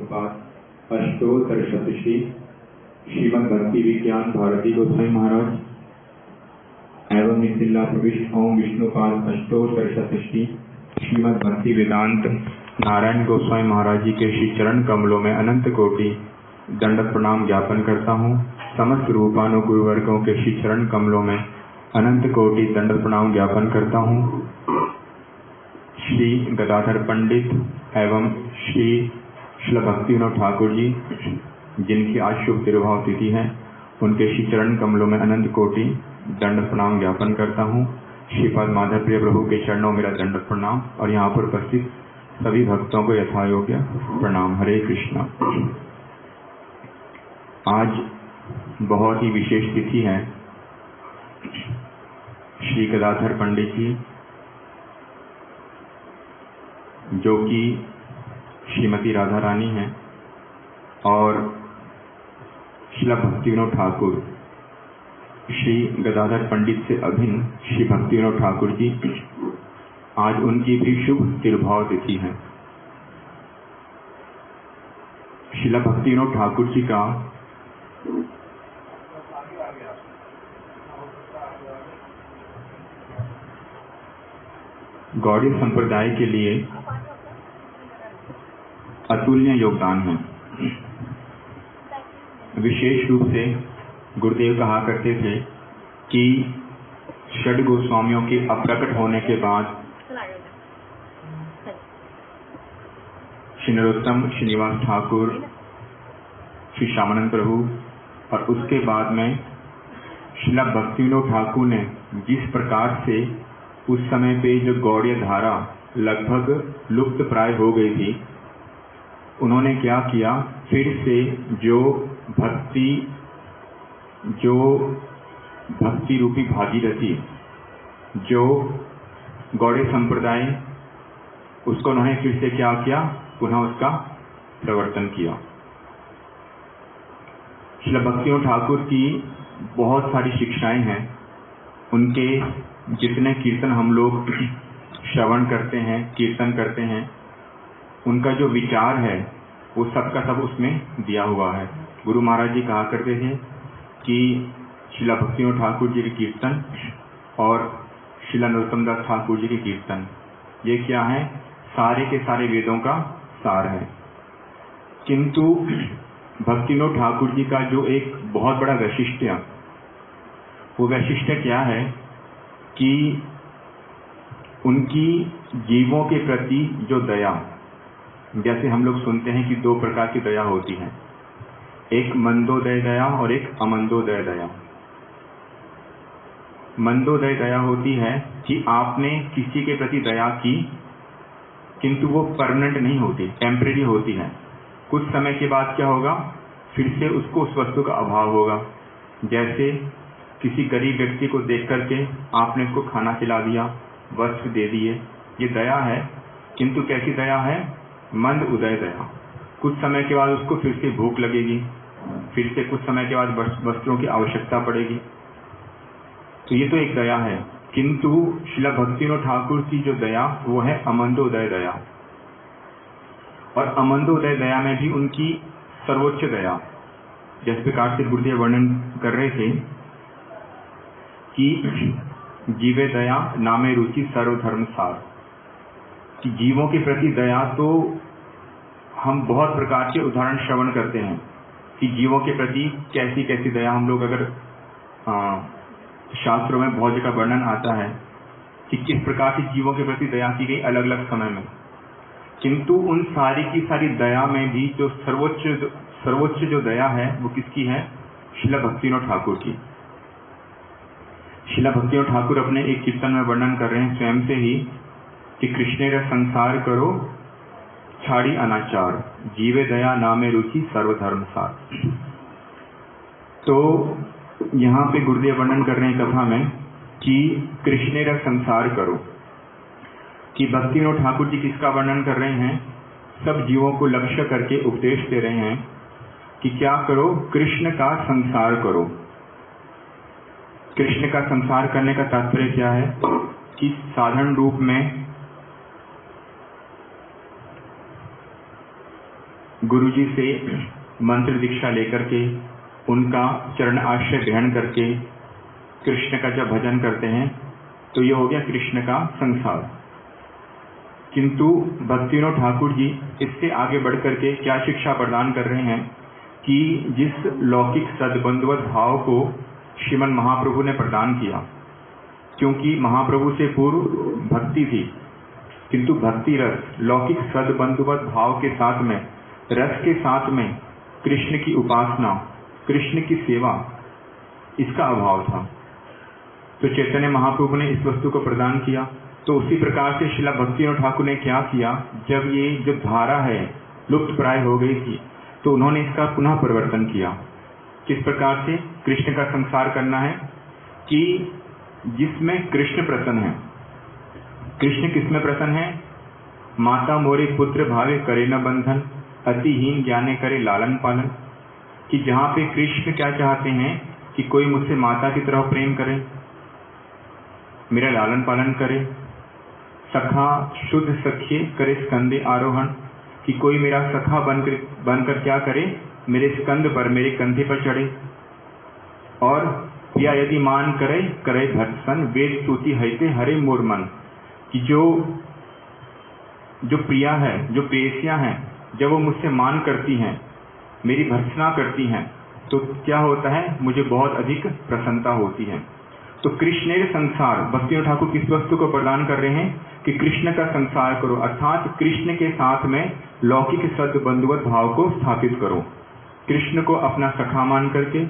विष्णुपाद अष्टोत्तर शतश्री श्रीमद् भक्ति विज्ञान भारती गोसाई महाराज एवं मिथिला प्रविष्ट ओम विष्णुपाद अष्टोत्तर शतश्री श्रीमद् भक्ति वेदांत नारायण गोस्वामी महाराज जी के श्री चरण कमलों में अनंत कोटि दंडवत प्रणाम ज्ञापन करता हूँ। समस्त रूपानुकूल वर्गों के श्री चरण कमलों में अनंत कोटि दंडवत प्रणाम ज्ञापन करता हूँ। श्री गदाधर पंडित एवं श्री श्रील भक्ति विनोद ठाकुर जी जिनकी आज शुभ तिरुभाव तिथि है, उनके श्री चरण कमलों में अनंत कोटि दंडवत प्रणाम ज्ञापन करता हूँ। श्रीपाद माधव प्रिय प्रभु के चरणों मेरा दंडवत प्रणाम और यहाँ पर उपस्थित सभी भक्तों को यथायोग्य प्रणाम। हरे कृष्णा। आज बहुत ही विशेष तिथि है। श्री गदाधर पंडित जी जो कि श्रीमती राधा रानी हैं और श्रील भक्ति विनोद ठाकुर श्री गदाधर पंडित से अभिन्न श्री भक्ति विनोद ठाकुर जी, आज उनकी भी शुभ तिरुभाव तिथि है। श्रील भक्ति विनोद ठाकुर जी का गौड़ीय संप्रदाय के लिए अतुल्य योगदान है। विशेष रूप से गुरुदेव कहा करते थे कि षड गोस्वामियों के अप्रकट होने के बाद श्री नरोत्तम श्रीनिवास ठाकुर, श्री श्यामानंद प्रभु और उसके बाद में श्रील भक्ति विनोद ठाकुर ने जिस प्रकार से उस समय पे जो गौड़ीय धारा लगभग लुप्त प्राय हो गई थी, उन्होंने क्या किया, फिर से जो भक्ति रूपी भागीरथी जो गौड़ीय संप्रदाय, उसको उन्होंने फिर से क्या किया, पुनः उसका प्रवर्तन किया। श्रील भक्ति विनोद ठाकुर की बहुत सारी शिक्षाएं हैं। उनके जितने कीर्तन हम लोग श्रवण करते हैं, कीर्तन करते हैं, उनका जो विचार है वो सबका सब उसमें दिया हुआ है। गुरु महाराज जी कहा करते थे कि श्रील भक्ति विनोद ठाकुर जी के कीर्तन और श्रील नरोत्तम दास ठाकुर जी के कीर्तन, ये क्या है, सारे के सारे वेदों का सार है। किंतु भक्ति विनोद ठाकुर जी का जो एक बहुत बड़ा वैशिष्ट्य, वो वैशिष्ट्य क्या है कि उनकी जीवों के प्रति जो दया, जैसे हम लोग सुनते हैं कि दो प्रकार की दया होती है, एक मंदोदय दया और एक अमंदोदय दया। मंदोदय दया होती है कि आपने किसी के प्रति दया की, किंतु वो परमानेंट नहीं होती, टेम्परेरी होती है। कुछ समय के बाद क्या होगा, फिर से उसको उस वस्तु का अभाव होगा। जैसे किसी गरीब व्यक्ति को देख करके आपने उसको खाना खिला दिया, वस्त्र दे दिए, ये दया है। किंतु कैसी दया है, मंद उदय दया। कुछ समय के बाद उसको फिर से भूख लगेगी, फिर से कुछ समय के बाद वस्त्रों की आवश्यकता पड़ेगी, तो ये तो एक दया है। किंतु श्रील भक्ति विनोद ठाकुर की जो दया, वो है अमंदोदय दया। और अमंदोदय दया में भी उनकी सर्वोच्च दया, जिस प्रकार से गुरुदेव वर्णन कर रहे थे कि जीवे दया नामे रुचि सर्वधर्म सार, कि जीवों के प्रति दया, तो हम बहुत प्रकार के उदाहरण श्रवण करते हैं कि जीवों के प्रति कैसी कैसी दया हम लोग, अगर शास्त्रों में बहुत जगह वर्णन आता है कि किस प्रकार से जीवों के प्रति दया की गई अलग अलग समय में। किंतु उन सारी की सारी दया में भी जो सर्वोच्च जो दया है, वो किसकी है, श्रील भक्ति विनोद ठाकुर की। श्रील भक्ति विनोद ठाकुर अपने एक कीर्तन में वर्णन कर रहे हैं स्वयं से ही कि कृष्णेर संसार करो छाड़ी अनाचार, जीवे दया नामे रुचि सर्वधर्म सार। तो यहाँ पे गुरुदेव वर्णन कर रहे हैं कथा में कि कृष्णेर संसार करो, कि भक्ति विनोद ठाकुर जी किसका वर्णन कर रहे हैं, सब जीवों को लक्ष्य करके उपदेश दे रहे हैं कि क्या करो, कृष्ण का संसार करो। कृष्ण का संसार करने का तात्पर्य क्या है कि साधारण रूप में गुरुजी से मंत्र दीक्षा लेकर के उनका चरण आश्रय ग्रहण करके कृष्ण का जब भजन करते हैं तो ये हो गया कृष्ण का संसार। किंतु भक्तिविनोद ठाकुर जी इससे आगे बढ़ करके क्या शिक्षा प्रदान कर रहे हैं कि जिस लौकिक सद्बंधवत भाव को श्रीमन महाप्रभु ने प्रदान किया, क्योंकि महाप्रभु से पूर्व भक्ति थी, किंतु भक्ति रस लौकिक सद्बंधवत भाव के साथ में, रस के साथ में कृष्ण की उपासना, कृष्ण की सेवा, इसका अभाव था। तो चैतन्य महाप्रभु ने इस वस्तु को प्रदान किया। तो उसी प्रकार से श्रीला भक्तिविनोद ठाकुर ने क्या किया, जब ये जो धारा है लुप्त प्राय हो गई थी तो उन्होंने इसका पुनः परिवर्तन किया। किस प्रकार से कृष्ण का संसार करना है कि जिसमें कृष्ण प्रसन्न है। कृष्ण किसमें प्रसन्न है? माता मोरे पुत्र भावे करे न बंधन, अतिहीन ज्ञाने करे लालन पालन। कि जहाँ पे कृष्ण क्या चाहते हैं कि कोई मुझसे माता की तरह प्रेम करे, मेरा लालन पालन करे। सखा शुद्ध सखिए करे स्कंदे आरोहण, कि कोई मेरा सखा बनकर क्या करे, मेरे स्कंद पर, मेरे कंधे पर चढ़े। और प्रिया यदि मान करे करे भत्सन, वेद स्तुति हईते हरे मोर मन। कि जो प्रिया है, जो प्रेयसियां हैं, जब वो मुझसे मान करती हैं, मेरी भर्त्सना करती हैं, तो क्या होता है, मुझे बहुत अधिक प्रसन्नता होती है। तो कृष्ण संसार, भक्तिविनोद ठाकुर किस वस्तु को प्रदान कर रहे हैं कि कृष्ण का संसार करो, अर्थात कृष्ण के साथ में लौकिक सद्बंधुवत भाव को स्थापित करो। कृष्ण को अपना सखा मान करके,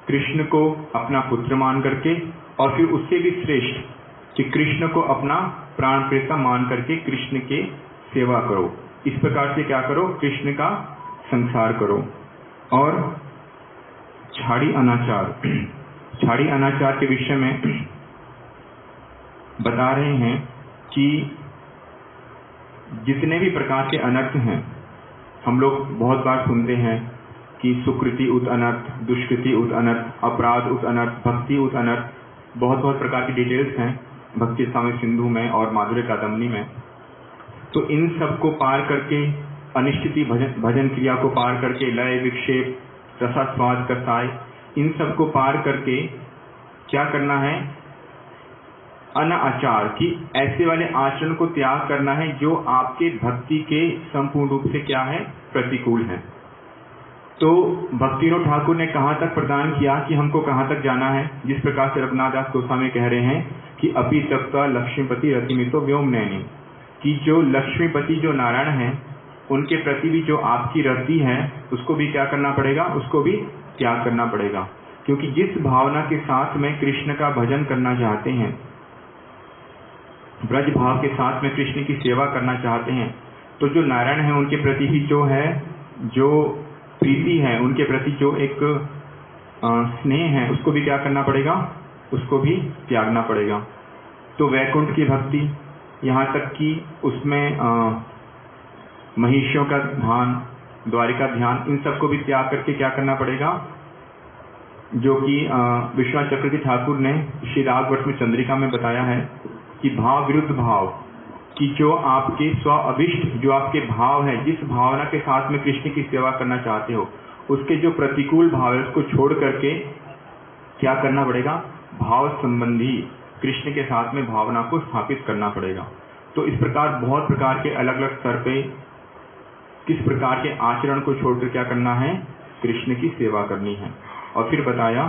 कृष्ण को अपना पुत्र मान करके, और फिर उससे भी श्रेष्ठ कि कृष्ण को अपना प्राण प्रेता मान करके कृष्ण के सेवा करो। इस प्रकार से क्या करो, कृष्ण का संसार करो। और छाड़ी अनाचार, छाड़ी अनाचार के विषय में बता रहे हैं कि जितने भी प्रकार के अनर्थ हैं, हम लोग बहुत बार सुनते हैं कि सुकृति उत अनर्थ, दुष्कृति उत अनर्थ, अपराध उत अनर्थ, भक्ति उत अनर्थ, बहुत प्रकार की डिटेल्स हैं भक्ति रसामृत सिंधु में और माधुर्य कादम्बनी में। तो इन सब को पार करके, अनिश्चिति भजन क्रिया को पार करके, लय विक्षेप, रसास्वाद कसाय, इन सब को पार करके क्या करना है, अनाचार की ऐसे वाले आचरण को त्याग करना है जो आपके भक्ति के संपूर्ण रूप से क्या है, प्रतिकूल है। तो भक्तिविनोद ठाकुर ने कहाँ तक प्रदान किया कि हमको कहाँ तक जाना है। जिस प्रकार से रघुनाथ दास गोस्वामी कह रहे हैं कि अपि तप्ता लक्ष्मीपति रतिमितो व्योम नैनी, कि जो लक्ष्मीपति जो नारायण हैं उनके प्रति भी जो आपकी रति है उसको भी क्या करना पड़ेगा, उसको भी त्याग करना पड़ेगा। क्योंकि जिस भावना के साथ में कृष्ण का भजन करना चाहते हैं, ब्रज भाव के साथ में कृष्ण की सेवा करना चाहते हैं, तो जो नारायण है उनके प्रति भी जो है, जो प्रीति है, उनके प्रति जो एक स्नेह है, उसको भी क्या करना पड़ेगा, उसको भी त्यागना पड़ेगा। तो वैकुंठ की भक्ति, यहाँ तक कि उसमें महिषियों का ध्यान, द्वारिका ध्यान, इन सबको भी त्याग करके क्या करना पड़ेगा, जो कि विश्वनाथ चक्रवर्ती ठाकुर ने श्री रागवर्ष में चंद्रिका में बताया है कि भाव विरुद्ध भाव, कि जो आपके स्व अभिष्ट, जो आपके भाव है, जिस भावना के साथ में कृष्ण की सेवा करना चाहते हो, उसके जो प्रतिकूल भाव है उसको छोड़ करके क्या करना पड़ेगा, भाव संबंधी कृष्ण के साथ में भावना को स्थापित करना पड़ेगा। तो इस प्रकार बहुत प्रकार के अलग अलग स्तर पे किस प्रकार के आचरण को छोड़कर क्या करना है, कृष्ण की सेवा करनी है। और फिर बताया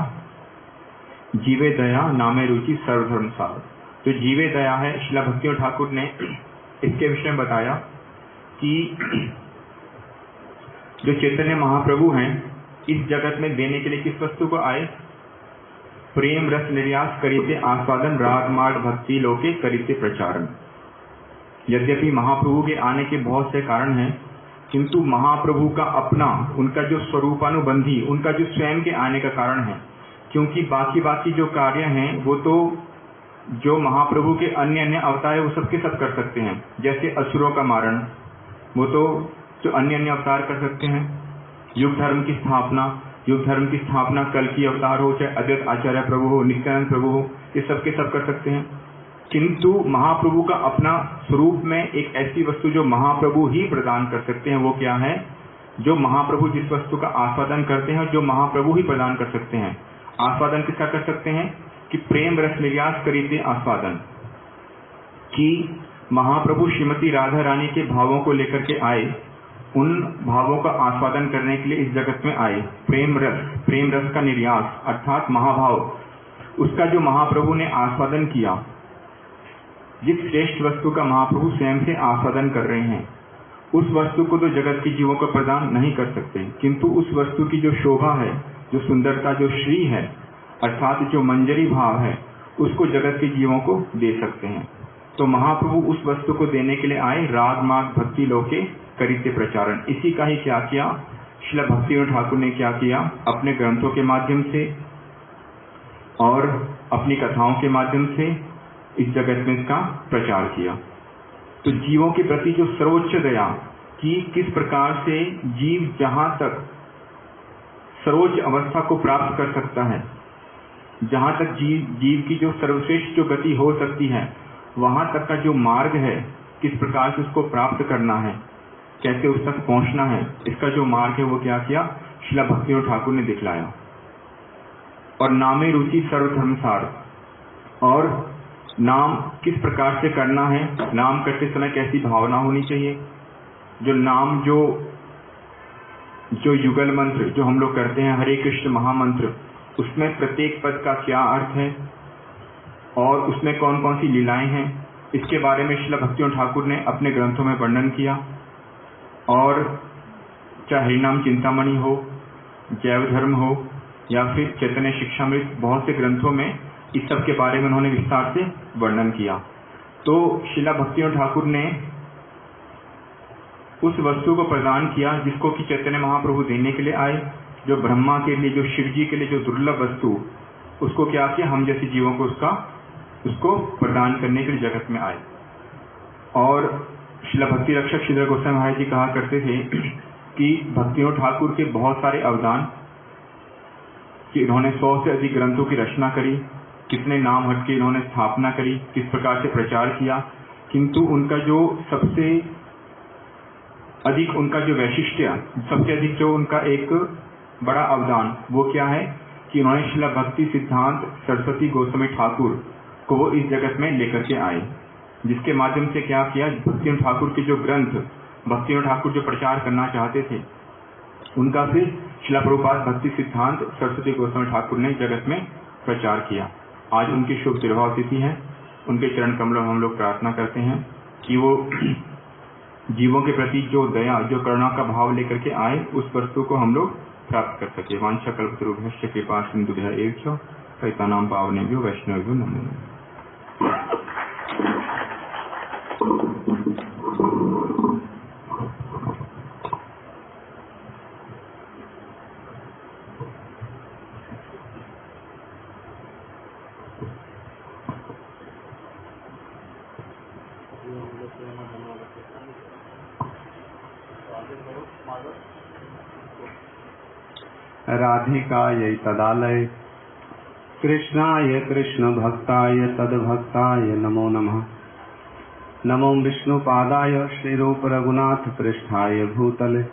जीवे दया नामे रुचि सर्वधर्म सार। तो जीवे दया है, श्रीला भक्तिविनोद ठाकुर ने इसके विषय में बताया कि जो चैतन्य महाप्रभु हैं इस जगत में देने के लिए किस वस्तु को आए, प्रेम रस निर्यास करीते आस्वादन, राग मार्ग भक्ति लोके करीते प्रचारण। यद्यपि महाप्रभु के आने के बहुत से कारण हैं, किंतु महाप्रभु का अपना, उनका जो स्वरूपानुबंधी, उनका जो स्वयं के आने का कारण है। क्योंकि बाकी जो कार्य हैं वो तो जो महाप्रभु के अन्य अन्य अवतार है वो सबके सब कर सकते हैं। जैसे असुरों का मारण, वो तो जो अन्य अन्य अवतार कर सकते हैं। युग धर्म की स्थापना कल की अवतार हो, चाहे अद्वैत आचार्य प्रभु हो, नित्यानंद प्रभु हो, ये सबके सब कर सकते हैं। किंतु महाप्रभु का अपना स्वरूप में एक ऐसी वस्तु जो महाप्रभु ही प्रदान कर सकते हैं, वो क्या है, जो महाप्रभु जिस वस्तु का आस्वादन करते हैं, जो महाप्रभु ही प्रदान कर सकते हैं। आस्वादन किसका कर सकते हैं कि प्रेम रस निर्यास करीते आस्वादन, कि महाप्रभु श्रीमती राधा रानी के भावों को लेकर के आए, उन भावों का आस्वादन करने के लिए इस जगत में आए। प्रेम रस का निर्यास अर्थात महाभाव, उसका जो महाप्रभु ने आस्वादन किया, जिस श्रेष्ठ वस्तु का महाप्रभु स्वयं से आस्वादन कर रहे हैं, उस वस्तु को तो जगत के जीवों को प्रदान नहीं कर सकते, किंतु उस वस्तु की जो शोभा है, जो सुंदरता, जो श्री है, अर्थात जो मंजरी भाव है, उसको जगत के जीवों को दे सकते हैं। तो महाप्रभु उस वस्तु को देने के लिए आए। राग माग भक्ति लोके करिते प्रचारण, इसी का ही क्या किया श्रील भक्तिवेदांत ठाकुर ने क्या किया, अपने ग्रंथों के माध्यम से और अपनी कथाओं के माध्यम से इस जगत में इसका प्रचार किया। तो जीवों के प्रति जो सर्वोच्च दया कि किस प्रकार से जीव जहां तक सर्वोच्च अवस्था को प्राप्त कर सकता है, जहां तक जीव की जो सर्वश्रेष्ठ जो गति हो सकती है, वहां तक का जो मार्ग है, किस प्रकार से उसको प्राप्त करना है, कैसे उस तक पहुंचना है, इसका जो मार्ग है वो क्या किया श्रील भक्तिवेदांत ठाकुर ने दिखलाया। और नामे रुचि सर्वधर्मसार, और नाम किस प्रकार से करना है, नाम करते समय कैसी भावना होनी चाहिए, जो नाम जो युगल मंत्र जो हम लोग करते हैं, हरे कृष्ण महामंत्र, उसमें प्रत्येक पद का क्या अर्थ है और उसमें कौन कौन सी लीलाएं हैं, इसके बारे में श्रील भक्तिवेदांत ठाकुर ने अपने ग्रंथों में वर्णन किया। और चाहे हरिनाम चिंतामणि हो, जैव धर्म हो, या फिर चैतन्य शिक्षामृत, बहुत से ग्रंथों में इस सब के बारे में उन्होंने विस्तार से वर्णन किया। तो श्रील भक्तिवेदांत ठाकुर ने उस वस्तु को प्रदान किया जिसको कि चैतन्य महाप्रभु देने के लिए आए, जो ब्रह्मा के लिए, जो शिव जी के लिए जो दुर्लभ वस्तु, उसको क्या किया, हम जैसे जीवों को उसको प्रदान करने के लिए जगत में आए। और श्रील भक्ति रक्षक श्रीधर गोस्वामी महाराज जी कहा करते थे कि भक्तिवेदांत ठाकुर के बहुत सारे अवदान, कि इन्होंने 100 से अधिक ग्रंथों की रचना करी, कितने नाम हट के इन्होंने स्थापना करी, किस प्रकार से प्रचार किया, किंतु उनका जो सबसे अधिक उनका जो वैशिष्ट्य, सबसे अधिक जो उनका एक बड़ा अवदान, वो क्या है कि उन्होंने श्रील भक्ति सिद्धांत सरस्वती गोस्वामी ठाकुर को वो इस जगत में लेकर के आए, जिसके माध्यम से क्या किया, भक्तिवेदांत ठाकुर के जो ग्रंथ, भक्तिवेदांत ठाकुर जो प्रचार करना चाहते थे, उनका फिर श्रील प्रभुपाद भक्ति सिद्धांत सरस्वती गोस्वामी ठाकुर ने जगत में प्रचार किया। आज उनकी शुभ तिरुभाव तिथि है। उनके चरण कमलों में हम लोग प्रार्थना करते हैं कि वो जीवों के प्रति जो दया, जो करुणा का भाव लेकर के आए, उस वस्तु को हम लोग प्राप्त कर सके। वांछा कल्पतरुभ्यश्च कृपा सिंधुभ्यः एव च पतितानां पावनेभ्यो वैष्णवेभ्यो नमो नमः। राधिकायै तदालय कृष्णाय कृष्ण भक्ताय तद्भक्ताय नमो नमः। नमो विष्णुपादाय श्रीरूप रघुनाथ पृष्ठाय भूतले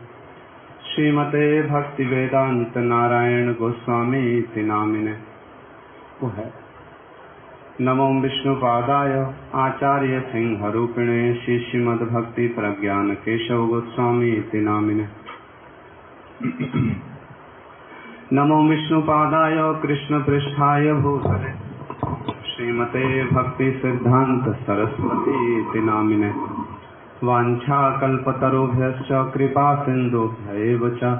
श्रीमते भक्ति वेदांत नारायण गोस्वामी इति नामिने। वो है नमो विष्णुपादाय आचार्य सिंह रूपिणे श्री श्रीमद भक्ति प्रज्ञान केशव गोस्वामी इति नामिने। नमो विष्णुपादाय कृष्ण पृष्ठाय भूतले श्रीमते भक्ति सिद्धांत सरस्वती इति नामिने। वांछा कल्पतरुभ्यश्च कृपा सिन्धुभ्य एव च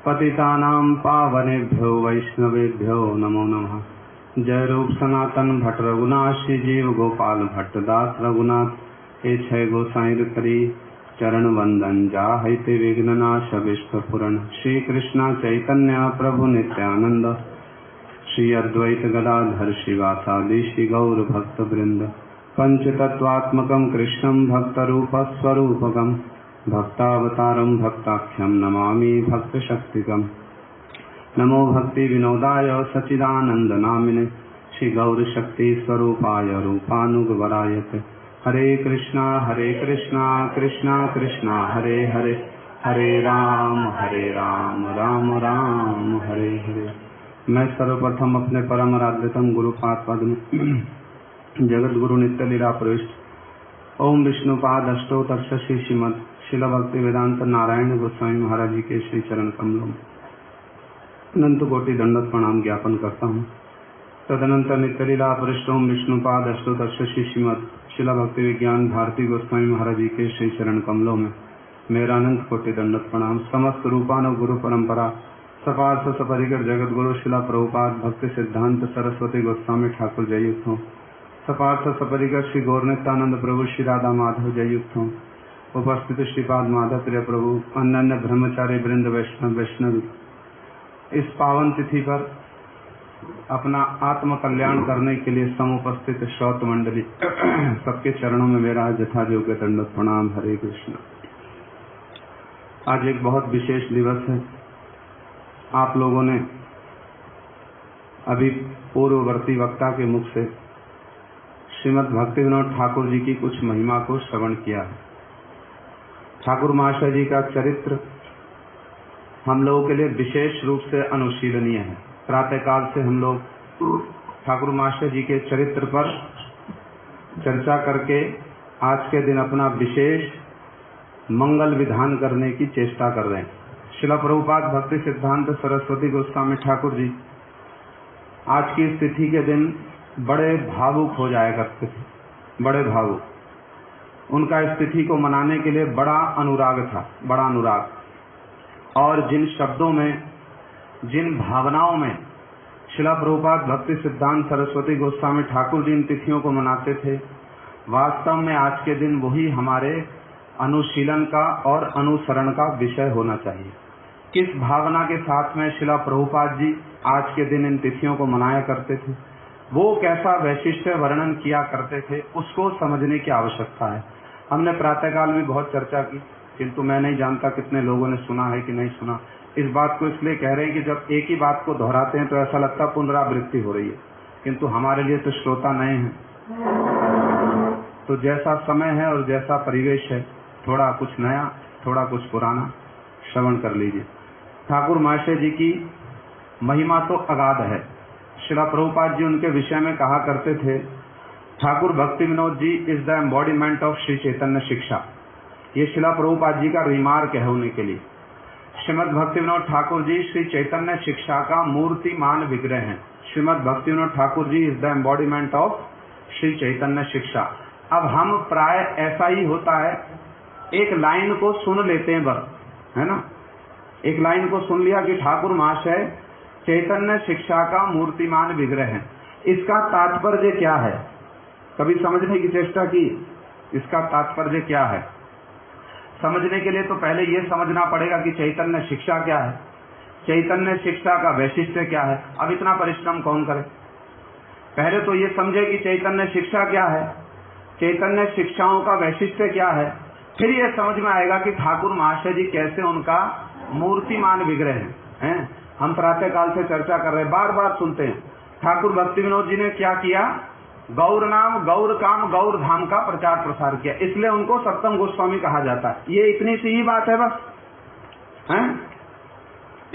पतितानां पावनेभ्यो वैष्णवेभ्यो नमो नमः। जय रूप सनातन भट्ट रघुनाथ श्री जीव गोपाल भट्ट दास रघुनाथ हे छय गोसाई करी चरण वंदन जाहिते विघ्ननाश विश्व पुरण। श्री कृष्ण चैतन्य प्रभु नित्यानंद श्री अद्वैत गदाधर शिवासादि श्री गौर भक्त वृंद। पंचतत्वात्मकं कृष्णं भक्त रूप स्वरूपकं भक्तावतारं भक्ताख्यं नमामि भक्त शक्तिकम्। नमो भक्ति विनोदाय सच्चिदानंद नामिने श्री गौर शक्ति स्वरूपाय रूपानुगवरायते। हरे कृष्णा कृष्णा कृष्णा हरे हरे हरे राम राम राम हरे हरे। मैं सर्वप्रथम अपने परम आराध्यतम गुरुपाद पद में जगत गुरु नित्य लीला प्रविष्ट ओम विष्णुपाद अष्टोत्तर श्री श्रीमद शिला भक्ति वेदांत नारायण गोस्वामी महाराज जी के श्री चरण कमलों में अनंत कोटि दंडवत प्रणाम ज्ञापन करता हूँ। तदनंतर नित्य लीला प्रविष्ट ओम विष्णुपाद अष्टोत्तर श्री श्रीमद शिला भक्ति विज्ञान भारती गोस्वामी महाराज जी के श्री चरण कमलों में मेरा अनंत कोटि दंडवत प्रणाम। समस्त रूपानो गुरु परंपरा सपार्थ सपरिकर जगत गुरु शिला प्रभुपाद भक्ति सिद्धांत सरस्वती गोस्वामी ठाकुर जययुक्त हो। सपार्थ सपरिकर श्री गौरनित्यानंद प्रभु श्री राधा माधव जययुक्त हो। उपस्थित श्रीपाद माधव प्रिय प्रभु अन्य ब्रह्मचारी वृंद वैष्णव इस पावन तिथि पर अपना आत्म कल्याण करने के लिए समुपस्थित श्रोत मंडली सबके चरणों में मेरा यथा योग्य दंडवत प्रणाम। हरे कृष्ण। आज एक बहुत विशेष दिवस है। आप लोगों ने अभी पूर्ववर्ती वक्ता के मुख से श्रीमद् भक्ति विनोद ठाकुर जी की कुछ महिमा को श्रवण किया है। ठाकुर महाशय जी का चरित्र हम लोगों के लिए विशेष रूप से अनुशीलनीय है। प्रातःकाल से हम लोग ठाकुर महाशय जी के चरित्र पर चर्चा करके आज के दिन अपना विशेष मंगल विधान करने की चेष्टा कर रहे हैं। शिला प्रभुपाद भक्ति सिद्धांत सरस्वती गोस्वामी ठाकुर जी आज की तिथि के दिन बड़े भावुक हो जाया करते थे, बड़े भावुक। उनका इस तिथि को मनाने के लिए बड़ा अनुराग था, बड़ा अनुराग। और जिन शब्दों में, जिन भावनाओं में शिला प्रभुपाद भक्ति सिद्धांत सरस्वती गोस्वामी ठाकुर जी इन तिथियों को मनाते थे, वास्तव में आज के दिन वही हमारे अनुशीलन का और अनुसरण का विषय होना चाहिए। किस भावना के साथ में शिला प्रभुपाद जी आज के दिन इन तिथियों को मनाया करते थे, वो कैसा वैशिष्ट्य वर्णन किया करते थे, उसको समझने की आवश्यकता है। हमने प्रातःकाल में बहुत चर्चा की, किंतु मैं नहीं जानता कितने लोगों ने सुना है कि नहीं सुना। इस बात को इसलिए कह रहे हैं कि जब एक ही बात को दोहराते हैं तो ऐसा लगता है पुनरावृत्ति हो रही है, किंतु हमारे लिए तो श्रोता नए हैं, तो जैसा समय है और जैसा परिवेश है, थोड़ा कुछ नया थोड़ा कुछ पुराना श्रवण कर लीजिए। ठाकुर महाशय जी की महिमा तो अगाध है। शिला प्रभुपाद जी उनके विषय में कहा करते थे, Thakur Bhakti Vinod ji is the embodiment of Shri Chaitanya shiksha. ये शिला प्रभुपाद जी का रिमार्क है होने के लिए। श्रीमद् भक्ति विनोद ठाकुर जी श्री चैतन्य शिक्षा का मूर्तिमान विग्रह हैं। Srimad Bhakti Vinod Thakur ji is the embodiment of Shri Chaitanya shiksha. अब हम प्राय ऐसा ही होता है, एक लाइन को सुन लेते हैं बस, है ना, एक लाइन को सुन लिया कि ठाकुर महाशय चैतन्य शिक्षा का मूर्तिमान विग्रह है। इसका तात्पर्य क्या है? कभी समझने की चेष्टा की इसका तात्पर्य क्या है? समझने के लिए तो पहले ये समझना पड़ेगा कि चैतन्य शिक्षा क्या है, चैतन्य शिक्षा का वैशिष्ट्य क्या है। अब इतना परिश्रम कौन करे? पहले तो ये समझे कि चैतन्य शिक्षा क्या है, चैतन्य शिक्षाओं का वैशिष्ट्य क्या है, फिर ये समझ में आएगा कि ठाकुर महाशय जी कैसे उनका मूर्तिमान विग्रह हैं। हम प्रातःकाल से चर्चा कर रहे हैं, बार बार सुनते हैं ठाकुर भक्ति विनोद जी ने क्या किया, गौर नाम गौर काम गौर धाम का प्रचार प्रसार किया, इसलिए उनको सप्तम गोस्वामी कहा जाता है। ये इतनी सी ही बात है बस, हैं?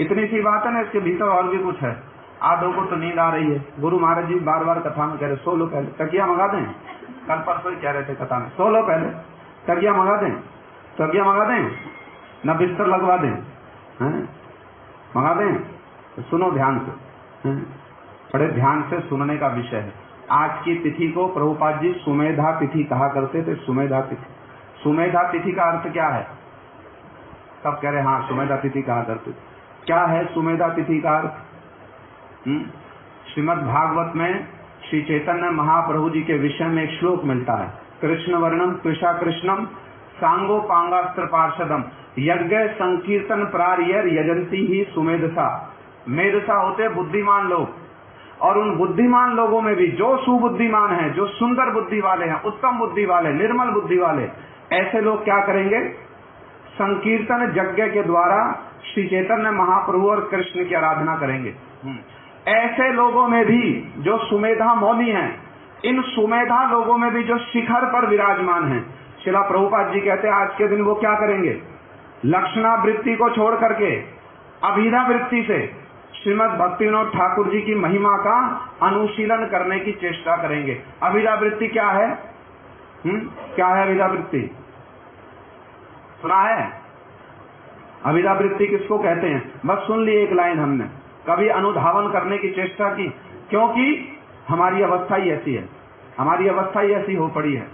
इतनी सी बात है ना, इसके भीतर और भी कुछ है। आप लोगों को तो नींद आ रही है। गुरु महाराज जी बार बार कथा में कह रहे सो लो पहले, तकिया मंगा दें। कल परसों ही कह रहे थे कथा में, सो लो पहले, तकिया मंगा दें, तकिया मंगा दें, न बिस्तर लगवा दें, मंगा दें। तो सुनो ध्यान से, बड़े ध्यान से सुनने का विषय है। आज की तिथि को प्रभुपाद जी सुमेधा तिथि कहा करते थे। सुमेधा तिथि, सुमेधा तिथि का अर्थ क्या है? सब कह रहे हाँ सुमेधा तिथि कहा करते थे। क्या है सुमेधा तिथि का अर्थ? श्रीमद् भागवत में श्री चैतन्य महाप्रभु जी के विषय में एक श्लोक मिलता है, कृष्ण वर्णम कृषा कृष्णम सांगो पांगास्त्र पार्षदम यज्ञ संकीर्तन प्रार्यर यजंती ही सुमेधसा। मेधसा होते बुद्धिमान लोग, और उन बुद्धिमान लोगों में भी जो सुबुद्धिमान हैं, जो सुंदर बुद्धि वाले हैं, उत्तम बुद्धि वाले, निर्मल बुद्धि वाले, ऐसे लोग क्या करेंगे? संकीर्तन यज्ञ के द्वारा श्री चैतन्य महाप्रभु और कृष्ण की आराधना करेंगे। ऐसे लोगों में भी जो सुमेधा मौली हैं, इन सुमेधा लोगों में भी जो शिखर पर विराजमान हैं, शिला प्रभुपाद जी कहते हैं आज के दिन वो क्या करेंगे? लक्षणावृत्ति को छोड़ करके अभिधावृत्ति से श्रीमद् भक्तिविनोद ठाकुर जी की महिमा का अनुशीलन करने की चेष्टा करेंगे। अभिधावृत्ति क्या है? क्या है अभिधावृत्ति? सुना है? अभिधावृत्ति किसको कहते हैं? बस सुन ली एक लाइन हमने, कभी अनुधावन करने की चेष्टा की, क्योंकि हमारी अवस्था ही ऐसी है, हमारी अवस्था ही ऐसी हो पड़ी है।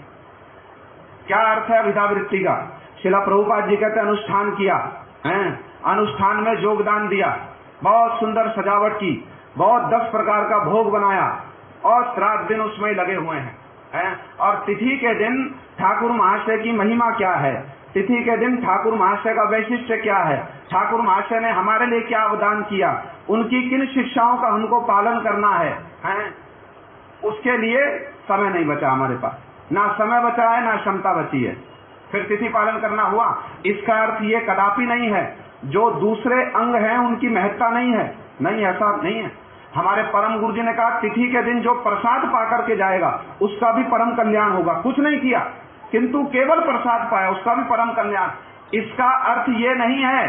क्या अर्थ है अभिधावृत्ति का? श्रील प्रभुपाद जी कहते अनुष्ठान किया है, अनुष्ठान में योगदान दिया, बहुत सुंदर सजावट की, बहुत 10 प्रकार का भोग बनाया और रात दिन उसमें लगे हुए हैं। और तिथि के दिन ठाकुर महाशय की महिमा क्या है, तिथि के दिन ठाकुर महाशय का वैशिष्ट्य क्या है, ठाकुर महाशय ने हमारे लिए क्या अवदान किया, उनकी किन शिक्षाओं का हमको पालन करना है, उसके लिए समय नहीं बचा हमारे पास, ना समय बचा है ना क्षमता बची है, फिर तिथि पालन करना हुआ। इसका अर्थ ये कदापि नहीं है जो दूसरे अंग हैं उनकी महत्ता नहीं है, नहीं, ऐसा नहीं है। हमारे परम गुरु जी ने कहा तिथि के दिन जो प्रसाद पाकर के जाएगा उसका भी परम कल्याण होगा। कुछ नहीं किया किंतु केवल प्रसाद पाया, उसका भी परम कल्याण। इसका अर्थ ये नहीं है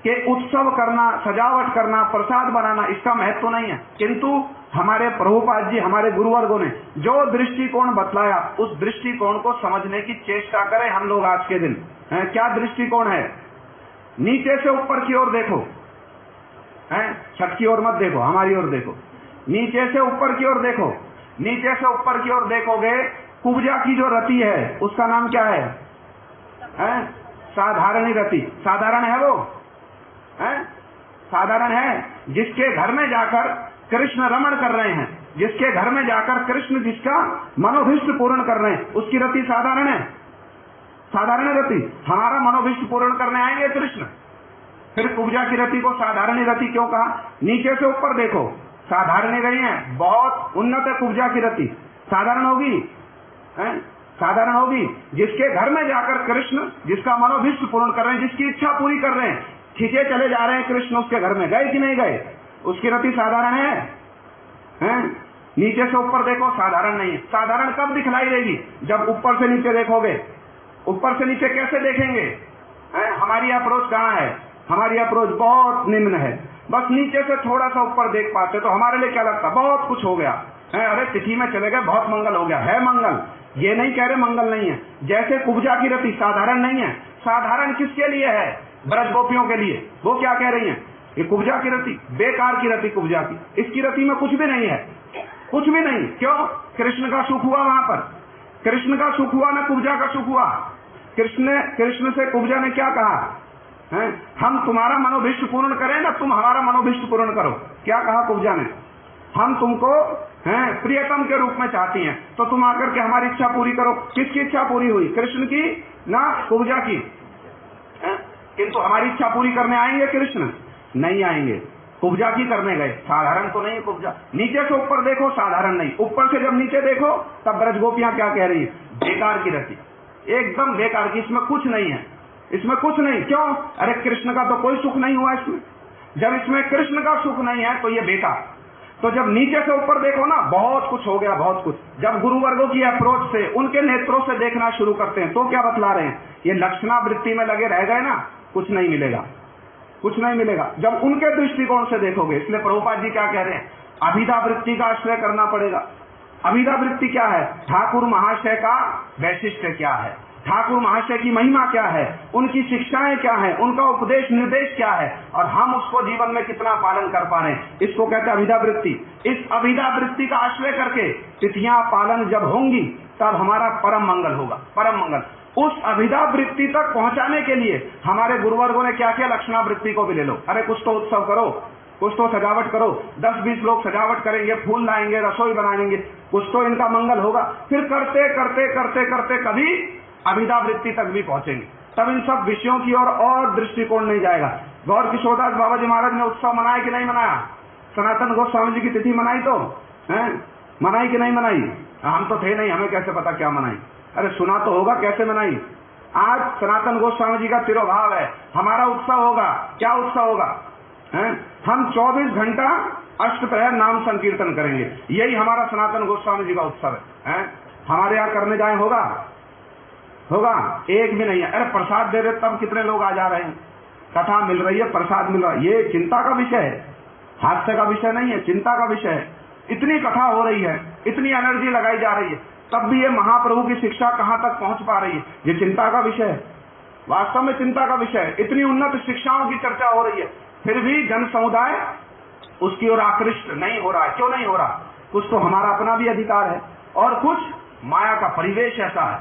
कि उत्सव करना, सजावट करना, प्रसाद बनाना इसका महत्व नहीं है, किंतु हमारे प्रभुपाद जी, हमारे गुरुवर्गों ने जो दृष्टिकोण बतलाया उस दृष्टिकोण को समझने की चेष्टा करें हम लोग आज के दिन। क्या दृष्टिकोण है? नीचे से ऊपर की ओर देखो, छत की ओर मत देखो, हमारी ओर देखो, नीचे से ऊपर की ओर देखो। नीचे से ऊपर की ओर देखोगे, कुब्जा की जो रति है उसका नाम क्या है? साधारणी रति। साधारण है वो, साधारण है। जिसके घर में जाकर कृष्ण रमण कर रहे हैं, जिसके घर में जाकर कृष्ण जिसका मनोभिष्ट पूर्ण कर रहे हैं, उसकी रति साधारण है, साधारण रति। हमारा मनोभिष्ट पूर्ण करने आएंगे कृष्ण, फिर कुब्जा की रति को साधारण रति क्यों कहा? नीचे से ऊपर देखो, साधारण रही है, बहुत उन्नत है कुब्जा की रति, साधारण होगी, साधारण होगी। जिसके घर में जाकर कृष्ण जिसका मनोभिष्ट पूर्ण कर रहे हैं, जिसकी इच्छा पूरी कर रहे हैं, खींचे चले जा रहे हैं कृष्ण उसके घर में, गए कि नहीं गए, उसकी रति साधारण है। नीचे से ऊपर देखो, साधारण नहीं है। साधारण कब दिखलाई देगी? जब ऊपर से नीचे देखोगे। ऊपर से नीचे कैसे देखेंगे? हमारी अप्रोच कहाँ है? हमारी अप्रोच बहुत निम्न है, बस नीचे से थोड़ा सा ऊपर देख पाते तो हमारे लिए क्या लगता? बहुत कुछ हो गया, अरे तिथि में चले गए, बहुत मंगल हो गया। है मंगल, ये नहीं कह रहे मंगल नहीं है। जैसे कुब्जा की रति साधारण नहीं है, साधारण किसके लिए है? ब्रज गोपियों के लिए। वो क्या कह रही हैं? ये कुब्जा की रति बेकार की रति, कुब्जा की, इसकी रति में कुछ भी नहीं है, कुछ भी नहीं। क्यों? कृष्ण का सुख हुआ वहां पर, कृष्ण का सुख हुआ ना कुब्जा का सुख हुआ। कृष्ण से कुब्जा ने क्या कहा? हम तुम्हारा मनोभिष्ट पूर्ण करें ना, तुम हमारा मनोभिष्ट पूर्ण करो। क्या कहा कुब्जा ने? हम तुमको प्रियतम के रूप में चाहती हैं, तो तुम आकर के हमारी इच्छा पूरी करो। किसकी इच्छा पूरी हुई? कृष्ण की ना कुब्जा की। किंतु हमारी इच्छा पूरी करने आएंगे कृष्ण? नहीं आएंगे, कुब्जा की करने गए। साधारण तो नहीं कुब्जा। नीचे से ऊपर देखो, साधारण नहीं। ऊपर से जब नीचे देखो तब ब्रज गोपियां क्या कह रही है? बेकार की रति, एकदम बेकार की, इसमें कुछ नहीं है, इसमें कुछ नहीं। क्यों? अरे कृष्ण का तो कोई सुख नहीं हुआ इसमें। जब इसमें कृष्ण का सुख नहीं है तो ये बेकार। तो जब नीचे से ऊपर देखो ना, बहुत कुछ हो गया, बहुत कुछ। जब गुरु वर्गों की अप्रोच से, उनके नेत्रों से देखना शुरू करते हैं तो क्या बतला रहे हैं? ये लक्षणावृत्ति में लगे रह गए ना, कुछ नहीं मिलेगा, कुछ नहीं मिलेगा जब उनके दृष्टिकोण से देखोगे। इसलिए प्रभुपाद जी क्या कह रहे हैं? अभिधावृत्ति का आश्रय करना पड़ेगा। अभिधावृत्ति क्या है? ठाकुर महाशय का वैशिष्ट्य क्या है, ठाकुर महाशय की महिमा क्या है, उनकी शिक्षाएं क्या है, उनका उपदेश निर्देश क्या है, और हम उसको जीवन में कितना पालन कर पा रहे हैं, इसको कहते हैं अभिधावृत्ति। इस अभिधावृत्ति का आश्रय करके तिथियां पालन जब होंगी तब हमारा परम मंगल होगा, परम मंगल। उस अभिधावृत्ति तक पहुंचाने के लिए हमारे गुरुवर्गों ने क्या किया? लक्षणावृत्ति को भी ले लो। अरे कुछ तो उत्सव करो, कुछ तो सजावट करो, 10-20 लोग सजावट करेंगे, फूल लाएंगे, रसोई बनाएंगे, कुछ तो इनका मंगल होगा। फिर करते करते करते करते कभी अभिधावृत्ति तक भी पहुंचेंगे, तब इन सब विषयों की और दृष्टिकोण नहीं जाएगा। गौर किशोरदास बाबा जी महाराज ने उत्सव मनाया कि नहीं मनाया? सनातन गोस्वामी जी की तिथि मनाई तो मनाई कि नहीं मनाई? हम तो थे नहीं, हमें कैसे पता क्या मनाई? अरे सुना तो होगा कैसे मनाई। आज सनातन गोस्वामी जी का तिरोभाव है, हमारा उत्सव होगा। क्या उत्सव होगा? हम 24 घंटा अष्टप्रहर नाम संकीर्तन करेंगे, यही हमारा सनातन गोस्वामी जी का उत्सव है। हमारे यहाँ करने जाए होगा? होगा? एक भी नहीं है। अरे प्रसाद दे रहे तब कितने लोग आ जा रहे हैं, कथा मिल रही है, प्रसाद मिल रहा है, ये चिंता का विषय है, हास्य का विषय नहीं है, चिंता का विषय है। इतनी कथा हो रही है, इतनी एनर्जी लगाई जा रही है, तब भी ये महाप्रभु की शिक्षा कहाँ तक पहुंच पा रही है, ये चिंता का विषय है, वास्तव में चिंता का विषय है। इतनी उन्नत शिक्षाओं की चर्चा हो रही है, फिर भी जन समुदाय उसकी ओर आकृष्ट नहीं हो रहा है। क्यों नहीं हो रहा? कुछ तो हमारा अपना भी अधिकार है और कुछ माया का परिवेश ऐसा है,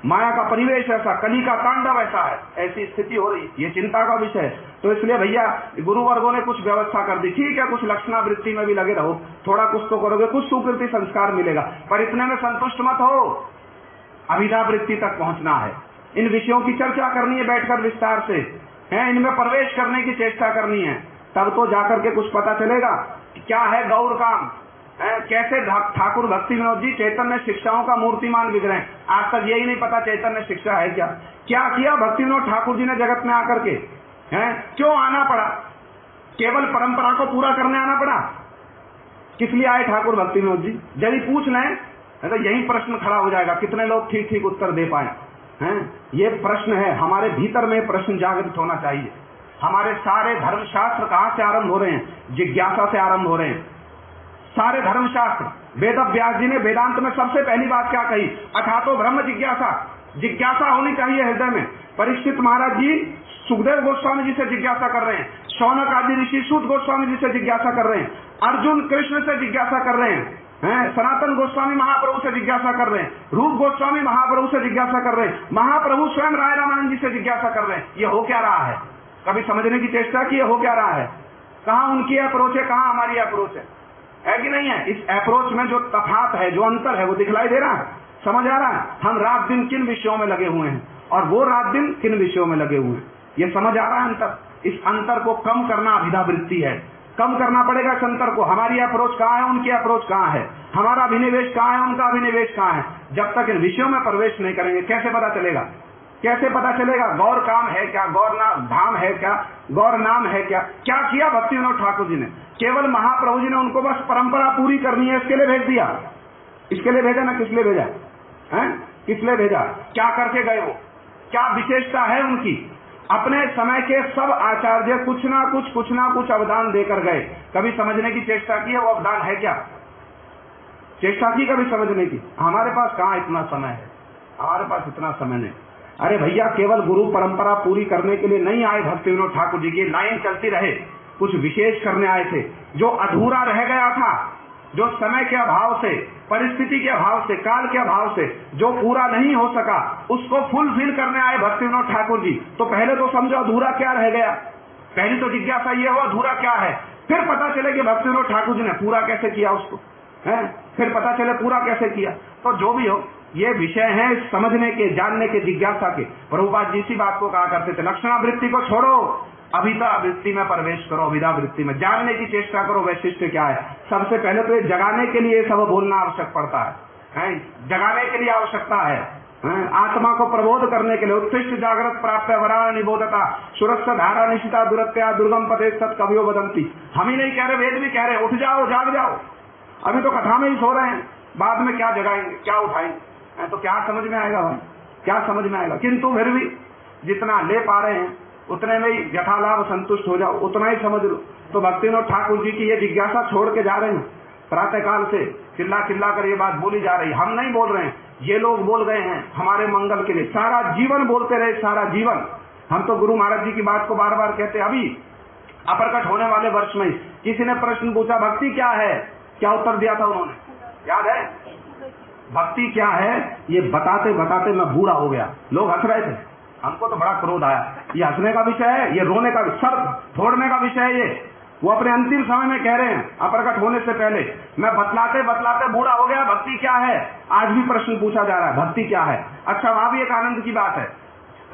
माया का परिवेश ऐसा, कली का तांडव ऐसा है, ऐसी स्थिति हो रही है, ये चिंता का विषय है। तो इसलिए भैया गुरु वर्गों ने कुछ व्यवस्था कर दी, ठीक है, कुछ लक्षणावृत्ति में भी लगे रहो, थोड़ा कुछ तो करोगे, कुछ सुकृति संस्कार मिलेगा, पर इतने में संतुष्ट मत हो, अभिधावृत्ति तक पहुंचना है। इन विषयों की चर्चा करनी है बैठकर विस्तार से, है इनमें प्रवेश करने की चेष्टा करनी है, तब तो जाकर के कुछ पता चलेगा क्या है गौर काम, कैसे ठाकुर भक्ति विनोद जी चैतन्य शिक्षाओं का मूर्तिमान विग्रह। आज तक यही नहीं पता चैतन्य शिक्षा है क्या। क्या किया भक्ति विनोद ठाकुर जी ने जगत में आकर के, हैं क्यों आना पड़ा? केवल परंपरा को पूरा करने आना पड़ा? किस लिए आए ठाकुर भक्ति विनोद जी? यदि पूछ लें तो यही प्रश्न खड़ा हो जाएगा, कितने लोग ठीक ठीक उत्तर दे पाए हैं? ये प्रश्न है, हमारे भीतर में प्रश्न जागृत होना चाहिए। हमारे सारे धर्मशास्त्र कहां से आरंभ हो रहे हैं? जिज्ञासा से आरंभ हो रहे हैं सारे धर्मशास्त्र। वेद व्यास जी ने वेदांत में सबसे पहली बात क्या कही? अथातो ब्रह्म जिज्ञासा, जिज्ञासा होनी चाहिए हृदय में। परीक्षित महाराज जी सुखदेव गोस्वामी जी से जिज्ञासा कर रहे हैं, शौनक आदि ऋषि सूत गोस्वामी जी से जिज्ञासा कर रहे हैं, अर्जुन कृष्ण से जिज्ञासा कर रहे हैं, सनातन गोस्वामी महाप्रभु से जिज्ञासा कर रहे हैं, रूप गोस्वामी महाप्रभु से जिज्ञासा कर रहे हैं, महाप्रभु स्वयं राय रामानंद जी से जिज्ञासा कर रहे हैं। ये हो क्या रहा है? कभी समझने की चेष्टा की हो क्या रहा है? कहाँ उनकी अप्रोच है, कहाँ हमारी अप्रोच है कि नहीं है? इस अप्रोच में जो तफात है, जो अंतर है, वो दिखलाई दे रहा है, समझ आ रहा है? हम रात दिन किन विषयों में लगे हुए हैं और वो रात दिन किन विषयों में लगे हुए हैं, ये समझ आ रहा है अंतर। इस अंतर को कम करना अभिधावृत्ति है, कम करना पड़ेगा इस अंतर को। हमारी अप्रोच कहाँ है, उनकी अप्रोच कहाँ है, हमारा अभिनिवेश कहाँ है, उनका अभिनिवेश कहाँ है। जब तक इन विषयों में प्रवेश नहीं करेंगे कैसे पता चलेगा? कैसे पता चलेगा गौर काम है क्या, गौर धाम है क्या, गौर नाम है क्या? क्या किया भक्ति विनोद ठाकुर जी ने? केवल महाप्रभु जी ने उनको बस परंपरा पूरी करनी है इसके लिए भेज दिया। इसके लिए भेजा ना, किस लिए भेजा है? किस लिए भेजा? क्या करके गए वो? क्या विशेषता है उनकी? अपने समय के सब आचार्य कुछ ना कुछ अवदान देकर गए। कभी समझने की चेष्टा की है वो अवदान है क्या? चेष्टा की कभी समझने की? हमारे पास कहाँ इतना समय है, हमारे पास इतना समय नहीं। अरे भैया केवल गुरु परंपरा पूरी करने के लिए नहीं आए भक्ति विनोद ठाकुर जी की, लाइन चलती रहे, कुछ विशेष करने आए थे। जो अधूरा रह गया था, जो समय के अभाव से, परिस्थिति के अभाव से, काल के अभाव से जो पूरा नहीं हो सका, उसको फुलफिल करने आए भक्ति विनोद ठाकुर जी। तो पहले तो समझो अधूरा क्या रह गया, पहली तो जिज्ञासा ये हो अधूरा क्या है, फिर पता चले कि भक्ति विनोद ठाकुर जी ने पूरा कैसे किया उसको, है फिर पता चले पूरा कैसे किया। तो जो भी हो, ये विषय है समझने के, जानने के, जिज्ञासा के। प्रभुपाद जी इसी बात को कहा करते थे, लक्षणावृत्ति को छोड़ो, अभिता वृत्ति में प्रवेश करो, अभिधा वृत्ति में जानने की चेष्टा करो वैशिष्ट क्या है। सबसे पहले तो ये जगाने के लिए सब बोलना आवश्यक पड़ता है, जगाने के लिए आवश्यकता है, आत्मा को प्रबोध करने के लिए। उत्कृष्ट जागृत प्राप्त वरा निबोधता सुरस्थ धारा निशिता दुरत्या दुर्गम पते सत कवियो बदंती। हम ही नहीं कह रहे, वेद भी कह रहे, उठ जाओ, जाग जाओ। अभी तो कथा में ही सो रहे हैं, बाद में क्या जगाएंगे, क्या उठाएंगे, तो क्या समझ में आएगा भाई, क्या समझ में आएगा? किंतु फिर भी जितना ले पा रहे हैं उतने में ही यथालाभ संतुष्ट हो जाओ, उतना ही समझ लो। तो भक्ति विनोद ठाकुर जी की ये जिज्ञासा छोड़ के जा रहे हैं, प्रातः काल से चिल्ला चिल्ला कर ये बात बोली जा रही। हम नहीं बोल रहे हैं, ये लोग बोल गए हैं हमारे मंगल के लिए, सारा जीवन बोलते रहे, सारा जीवन। हम तो गुरु महाराज जी की बात को बार बार कहते। अभी अप्रकट होने वाले वर्ष में किसी ने प्रश्न पूछा भक्ति क्या है, क्या उत्तर दिया था उन्होंने, याद है? भक्ति क्या है ये बताते बताते मैं बूढ़ा हो गया। लोग हंस रहे थे, हमको तो बड़ा क्रोध आया। ये हंसने का विषय है, ये रोने का, सर फोड़ने का विषय है ये। वो अपने अंतिम समय में कह रहे हैं, अप्रकट होने से पहले मैं बतलाते बतलाते बूढ़ा हो गया, भक्ति क्या है। आज भी प्रश्न पूछा जा रहा है, भक्ति क्या है। अच्छा, वहां भी एक आनंद की बात है,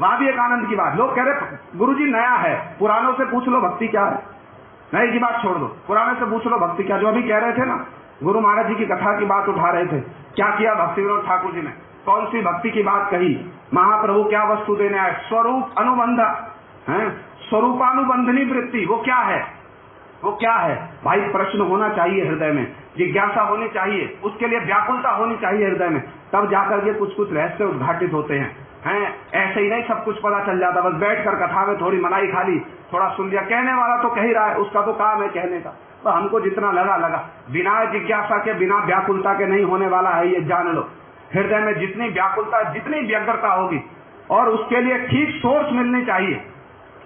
वहां भी एक आनंद की बात। लोग कह रहे गुरुजी नया है, पुरानों से पूछ लो भक्ति क्या है। नई की बात छोड़ दो, पुराने से पूछ लो भक्ति क्या। जो अभी कह रहे थे ना, गुरु महाराज जी की कथा की बात उठा रहे थे, क्या किया भक्ति विनोद ठाकुर जी ने, कौन सी भक्ति की बात कही, महाप्रभु क्या वस्तु देने आए, स्वरूप अनुबंध है, स्वरूपानुबंधनी वृत्ति, वो क्या है, वो क्या है भाई। प्रश्न होना चाहिए हृदय में, जिज्ञासा होनी चाहिए, उसके लिए व्याकुलता होनी चाहिए हृदय में, तब जाकर के कुछ कुछ रहस्य उद्घाटित होते हैं। हैं, ऐसे ही नहीं सब कुछ पता चल जाता, बस बैठकर कथा में थोड़ी मलाई खा ली, थोड़ा सुन लिया, कहने वाला तो कह ही रहा है, उसका तो काम है कहने का, तो हमको जितना लगा। बिना जिज्ञासा के, बिना व्याकुलता के नहीं होने वाला है, ये जान लो। हृदय में जितनी व्याकुलता, जितनी व्यग्रता होगी, और उसके लिए ठीक सोर्स मिलनी चाहिए,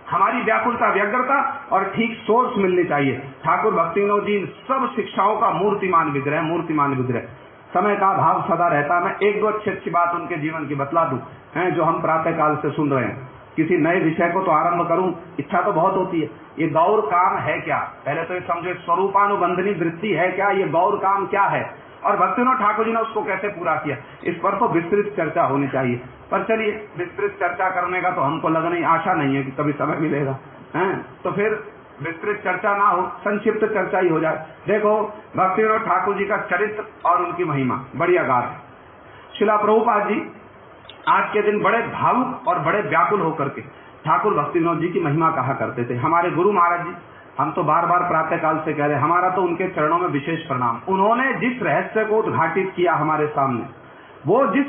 हमारी व्याकुलता, व्यग्रता और ठीक सोर्स मिलनी चाहिए। ठाकुर भक्ति विनोद जी सब शिक्षाओं का मूर्तिमान विग्रह। समय का भाव सदा रहता। मैं एक दो अच्छी बात उनके जीवन की बतला दूं, हैं, जो हम प्रातः काल से सुन रहे हैं। किसी नए विषय को तो आरंभ करूं, इच्छा तो बहुत होती है। ये गौर काम है क्या? पहले तो ये समझो, स्वरूपानुबंधनी वृत्ति है क्या? ये गौर काम क्या है, और भक्तिविनोद ठाकुर जी ने उसको कैसे पूरा किया, इस पर तो विस्तृत चर्चा होनी चाहिए। पर चलिए, विस्तृत चर्चा करने का तो हमको लगनी आशा नहीं है कि कभी समय मिलेगा, हैं, तो फिर विस्तृत चर्चा ना हो, संक्षिप्त चर्चा ही हो जाए। देखो, भक्तिविनोद ठाकुर जी का चरित्र और उनकी महिमा बढ़िया गाथ है। शिला प्रभुपाद जी आज के दिन बड़े भावुक और बड़े व्याकुल होकर के ठाकुर भक्तिविनोद जी की महिमा कहा करते थे। हमारे गुरु महाराज जी, हम तो बार बार प्रातः काल से कह रहे, हमारा तो उनके चरणों में विशेष प्रणाम। उन्होंने जिस रहस्य को उद्घाटित किया हमारे सामने, वो जिस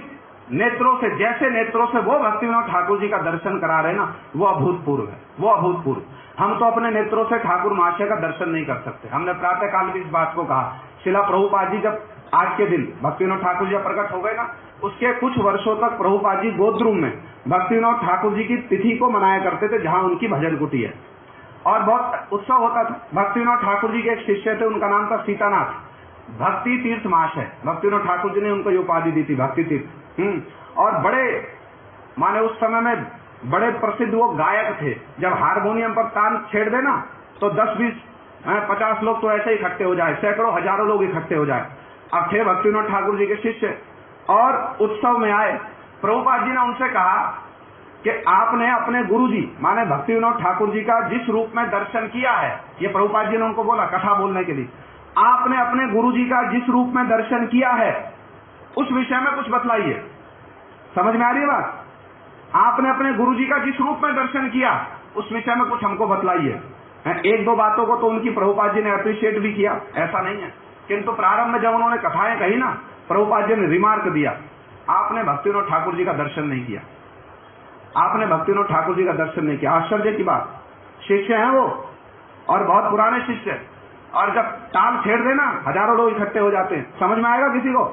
नेत्रों से, जैसे नेत्रों से वो भक्तिविनोद ठाकुर जी का दर्शन करा रहे ना, वो अभूतपूर्व है, वो अभूतपूर्व। हम तो अपने नेत्रों से ठाकुर महाशय का दर्शन नहीं कर सकते। हमने प्रातः काल भी इस बात को कहा। शिला प्रभुपाद जी जब आज के दिन भक्तिविनोद ठाकुर जी प्रकट हो गए ना, उसके कुछ वर्षों तक प्रभुपाद जी गोद्रुम में भक्तिविनोद ठाकुर जी की तिथि को मनाया करते थे, जहां उनकी भजन कुटी है, और बहुत उत्सव होता था। भक्तिविनोद ठाकुर जी के एक शिष्य थे, उनका नाम था सीतानाथ, भक्ति तीर्थ महाशय। भक्तिविनोद ठाकुर जी ने उनको ये उपाधि दी थी, भक्ति तीर्थ। और बड़े माने उस समय में बड़े प्रसिद्ध वो गायक थे। जब हारमोनियम पर तान छेड़ देना तो 10-20 50 लोग तो ऐसे ही इकट्ठे हो जाए, सैकड़ों हजारों लोग इकट्ठे हो जाए। अब थे भक्तिविनोद ठाकुर जी के शिष्य और उत्सव में आए। प्रभुपाद जी ने उनसे कहा कि आपने अपने गुरु जी माने भक्तिविनोद ठाकुर जी का जिस रूप में दर्शन किया है, ये प्रभुपाद जी ने उनको बोला कथा बोलने के लिए, आपने अपने गुरु जी का जिस रूप में दर्शन किया है उस विषय में कुछ बतलाइए। समझ में आ रही है बात? आपने अपने गुरु जी का जिस रूप में दर्शन किया उस विषय में कुछ हमको बतलाइए। एक दो बातों को तो उनकी प्रभुपाद जी ने अप्रिशिएट भी किया, ऐसा नहीं है, किंतु प्रारंभ में जब उन्होंने कथाएं कही ना, प्रभुपाद जी ने रिमार्क दिया, आपने भक्तिविनोद ठाकुर जी का दर्शन नहीं किया, आपने भक्तिविनोद ठाकुर जी का दर्शन नहीं किया। आश्चर्य की बात, शिष्य हैं वो और बहुत पुराने शिष्य, और जब ताल छेड़ देना हजारों लोग इकट्ठे हो जाते हैं। समझ में आएगा किसी को?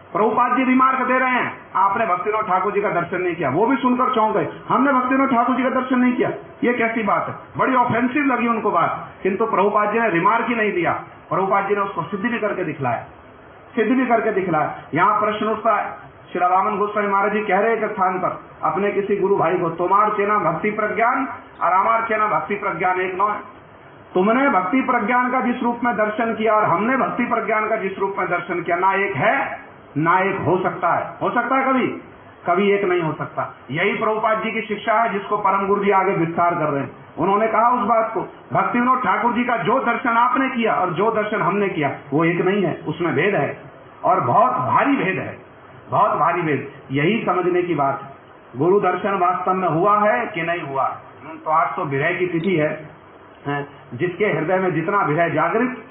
प्रभुपाद जी रिमार्क दे रहे हैं, आपने भक्तिविनोद ठाकुर जी का दर्शन नहीं किया। वो भी सुनकर चौंक गए, हमने भक्तिविनोद ठाकुर जी का दर्शन नहीं किया, ये कैसी बात है? बड़ी ऑफेंसिव लगी उनको बात, किंतु प्रभुपाद जी ने रिमार्क ही नहीं दिया। प्रभुपाद जी ने उसको सिद्ध भी करके दिखलाया, यहाँ प्रश्न उठता है, श्री वामन गोस्वामी महाराज जी कह रहे एक स्थान पर अपने किसी गुरु भाई को, तुम्हार चेना भक्ति प्रज्ञान और हमार चेना भक्ति प्रज्ञान एक न है। तुमने भक्ति प्रज्ञान का जिस रूप में दर्शन किया और हमने भक्ति प्रज्ञान का जिस रूप में दर्शन किया, ना एक है ना एक हो सकता है। कभी एक नहीं हो सकता। यही प्रभुपाद जी की शिक्षा है, जिसको परम गुरु जी आगे विस्तार कर रहे हैं। उन्होंने कहा उस बात को, भक्तिविनोद ठाकुर जी का जो दर्शन आपने किया और जो दर्शन हमने किया वो एक नहीं है, उसमें भेद है, और बहुत भारी भेद है, बहुत भारी भेद। यही समझने की बात है, गुरु दर्शन वास्तव में हुआ है कि नहीं हुआ। तो आज तो विरह की तिथि है, जिसके हृदय में जितना विरह जागृत,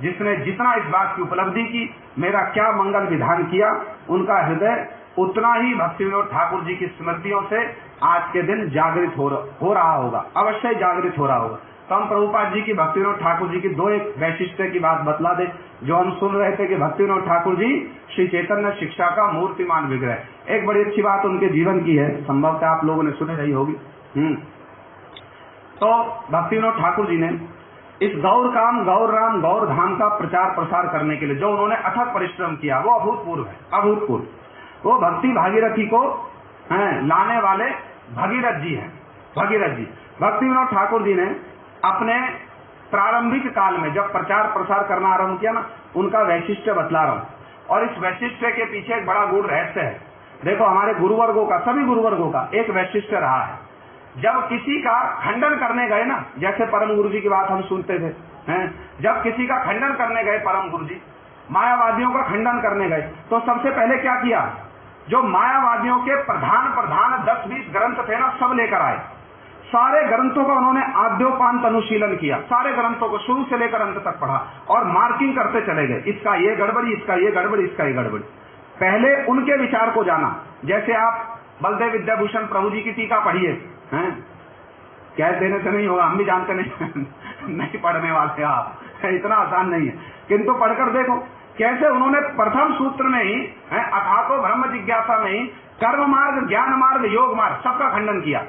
जिसने जितना इस बात की उपलब्धि की, मेरा क्या मंगल विधान किया, उनका हृदय उतना ही भक्तिविनोद ठाकुर जी की स्मृतियों से आज के दिन जागृत हो रहा होगा, अवश्य जागृत हो रहा होगा। तो हम प्रभुपाद जी की, भक्तिविनोद ठाकुर जी की दो एक वैशिष्ट्य की बात बतला दे, जो हम सुन रहे थे कि भक्तिविनोद ठाकुर जी श्री चैतन्य शिक्षा का मूर्तिमान विग्रह। एक बड़ी अच्छी बात उनके जीवन की है, संभवतः आप लोगों ने सुनी रही होगी। तो भक्तिविनोद ठाकुर जी ने इस गौर काम, गौर राम, गौर धाम का प्रचार प्रसार करने के लिए जो उन्होंने अथक परिश्रम किया, वो अभूतपूर्व है, अभूतपूर्व। वो भक्ति भागीरथी को लाने वाले भगीरथ जी हैं, भगीरथ जी। भक्तिविनोद ठाकुर जी ने अपने प्रारंभिक काल में जब प्रचार प्रसार करना आरंभ किया ना, उनका वैशिष्ट्य बतला रहा हूं, और इस वैशिष्ट्य के पीछे एक बड़ा गूढ़ रहस्य है। देखो, हमारे गुरुवर्गों का, सभी गुरुवर्गों का एक वैशिष्ट्य रहा है, जब किसी का खंडन करने गए ना, जैसे परम गुरु जी की बात हम सुनते थे, जब किसी का खंडन करने गए परम गुरु जी, मायावादियों का खंडन करने गए, तो सबसे पहले क्या किया, जो मायावादियों के प्रधान 10-20 ग्रंथ थे ना, सब लेकर आए। सारे ग्रंथों का उन्होंने आद्योपांत अनुशीलन किया, सारे ग्रंथों को शुरू से लेकर अंत तक पढ़ा और मार्किंग करते चले गए, इसका ये गड़बड़ी, इसका ये गड़बड़ी, इसका ये गड़बड़ी। पहले उनके विचार को जाना। जैसे आप बलदेव विद्याभूषण प्रभु जी की टीका पढ़िए, हैं कैश देने से नहीं होगा, हम भी जानते नहीं नहीं पढ़ने वाले आप, इतना आसान नहीं है, किंतु पढ़कर देखो कैसे उन्होंने प्रथम सूत्र में ही अथातो ब्रह्म जिज्ञासा में ही कर्म मार्ग, ज्ञान मार्ग, योग मार्ग सबका खंडन किया।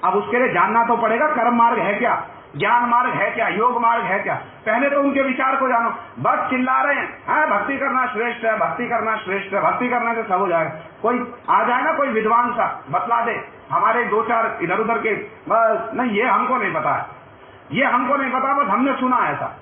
अब उसके लिए जानना तो पड़ेगा कर्म मार्ग है क्या, ज्ञान मार्ग है क्या, योग मार्ग है क्या। पहले तो उनके विचार को जानो। बस चिल्ला रहे हैं भक्ति करना श्रेष्ठ है, भक्ति करना श्रेष्ठ है, भक्ति करने से सब हो जाएगा। कोई आ जाए ना, कोई विद्वान सा बतला दे, हमारे दो चार इधर उधर के, बस नहीं ये हमको नहीं पता है, ये हमको नहीं पता, बस हमने सुना ऐसा,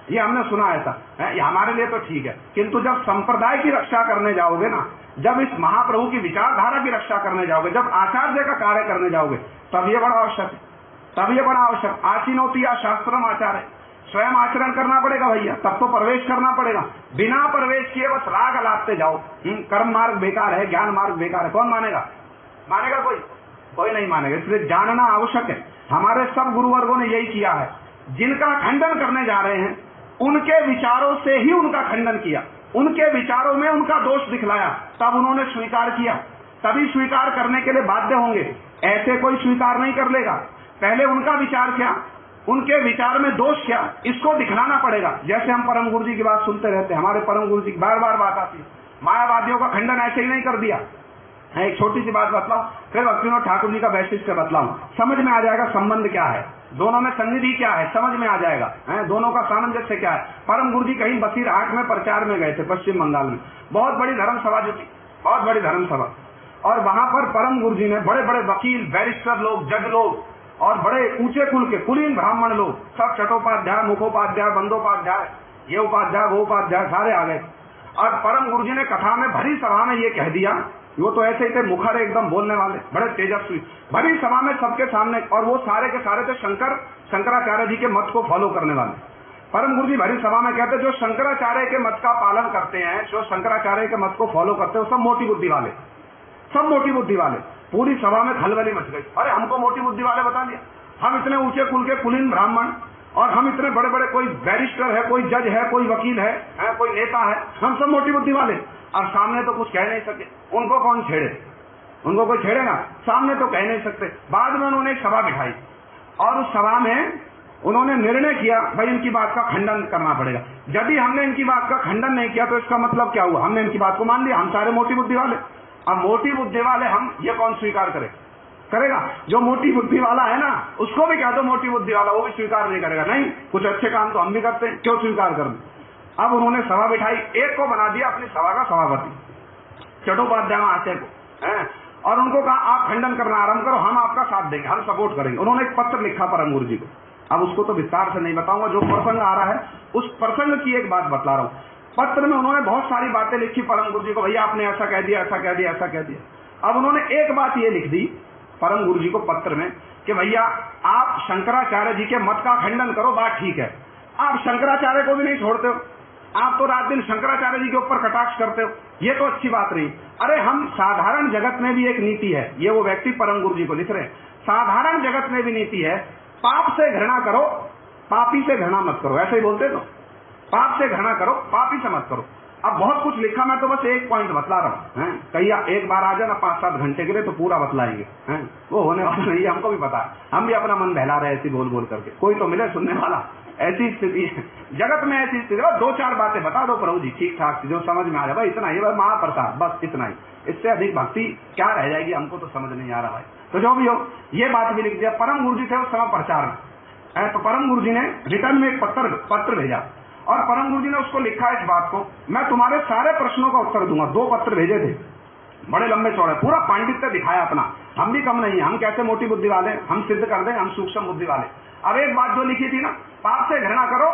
ये हमने सुना ऐसा है, ये हमारे लिए तो ठीक है। किंतु जब संप्रदाय की रक्षा करने जाओगे ना, जब इस महाप्रभु की विचारधारा की रक्षा करने जाओगे, जब आचार्य का कार्य करने जाओगे, तब ये बड़ा आवश्यक है, तब ये बड़ा आवश्यक। आचिनोति या शास्त्रम आचार्य, स्वयं आचरण करना पड़ेगा भैया, तब तो प्रवेश करना पड़ेगा। बिना प्रवेश किए बस राग लाते जाओ, कर्म मार्ग बेकार है, ज्ञान मार्ग बेकार है, कौन मानेगा? मानेगा कोई? कोई नहीं मानेगा। इसलिए जानना आवश्यक है। हमारे सब गुरुवर्गों ने यही किया है। जिनका खंडन करने जा रहे हैं उनके विचारों से ही उनका खंडन किया, उनके विचारों में उनका दोष दिखलाया, तब उन्होंने स्वीकार किया, तभी स्वीकार करने के लिए बाध्य होंगे। ऐसे कोई स्वीकार नहीं कर लेगा। पहले उनका विचार क्या, उनके विचार में दोष क्या, इसको दिखलाना पड़ेगा। जैसे हम परम गुरु जी की बात सुनते रहते हैं, हमारे परम गुरु जी की बार बार बात आती है, मायावादियों का खंडन ऐसे ही नहीं कर दिया। एक छोटी सी बात बतलाऊं, फिर भक्तिविनोद ठाकुर जी का वैशिष्ट बतलाऊं, समझ में आ जाएगा संबंध क्या है, दोनों में सन्निधि क्या है, समझ में आ जाएगा, दोनों का सामंजस्य क्या है। परम गुरु जी कहीं बसीरहाट में प्रचार में गए थे, पश्चिम बंगाल में, बहुत बड़ी धर्म सभा जो थी, बहुत बड़ी धर्म सभा, और वहां पर परम गुरु जी ने बड़े बड़े वकील, बैरिस्टर लोग, जज लोग और बड़े ऊंचे कुल के कुलीन ब्राह्मण लोग, सब चट्टोपाध्याय, मुखोपाध्याय, बंदोपाध्याय, ये उपाध्याय, वो उपाध्याय, सारे आ गए। और परम गुरु जी ने कथा में भरी सभा में ये कह दिया, वो तो ऐसे ही थे मुखर एकदम बोलने वाले, बड़े तेजस्वी, भरी सभा में सबके सामने, और वो सारे के सारे थे शंकराचार्य जी के मत को फॉलो करने वाले। परम गुरु जी भरी सभा में कहते, जो शंकराचार्य के मत का पालन करते हैं, जो शंकराचार्य के मत को फॉलो करते हैं, वो सब मोटी बुद्धि वाले, सब मोटी बुद्धि वाले। पूरी सभा में खलबली मच गई, अरे हमको मोटी बुद्धि वाले बता दिया, हम इतने ऊंचे कुल के कुलीन ब्राह्मण, और हम इतने बड़े बड़े, कोई बैरिस्टर है, कोई जज है, कोई वकील है, कोई नेता है, हम सब मोटी बुद्धि वाले। अब सामने तो कुछ कह नहीं सके, उनको कौन छेड़े, उनको कोई छेड़ेगा? सामने तो कह नहीं सकते। बाद में उन्होंने एक सभा बिठाई, और उस सभा में उन्होंने निर्णय किया, भाई इनकी बात का खंडन करना पड़ेगा। यदि हमने इनकी बात का खंडन नहीं किया तो इसका मतलब क्या हुआ, हमने इनकी बात को मान लिया, हम सारे मोटी बुद्धि वाले। अब मोटी बुद्धि वाले हम, ये कौन स्वीकार करेगा? जो मोटी बुद्धि वाला है ना, उसको भी कह दो मोटी बुद्धि वाला, वो भी स्वीकार नहीं करेगा। नहीं, कुछ अच्छे काम तो हम भी करते हैं, क्यों स्वीकार कर? अब उन्होंने सभा बिठाई, एक को बना दिया अपनी सभा का सभापति, चट्टोपाध्याय महाशय को, और उनको कहा आप खंडन करना आरंभ करो, हम आपका साथ देंगे, हम सपोर्ट करेंगे। उन्होंने एक पत्र लिखा परम गुरु जी को। अब उसको तो विस्तार से नहीं बताऊंगा, जो प्रसंग आ रहा है उस प्रसंग की एक बात बतला रहा हूं। पत्र में उन्होंने बहुत सारी बातें लिखी परम गुरु जी को, भैया आपने ऐसा कह दिया, ऐसा कह दिया, ऐसा कह दिया। अब उन्होंने एक बात ये लिख दी परम गुरु जी को पत्र में कि भैया आप शंकराचार्य जी के मत का खंडन करो, बात ठीक है, आप शंकराचार्य को भी नहीं छोड़ते हो, आप तो रात दिन शंकराचार्य जी के ऊपर कटाक्ष करते हो, ये तो अच्छी बात नहीं। अरे हम साधारण जगत में भी एक नीति है, ये वो व्यक्ति परम गुरु जी को लिख रहे हैं, साधारण जगत में भी नीति है, पाप से घृणा करो, पापी से घृणा मत करो, ऐसे ही बोलते तो, पाप से घृणा करो, पापी से मत करो। अब बहुत कुछ लिखा, मैं तो बस एक पॉइंट बतला रहा हूँ। कहीं एक बार आ जाना 5-7 घंटे के लिए तो पूरा बतलाएंगे, वो होने वाला नहीं, हमको भी पता है, हम भी अपना मन बहला रहे ऐसी बोल बोल करके, कोई तो मिले सुनने वाला। ऐसी स्थिति है जगत में, ऐसी स्थिति है, 2-4 बातें बता दो प्रभु जी ठीक ठाक जो समझ में आ जाए, भाई इतना ही, महाप्रसाद, बस इतना ही, इससे अधिक भक्ति क्या रह जाएगी, हमको तो समझ नहीं आ रहा है। तो जो भी हो, ये बात भी लिख दिया। परम गुरु जी थे उस समय प्रचार में, तो परम गुरु जी ने रिटर्न में एक पत्र भेजा, और परम गुरु जी ने उसको लिखा इस बात को, मैं तुम्हारे सारे प्रश्नों का उत्तर दूंगा। 2 पत्र भेजे थे, बड़े लंबे चौड़े, पूरा पांडित्य दिखाया अपना, हम भी कम नहीं है, हम कैसे मोटी बुद्धि वाले, हम सिद्ध कर दें, हम सूक्ष्म बुद्धि वाले। अब एक बात जो लिखी थी ना, पाप से घृणा करो,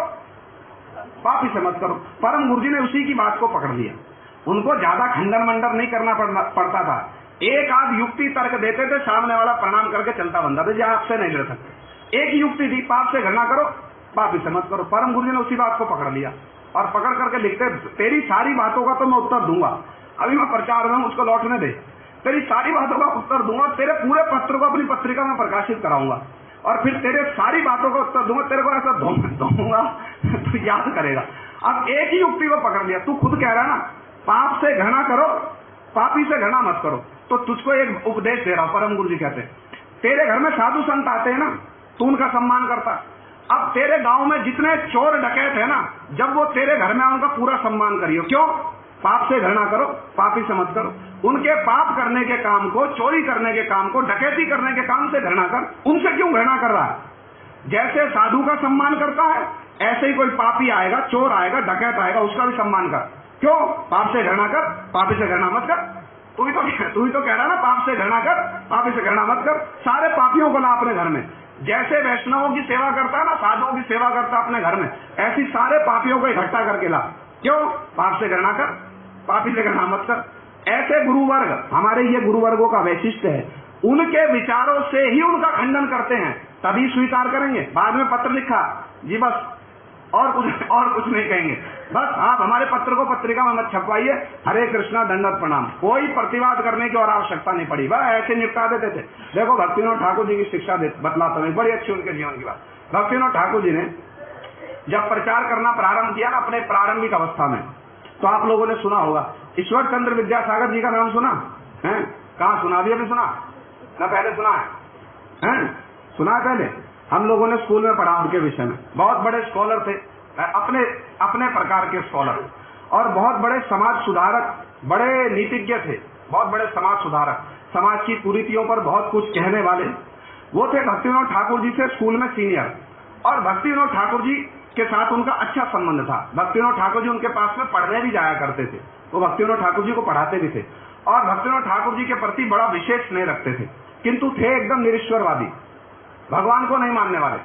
पापी से मत करो, परम गुरु जी ने उसी की बात को पकड़ लिया। उनको ज्यादा खंडन मंडन नहीं करना पड़ता था, एक आध युक्ति तर्क देते थे, सामने वाला प्रणाम करके चलता बनता था, जी आपसे नहीं लड़ सकते। एक युक्ति थी, पाप से घृणा करो, पापी से मत करो। परम गुरु जी ने उसी बात को पकड़ लिया, और पकड़ करके लिखते, तेरी सारी बातों का तो मैं उत्तर दूंगा, अभी मैं प्रचार में उसको लौटने दे, तेरी सारी बातों का उत्तर दूंगा, तेरे पूरे पत्र को अपनी पत्रिका में प्रकाशित कराऊंगा, और फिर तेरे सारी बातों का उत्तर दूंगा, तेरे को ऐसा दूंगा तू याद करेगा। अब एक ही युक्ति को पकड़ लिया, तू खुद कह रहा है ना, पाप से घृणा करो, पापी से घृणा मत करो। तो तुझको एक उपदेश दे रहा हूं। परम गुरु जी कहते हैं, तेरे घर में साधु संत आते हैं ना, तू उनका सम्मान करता है। अब तेरे गांव में जितने चोर डकैत है ना, जब वो तेरे घर में उनका पूरा सम्मान करियो। क्यों? पाप से घृणा करो, पापी से मत करो। उनके पाप करने के काम को, चोरी करने के काम को, डकैती करने के काम से घृणा कर। उनसे क्यों घृणा कर रहा है? जैसे साधु का सम्मान करता है, ऐसे ही कोई पापी आएगा, चोर आएगा, डकैत आएगा, उसका भी सम्मान कर। क्यों? पाप से घृणा कर, पापी से घृणा मत कर। तू ही तो कह रहा ना, पाप से घृणा कर, पापी से घृणा मत कर। सारे पापियों को ला अपने घर में। जैसे वैष्णवों की सेवा करता है ना, साधुओं की सेवा करता अपने घर में, ऐसी सारे पापियों को इकट्ठा करके ला। क्यों? पाप से घृणा कर, पापी से घृणा मत कर। ऐसे गुरुवर्ग, हमारे ये गुरुवर्गों का वैशिष्ट्य है। उनके विचारों से ही उनका खंडन करते हैं, तभी स्वीकार करेंगे। बाद में पत्र लिखा जी, बस और कुछ नहीं कहेंगे। बस आप हमारे पत्र को पत्रिका में मत छपवाइए, हरे कृष्णा दंडवत प्रणाम। कोई प्रतिवाद करने की और आवश्यकता नहीं पड़ी, बस ऐसे निपटा देते थे। देखो भक्तिविनोद ठाकुर जी की शिक्षा बतलाता हूं, बड़ी अच्छी उनके जीवन की बात। भक्तिविनोद ठाकुर जी ने जब प्रचार करना प्रारंभ किया ना अपने प्रारंभिक अवस्था में, तो आप लोगों ने सुना होगा, ईश्वर चंद्र विद्यासागर जी का नाम सुना है? कहाँ सुना? अभी सुना ना? पहले सुना है? सुना है पहले? हम लोगों ने स्कूल में पढ़ा उनके विषय में। बहुत बड़े स्कॉलर थे, अपने प्रकार के स्कॉलर, और बहुत बड़े समाज सुधारक, बड़े नीतिज्ञ थे, बहुत बड़े समाज सुधारक, समाज की कुरीतियों पर बहुत कुछ कहने वाले। वो थे भक्तिविनोद ठाकुर जी से स्कूल में सीनियर, और भक्तिविनोद ठाकुर जी के साथ उनका अच्छा संबंध था। भक्तिविनोद ठाकुर जी उनके पास में पढ़ने भी जाया करते थे, वो भक्तिविनोद ठाकुर जी को पढ़ाते भी थे, और भक्तिविनोद ठाकुर जी के प्रति बड़ा विशेष स्नेह रखते थे। किंतु थे एकदम निरीश्वरवादी, भगवान को नहीं मानने वाले।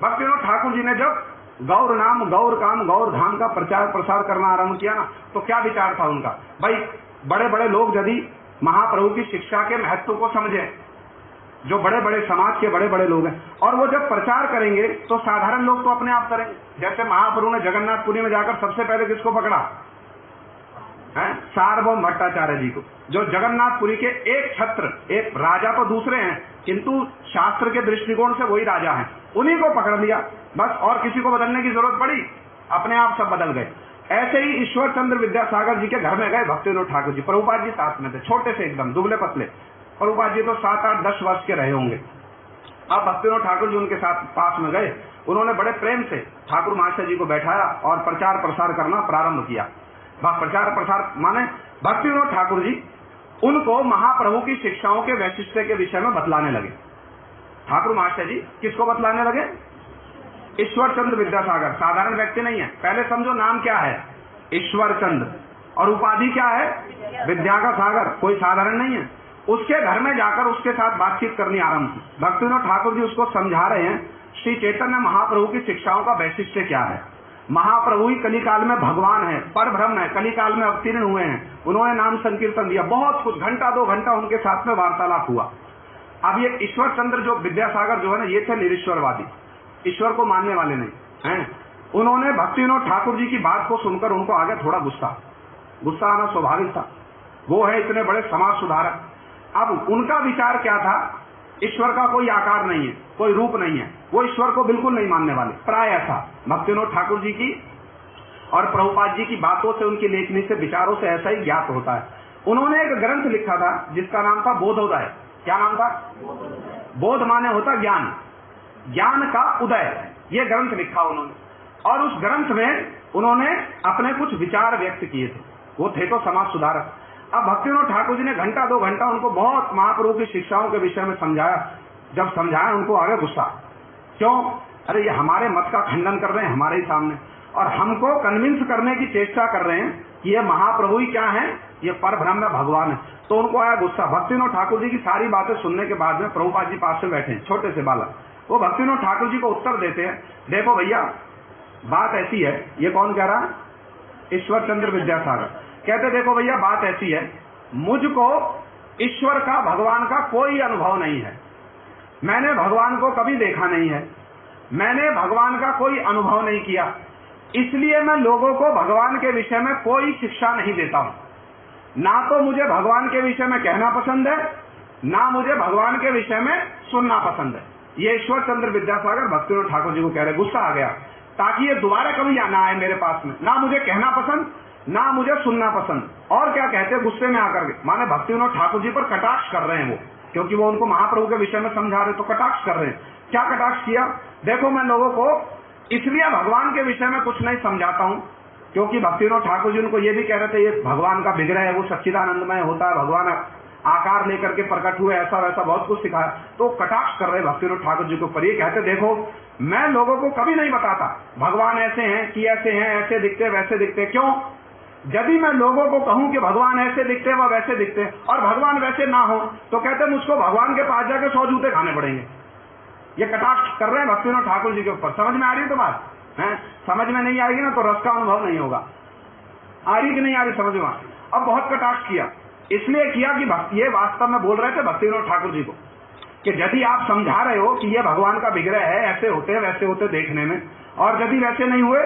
भक्तिविनोद ठाकुर जी ने जब गौर नाम, गौर काम, गौर धाम का प्रचार प्रसार करना आरंभ किया ना, तो क्या विचार था उनका? भाई बड़े बड़े लोग यदि महाप्रभु की शिक्षा के महत्व को समझे, जो बड़े बड़े समाज के बड़े बड़े लोग हैं, और वो जब प्रचार करेंगे तो साधारण लोग तो अपने आप करेंगे। जैसे महाप्रभु ने जगन्नाथपुरी में जाकर सबसे पहले किसको पकड़ा है? सार्वभौम भट्टाचार्य जी को, जो जगन्नाथपुरी के एक छत्र, एक राजा तो दूसरे हैं, किंतु शास्त्र के दृष्टिकोण से वही राजा हैं, उन्हीं को पकड़ लिया बस। और किसी को बदलने की जरूरत पड़ी? अपने आप सब बदल गए। ऐसे ही ईश्वर चंद्र विद्यासागर जी के घर में गए भक्तिविनोद ठाकुर जी। प्रभुपाद जी साथ में थे, छोटे से एकदम दुबले पतले। प्रभुपाद जी तो 7-8-10 वर्ष के रहे होंगे। अब भक्तिविनोद ठाकुर जी उनके साथ पास में गए। उन्होंने बड़े प्रेम से ठाकुर महाशय जी को बैठाया और प्रचार प्रसार करना प्रारंभ किया। प्रचार प्रसार माने भक्तिविनोद ठाकुर जी उनको महाप्रभु की शिक्षाओं के वैशिष्ट्य के विषय में बतलाने लगे। ठाकुर महाशय जी किसको बतलाने लगे? ईश्वर चंद्र विद्यासागर, साधारण व्यक्ति नहीं है। पहले समझो नाम क्या है? ईश्वर चंद्र, और उपाधि क्या है? विद्या का सागर, कोई साधारण नहीं है। उसके घर में जाकर उसके साथ बातचीत करनी आरंभ की। भक्तिविनोद ठाकुर जी उसको समझा रहे हैं श्री चैतन्य महाप्रभु की शिक्षाओं का वैशिष्ट्य क्या है। महाप्रभु ही कलिकाल में भगवान है, पर ब्रह्म है, कलिकाल में अवतीर्ण हुए हैं। उन्होंने नाम संकीर्तन दिया, बहुत कुछ, घंटा 2 घंटा उनके साथ में वार्तालाप हुआ। अब ये ईश्वर चंद्र जो विद्यासागर जो है ना, ये थे निरीश्वरवादी, ईश्वर को मानने वाले नहीं हैं। उन्होंने भक्तिविनोद ठाकुर जी की बात को सुनकर उनको आगे थोड़ा गुस्सा आना स्वाभाविक था। वो है इतने बड़े समाज सुधारक। अब उनका विचार क्या था? ईश्वर का कोई आकार नहीं है, कोई रूप नहीं है, वो ईश्वर को बिल्कुल नहीं मानने वाले। प्राय ऐसा भक्तिविनोद ठाकुर जी की और प्रभुपाद जी की बातों से, उनकी लेखनी से, विचारों से ऐसा ही ज्ञात होता है। उन्होंने एक ग्रंथ लिखा था जिसका नाम था बोधोदय। क्या नाम था? बोध माने होता ज्ञान, ज्ञान का उदय, ये ग्रंथ लिखा उन्होंने। और उस ग्रंथ में उन्होंने अपने कुछ विचार व्यक्त किए थे। वो थे तो समाज सुधारक। अब भक्तिविनोद ठाकुर जी ने घंटा 2 घंटा उनको बहुत महाप्रभु की शिक्षाओं के विषय में समझाया। जब समझाया उनको आगे गुस्सा। क्यों? अरे ये हमारे मत का खंडन कर रहे हैं हमारे ही सामने, और हमको कन्विंस करने की चेष्टा कर रहे हैं कि ये महाप्रभु ही क्या है, ये पर ब्रह्म भगवान है। तो उनको आया गुस्सा। भक्तिविनोद ठाकुर जी की सारी बातें सुनने के बाद में प्रभुपाद जी पास में बैठे हैं, छोटे से बालक। वो भक्तिविनोद ठाकुर जी को उत्तर देते हैं, देखो भैया बात ऐसी है। ये कौन कह रहा? ईश्वर चंद्र विद्यासागर। कहते देखो भैया बात ऐसी है, मुझको ईश्वर का, भगवान का कोई अनुभव नहीं है। मैंने भगवान को कभी देखा नहीं है, मैंने भगवान का कोई अनुभव नहीं किया, इसलिए मैं लोगों को भगवान के विषय में कोई शिक्षा नहीं देता हूं। ना तो मुझे भगवान के विषय में कहना पसंद है, ना मुझे भगवान के विषय में सुनना पसंद है। ये ईश्वर चंद्र विद्यासागर भक्तिविनोद ठाकुर जी को कह रहे। गुस्सा आ गया, ताकि ये दोबारा कभी ना आए मेरे पास में। ना मुझे कहना पसंद, ना मुझे सुनना पसंद। और क्या कहते हैं गुस्से में आकर के, माने भक्ति विनोद ठाकुर जी पर कटाक्ष कर रहे हैं वो, क्योंकि वो उनको महाप्रभु के विषय में समझा रहे, तो कटाक्ष कर रहे हैं। क्या कटाक्ष किया? देखो मैं लोगों को इसलिए भगवान के विषय में कुछ नहीं समझाता हूं क्योंकि भक्ति विनोद ठाकुर जी उनको ये भी कह रहे थे ये भगवान का विग्रह है, वो सच्चिदानंदमय होता है, भगवान आकार लेकर के प्रकट हुए, ऐसा वैसा बहुत कुछ सिखाया। तो कटाक्ष कर रहे भक्ति विनोद ठाकुर जी को। पर ये कहते देखो मैं लोगों को कभी नहीं बताता भगवान ऐसे हैं कि ऐसे हैं, ऐसे दिखते वैसे दिखते। क्यों? यदि मैं लोगों को कहूं कि भगवान ऐसे दिखते व वैसे दिखते और भगवान वैसे ना हो तो कहते मुझको भगवान के पास जाकर 100 जूते खाने पड़ेंगे। ये कटाक्ष कर रहे हैं भक्ति विनोद ठाकुर जी के ऊपर। समझ में आ रही है तो बात है? समझ में नहीं आएगी ना तो रस का अनुभव नहीं होगा। आ रही कि नहीं आ रही समझ में? अब बहुत कटाक्ष किया, इसलिए किया कि ये वास्तव में बोल रहे थे भक्ति विनोद ठाकुर जी को कि यदि आप समझा रहे हो कि ये भगवान का विग्रह है, ऐसे होते वैसे होते देखने में, और यदि वैसे नहीं हुए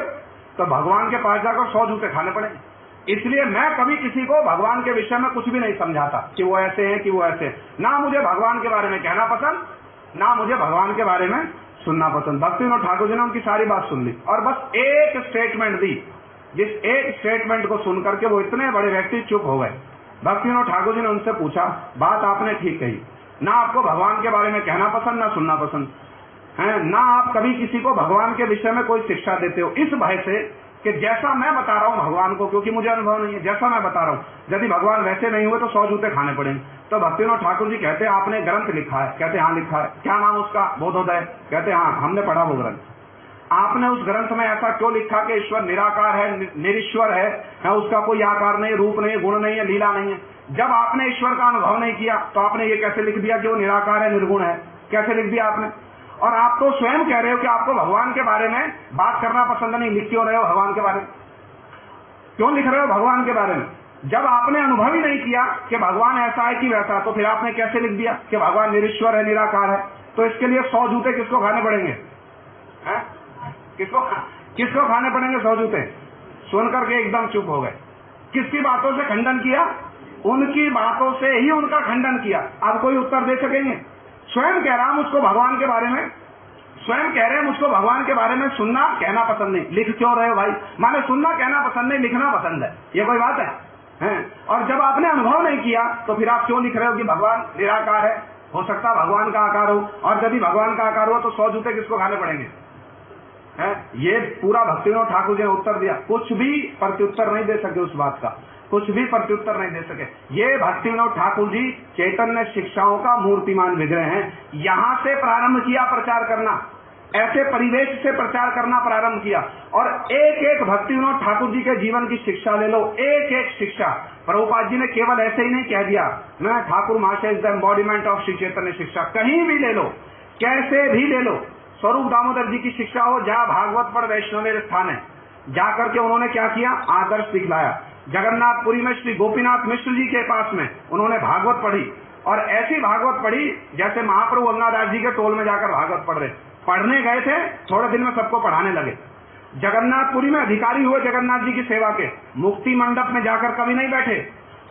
तो भगवान के पास जाकर 100 जूते खाने पड़ेंगे। इसलिए मैं कभी किसी को भगवान के विषय में कुछ भी नहीं समझाता कि वो ऐसे हैं कि वो ऐसे। ना मुझे भगवान के बारे में कहना पसंद, ना मुझे भगवान के बारे में सुनना पसंद। भक्ति विनोद ठाकुर जी ने उनकी सारी बात सुन ली और बस एक स्टेटमेंट दी, जिस एक स्टेटमेंट को सुनकर के वो इतने बड़े व्यक्ति चुप हो गए। भक्ति विनोद ठाकुर जी ने उनसे पूछा, बात आपने ठीक कही, ना आपको भगवान के बारे में कहना पसंद ना सुनना पसंद है, ना आप कभी किसी को भगवान के विषय में कोई शिक्षा देते हो इस भय से कि जैसा मैं बता रहा हूं भगवान को, क्योंकि मुझे अनुभव नहीं है, जैसा मैं बता रहा हूं यदि भगवान वैसे नहीं हुए तो 100 जूते खाने पड़ेंगे। तो भक्ति विनोद ठाकुर जी कहते हैं आपने ग्रंथ लिखा है? कहते हाँ लिखा है। क्या नाम उसका? बोधोदय। कहते हाँ हमने पढ़ा वो ग्रंथ। आपने उस ग्रंथ में ऐसा क्यों लिखा कि ईश्वर निराकार है, निरीश्वर है, उसका कोई आकार नहीं, रूप नहीं, गुण नहीं है, लीला नहीं है? जब आपने ईश्वर का अनुभव नहीं किया तो आपने ये कैसे लिख दिया कि वो निराकार है, निर्गुण है? कैसे लिख दिया आपने? और आप तो स्वयं कह रहे हो कि आपको भगवान के बारे में बात करना पसंद नहीं, लिख क्यों रहे हो भगवान के बारे में? क्यों लिख रहे हो भगवान के बारे में? जब आपने अनुभव ही नहीं किया कि भगवान ऐसा है कि वैसा, तो फिर आपने कैसे लिख दिया कि भगवान निरीश्वर है, निराकार है? तो इसके लिए 100 जूते किसको खाने पड़ेंगे? किसको खाने पड़ेंगे 100 जूते? सुन करके एकदम चुप हो गए। किसकी बातों से खंडन किया? उनकी बातों से ही उनका खंडन किया। अब कोई उत्तर दे सकेंगे? स्वयं कह रहा मुझको भगवान के बारे में, स्वयं कह रहे हैं मुझको भगवान के बारे में सुनना कहना पसंद नहीं। लिख क्यों रहे हो भाई? माने सुनना कहना पसंद नहीं, लिखना पसंद है, ये कोई बात है? और जब आपने अनुभव नहीं किया तो फिर आप क्यों लिख रहे हो कि भगवान निराकार है? हो सकता भगवान का आकार हो, और यदि भगवान का आकार हो तो 100 जूते किसको खाने पड़ेंगे? ये पूरा भक्ति विनोद ठाकुर जी ने उत्तर दिया। कुछ भी प्रत्युत्तर नहीं दे सके उस बात का, कुछ भी प्रत्युत्तर नहीं दे सके। ये भक्ति विनोद ठाकुर जी चैतन्य शिक्षाओं का मूर्तिमान विग्रह हैं। यहां से प्रारंभ किया प्रचार करना, ऐसे परिवेश से प्रचार करना प्रारंभ किया। और एक एक भक्ति विनोद ठाकुर जी के जीवन की शिक्षा ले लो, एक एक शिक्षा। प्रभुपाद जी ने केवल ऐसे ही नहीं कह दिया मैं Thakur Mahashay is the embodiment of Shri Chaitanya shiksha, कहीं भी ले लो, कैसे भी ले लो। स्वरूप दामोदर जी की शिक्षा हो, जहां भागवत पर वैष्णव स्थान है, जाकर के उन्होंने क्या किया? आदर्श दिखलाया। जगन्नाथपुरी में श्री गोपीनाथ मिश्र जी के पास में उन्होंने भागवत पढ़ी, और ऐसी भागवत पढ़ी जैसे महाप्रभु गंगादास जी के टोल में जाकर भागवत पढ़ रहे। पढ़ने गए थे, थोड़े दिन में सबको पढ़ाने लगे। जगन्नाथपुरी में अधिकारी हुए जगन्नाथ जी की सेवा के, मुक्ति मंडप में जाकर कभी नहीं बैठे,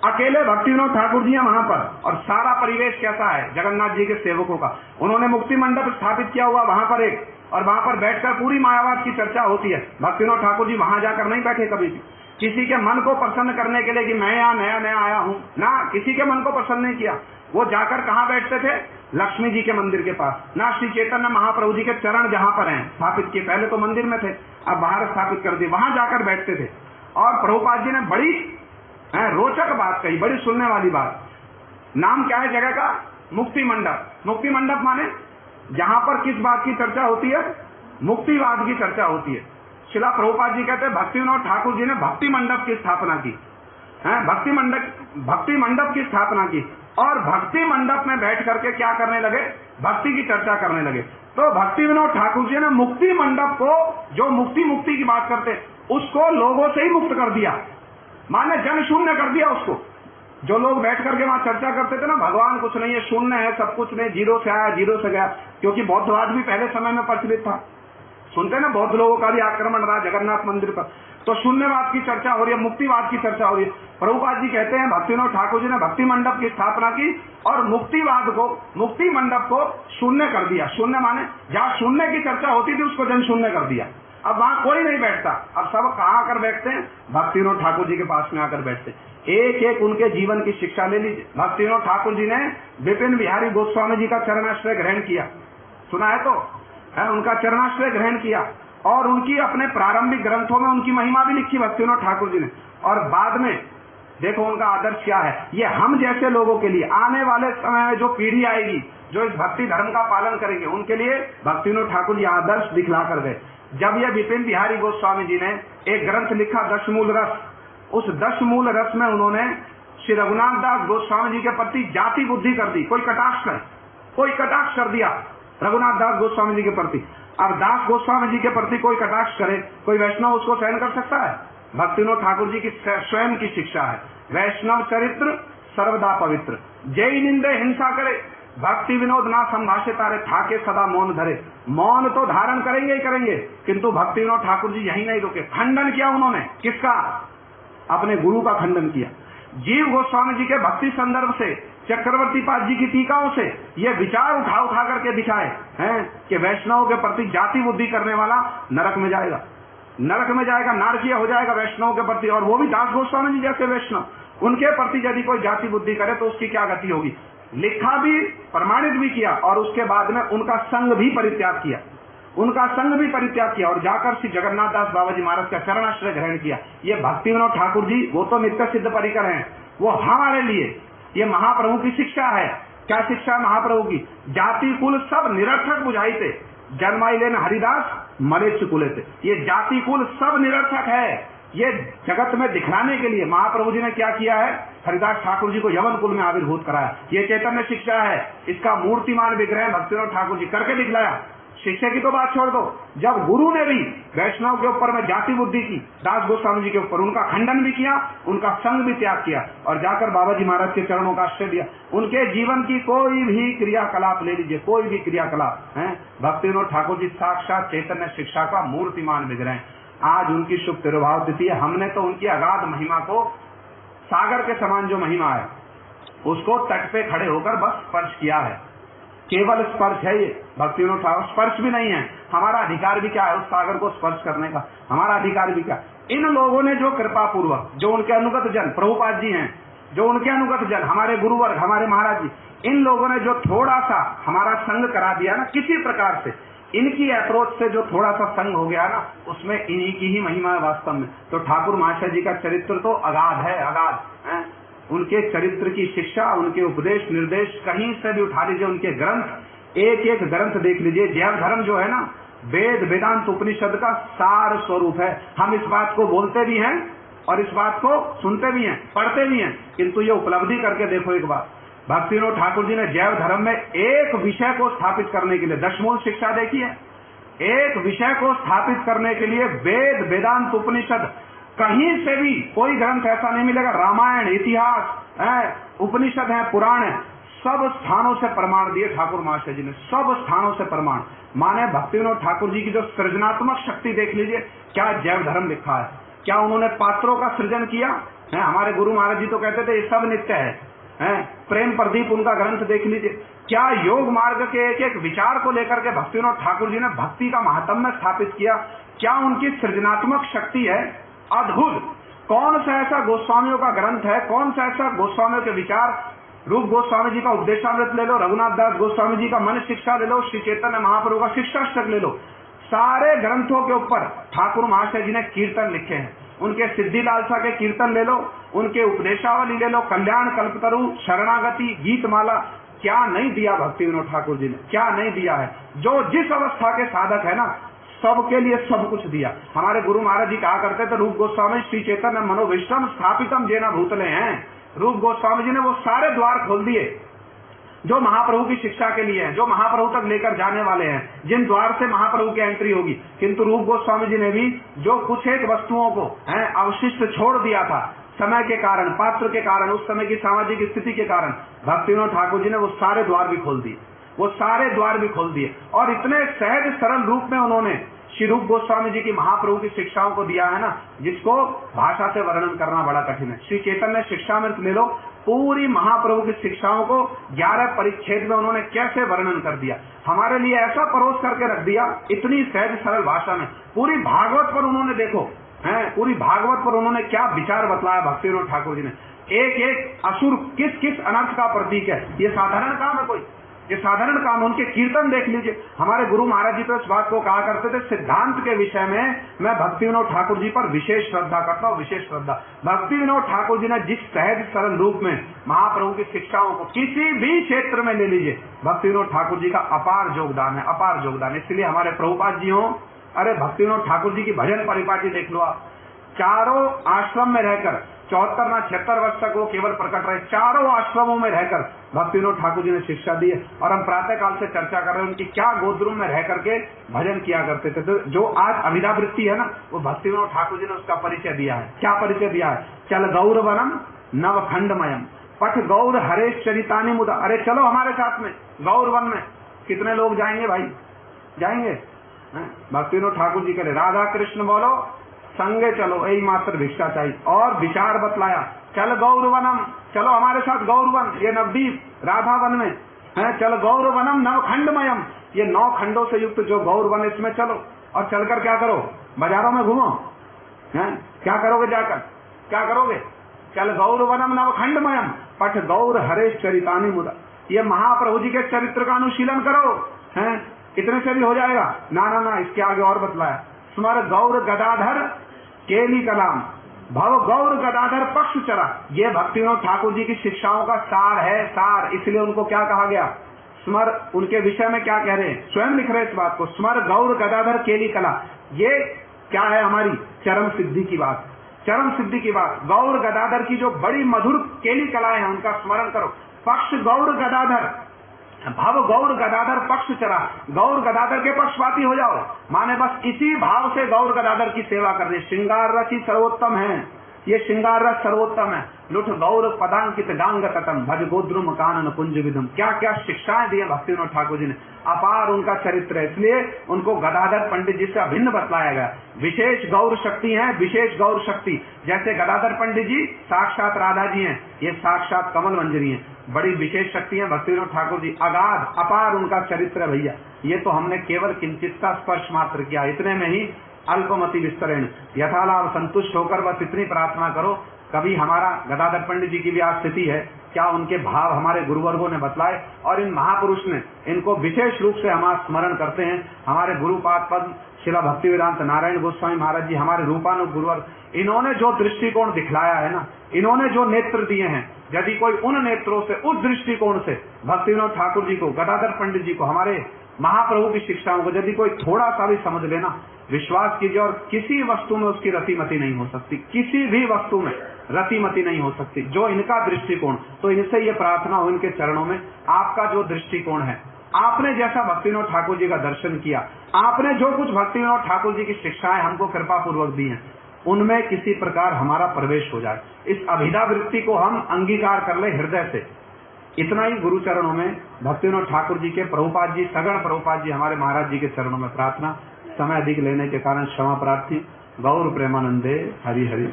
अकेले भक्ति विनोद ठाकुर जी हैं वहां पर। और सारा परिवेश कैसा है जगन्नाथ जी के सेवकों का? उन्होंने मुक्ति मंडप स्थापित किया हुआ वहां पर एक, और वहां पर बैठकर पूरी मायावाद की चर्चा होती है। भक्ति विनोद ठाकुर जी वहां जाकर नहीं बैठे कभी भी, किसी के मन को प्रसन्न करने के लिए कि मैं यहाँ नया नया आया हूँ, ना, किसी के मन को प्रसन्न नहीं किया। वो जाकर कहाँ बैठते थे? लक्ष्मी जी के मंदिर के पास, ना श्री चैतन्य महाप्रभु जी के चरण जहां पर हैं स्थापित किए, पहले तो मंदिर में थे, अब बाहर स्थापित कर दिए, वहां जाकर बैठते थे। और प्रभुपाद जी ने बड़ी रोचक बात कही, बड़ी सुनने वाली बात। नाम क्या है जगह का? मुक्ति मंडप। मुक्ति मंडप माने जहां पर किस बात की चर्चा होती है? मुक्तिवाद की चर्चा होती है। शिला प्रभुपाद जी कहते हैं भक्ति विनोद ठाकुर जी ने भक्ति मंडप की स्थापना की, भक्ति मंडप की स्थापना की, और भक्ति मंडप में बैठ करके क्या करने लगे? भक्ति की चर्चा करने लगे। तो भक्ति विनोद ठाकुर जी ने मुक्ति मंडप को, जो मुक्ति की बात करते, उसको लोगों से ही मुक्त कर दिया, माने जन शून्य कर दिया उसको। जो लोग बैठ करके वहां चर्चा करते थे ना, भगवान कुछ नहीं है, शून्य है, सब कुछ नहीं, जीरो से आया जीरो से गया, क्योंकि बौद्धवाद भी पहले समय में प्रचलित था। सुनते ना, बौद्ध लोगों का भी आक्रमण रहा जगन्नाथ मंदिर पर। तो शून्यवाद की चर्चा हो रही है, मुक्तिवाद की चर्चा हो रही है। प्रभुपाद जी कहते हैं भक्ति विनोद ठाकुर जी ने भक्ति मंडप की स्थापना की और मुक्तिवाद को, मुक्ति मंडप को शून्य कर दिया। शून्य माने जहां शून्य की चर्चा होती थी उसको जन शून्य कर दिया। अब वहां कोई नहीं बैठता, अब सब कहाँ आकर बैठते हैं? भक्ति विनोद ठाकुर जी के पास में आकर बैठते। एक एक उनके जीवन की शिक्षा ले लीजिए। भक्ति विनोद ठाकुर जी ने विपिन बिहारी गोस्वामी जी का चरणाश्रय ग्रहण किया, सुना है तो है, उनका चरणाश्रय ग्रहण किया और उनकी अपने प्रारंभिक ग्रंथों में उनकी महिमा भी लिखी भक्ति विनोद ठाकुर जी ने। और बाद में देखो उनका आदर्श क्या है। ये हम जैसे लोगों के लिए, आने वाले समय में जो पीढ़ी आएगी जो इस भक्ति धर्म का पालन करेंगे, उनके लिए भक्ति विनोद ठाकुर जी आदर्श दिखला कर गए। जब यह विपिन बिहारी गोस्वामी जी ने एक ग्रंथ लिखा दशमूल रस, उस दशमूल रस में उन्होंने श्री रघुनाथ दास गोस्वामी जी के प्रति जाति बुद्धि कर दी, कोई कटाक्ष नहीं, कोई कटाक्ष कर दिया रघुनाथ दास गोस्वामी जी के प्रति। अब दास गोस्वामी जी के प्रति कोई कटाक्ष करे, कोई वैष्णव उसको सहन कर सकता है? भक्ति विनोद ठाकुर जी की स्वयं की शिक्षा है, वैष्णव चरित्र सर्वदा पवित्र, जय निंदे हिंसा करे, भक्ति विनोद ना संभाषे तारे, ठाके सदा मौन धरे। मौन तो धारण करेंगे ही करेंगे, किंतु भक्ति विनोद ठाकुर जी यही नहीं रुके, खंडन किया उन्होंने। किसका? अपने गुरु का खंडन किया। जीव गोस्वामी जी के भक्ति संदर्भ से, चक्रवर्ती पाद जी की टीकाओं से ये विचार उठा करके दिखाए हैं कि वैष्णव के प्रति जाति बुद्धि करने वाला नरक में जाएगा, नरक में जाएगा, नारकीय हो जाएगा वैष्णव के प्रति। और वो भी दास गोस्वामी जी जैसे वैष्णव, उनके प्रति यदि कोई जाति बुद्धि करे तो उसकी क्या गति होगी। लिखा भी, प्रमाणित भी किया और उसके बाद में उनका संग भी परित्याग किया, उनका संग भी परित्याग किया और जाकर श्री जगन्नाथ दास बाबा जी महाराज का चरणाश्रय ग्रहण किया। ये भक्ति विनोद ठाकुर जी वो तो नित्य सिद्ध परिकर हैं, वो हमारे लिए ये महाप्रभु की शिक्षा है। क्या शिक्षा है महाप्रभु की? जाति कुल सब निरर्थक बुझाई थे, जन्माई लेन हरिदास मरे चुकुले थे। ये जाति कुल सब निरर्थक है, ये जगत में दिखलाने के लिए महाप्रभु जी ने क्या किया है? हरिदास ठाकुर जी को यवन कुल में आविर्भूत कराया। ये चैतन्य शिक्षा है, इसका मूर्तिमान विग्रह भक्ति विनोद ठाकुर जी करके दिखलाया। शिक्षा की तो बात छोड़ दो, जब गुरु ने भी वैष्णव के ऊपर में जाति बुद्धि की, दास गोस्वामी जी के ऊपर, उनका खंडन भी किया, उनका संग भी त्याग किया और जाकर बाबा जी महाराज के चरणों का आश्रय दिया। उनके जीवन की कोई भी क्रियाकलाप ले लीजिए, कोई भी क्रियाकलाप है, भक्ति विनोद ठाकुर जी साक्षात चैतन्य शिक्षा का मूर्तिमान विग्रह। आज उनकी शुभ तिरुभाव तिथि है। हमने तो उनकी अगाध महिमा को, सागर के समान जो महिमा है, उसको तट पे खड़े होकर बस स्पर्श किया है, केवल स्पर्श है ये। भक्ति विनोद ठाकुर स्पर्श भी नहीं है, हमारा अधिकार भी क्या है उस सागर को स्पर्श करने का? हमारा अधिकार भी क्या? इन लोगों ने जो कृपा पूर्वक, जो उनके अनुगत जन प्रभुपाद जी हैं, जो उनके अनुगत जन हमारे गुरुवर्ग, हमारे महाराज जी, इन लोगों ने जो थोड़ा सा हमारा संग करा दिया ना, किसी प्रकार से इनकी अप्रोच से जो थोड़ा सा संग हो गया ना, उसमें इन्हीं की ही महिमा है वास्तव में। तो ठाकुर महाशय जी का चरित्र तो अगाध है, अगाध है। उनके चरित्र की शिक्षा, उनके उपदेश निर्देश कहीं से भी उठा लीजिए, उनके ग्रंथ, एक एक ग्रंथ देख लीजिए। जैव धर्म जो है ना, वेद वेदांत उपनिषद का सार स्वरूप है। हम इस बात को बोलते भी हैं और इस बात को सुनते भी हैं, पढ़ते भी हैं, किंतु ये उपलब्धि करके देखो एक बार। भक्ति विनोद ठाकुर जी ने जैव धर्म में एक विषय को स्थापित करने के लिए, दशमूल शिक्षा देखी है, एक विषय को स्थापित करने के लिए वेद वेदांत उपनिषद, कहीं से भी कोई ग्रंथ ऐसा नहीं मिलेगा, रामायण, इतिहास है, उपनिषद है, पुराण है, सब स्थानों से प्रमाण दिए ठाकुर महाशय जी ने, सब स्थानों से प्रमाण। माने भक्ति विनोद ठाकुर जी की जो सृजनात्मक शक्ति देख लीजिए, क्या जैव धर्म लिखा है, क्या उन्होंने पात्रों का सृजन किया है। हमारे गुरु महाराज जी तो कहते थे ये सब नित्य है। प्रेम प्रदीप उनका ग्रंथ देख लीजिए, क्या योग मार्ग के एक एक विचार को लेकर के भक्ति विनोद ठाकुर जी ने भक्ति का महात्म्य स्थापित किया। क्या उनकी सृजनात्मक शक्ति है, अद्भुत। कौन सा ऐसा गोस्वामियों का ग्रंथ है, कौन सा ऐसा गोस्वामियों के विचार, रूप गोस्वामी जी का उपदेशामृत ले लो, रघुनाथ दास गोस्वामी जी का मन शिक्षा ले लो, श्री चैतन्य महाप्रभु का शिक्षाष्टक ले लो, सारे ग्रंथों के ऊपर ठाकुर महाशय जी ने कीर्तन लिखे हैं। उनके सिद्धि लालसा के कीर्तन ले लो, उनके उपदेशावली ले लो, कल्याण कल्पतरु, शरणागति, गीतमाला, क्या नहीं दिया भक्ति विनोद ठाकुर जी ने, क्या नहीं दिया है। जो जिस अवस्था के साधक है ना, सबके लिए सब कुछ दिया। हमारे गुरु महाराज जी कहा करते थे, रूप गोस्वामी श्री चैतन्य मनोविश्रम स्थापितम जेना भूतले हैं। रूप गोस्वामी जी ने वो सारे द्वार खोल दिए जो महाप्रभु की शिक्षा के लिए हैं, जो महाप्रभु तक लेकर जाने वाले हैं, जिन द्वार से महाप्रभु की एंट्री होगी। किंतु रूप गोस्वामी जी ने भी जो कुछ एक वस्तुओं को अवशिष्ट छोड़ दिया था, समय के कारण, पात्र के कारण, उस समय की सामाजिक स्थिति के कारण, भक्ति विनोद ठाकुर जी ने वो सारे द्वार भी खोल दिए, वो सारे द्वार भी खोल दिए। और इतने सहज सरल रूप में उन्होंने श्री रूप गोस्वामी जी की महाप्रभु की शिक्षाओं को दिया है ना, जिसको भाषा से वर्णन करना बड़ा कठिन है। श्री चैतन्य शिक्षामृत ले लो, पूरी महाप्रभु की शिक्षाओं को 11 परिच्छेद में उन्होंने कैसे वर्णन कर दिया, हमारे लिए ऐसा परोस करके रख दिया इतनी सहज सरल भाषा में। पूरी भागवत पर उन्होंने देखो पूरी भागवत पर उन्होंने क्या विचार बतलाया भक्ति विनोद ठाकुर जी ने। एक एक असुर किस किस अनर्थ का प्रतीक है, ये साधारण काम है कोई, ये साधारण काम है। उनके कीर्तन देख लीजिए। हमारे गुरु महाराज जी तो इस बात को कहा करते थे, सिद्धांत के विषय में मैं भक्ति विनोद ठाकुर जी पर विशेष श्रद्धा करता हूँ, विशेष श्रद्धा। भक्ति विनोद ठाकुर जी ने जिस सहज सरल रूप में महाप्रभु की शिक्षाओं को किसी भी क्षेत्र में ले लीजिए, भक्ति विनोद ठाकुर जी का अपार योगदान है, अपार योगदान। इसलिए हमारे प्रभुपाद जी हो, अरे भक्ति विनोद ठाकुर जी की भजन परिपाटी देख लो आप, चारों आश्रम में रहकर 74 ना 76 वर्ष तक वो केवल प्रकट रहे, चारों आश्रमों में रहकर भक्ति विनोद ठाकुर जी ने शिक्षा दी है। और हम प्रातः काल से चर्चा कर रहे हैं उनकी क्या गोद्रुम में रह करके भजन किया करते थे। तो जो आज अभिधावृत्ति है ना, वो भक्ति विनोद ठाकुर जी ने उसका परिचय दिया है। क्या परिचय दिया है? चल गौर वनम नवखंडमयम पठ गौर हरेश चरितानि मुदा। अरे चलो हमारे साथ में गौर वन में। कितने लोग जाएंगे भाई? जाएंगे? भक्ति विनोद ठाकुर जी कह राधा कृष्ण बोलो, संगे चलो, यही मात्र भिक्षा चाहिए। और विचार बतलाया, चल गौरवनम, चलो हमारे साथ गौरवन, ये नवदीप राधा वन में है, चल गौरवनम नवखंडमयम, ये 9 खंडों से युक्त जो गौरवन, इसमें चलो। और चलकर क्या करो? बाजारों में घूमो, क्या करोगे जाकर? क्या करोगे? चल गौरवनम नवखंडमयम पठ गौर हरेश चरितानि मुदा। ये महाप्रभु जी के चरित्र का अनुशीलन करो, इतने से भी हो जाएगा? ना ना ना, इसके आगे और बतलाया, स्मर गौर गदाधर केली कलाम भव गौर गदाधर पक्ष चरा। ये भक्ति विनोद ठाकुर जी की शिक्षाओं का सार है, सार। इसलिए उनको क्या कहा गया? स्मर। उनके विषय में क्या कह रहे हैं? स्वयं लिख रहे हैं इस बात को, स्मर गौर गदाधर केली कला। ये क्या है? हमारी चरम सिद्धि की बात, चरम सिद्धि की बात। गौर गदाधर की जो बड़ी मधुर केली कलाएं हैं उनका स्मरण करो। पक्ष गौर गदाधर, भव गौर गदाधर पक्ष चरा, गौर गदाधर के पक्षपाती हो जाओ, माने बस इसी भाव से गौर गदाधर की सेवा करनी। श्रृंगार रस ही सर्वोत्तम है, ये श्रृंगार रस सर्वोत्तम है। लुठ गौर पदांकित गांग कतम भज गोद्रुम कानन कुंज विधम। क्या क्या शिक्षाएं दी है भक्ति विनोद ठाकुर जी ने, अपार उनका चरित्र है। इसलिए उनको गदाधर पंडित जी से अभिन्न बतलाया गया। विशेष गौर शक्ति है, विशेष गौर शक्ति। जैसे गदाधर पंडित जी साक्षात राधा जी हैं, ये साक्षात कमल मंजरी हैं, बड़ी विशेष शक्ति है भक्ति विनोद ठाकुर जी। अगाध अपार उनका चरित्र है भैया। ये तो हमने केवल किंचित का स्पर्श मात्र किया, इतने में ही अल्पमति विस्तरण, यथालाभ संतुष्ट होकर बस इतनी प्रार्थना करो। कभी हमारा गदाधर पंडित जी की भी आज स्थिति है, क्या उनके भाव हमारे गुरुवर्गों ने बतलाए और इन महापुरुष ने इनको विशेष रूप से हम स्मरण करते हैं। हमारे गुरुपाद पद शिला भक्ति वेदांत नारायण गोस्वामी महाराज जी, हमारे रूपानु गुरुवर, इन्होंने जो दृष्टिकोण दिखलाया है ना, इन्होंने जो नेत्र दिए हैं, यदि कोई उन नेत्रों से, उस दृष्टिकोण से भक्ति विनोद ठाकुर जी को, गदाधर पंडित जी को, हमारे महाप्रभु की शिक्षाओं को यदि कोई थोड़ा सा भी समझ लेना, विश्वास कीजिए, और किसी वस्तु में उसकी रतिमति नहीं हो सकती, किसी भी वस्तु में रतिमति नहीं हो सकती। जो इनका दृष्टिकोण, तो इनसे ये प्रार्थना हो इनके चरणों में, आपका जो दृष्टिकोण है, आपने जैसा भक्ति विनोद ठाकुर जी का दर्शन किया, आपने जो कुछ भक्ति विनोद ठाकुर जी की शिक्षाएं हमको कृपा पूर्वक दी हैं, उनमें किसी प्रकार हमारा प्रवेश हो जाए, इस अभिधा वृत्ति को हम अंगीकार कर ले हृदय से। इतना ही गुरु चरणों में भक्ति विनोद ठाकुर जी के प्रभुपाद जी, सगण प्रभुपाद जी, हमारे महाराज जी के चरणों में प्रार्थना। समय अधिक लेने के कारण क्षमा प्रार्थी। गौर प्रेमानंदे हरि हरि।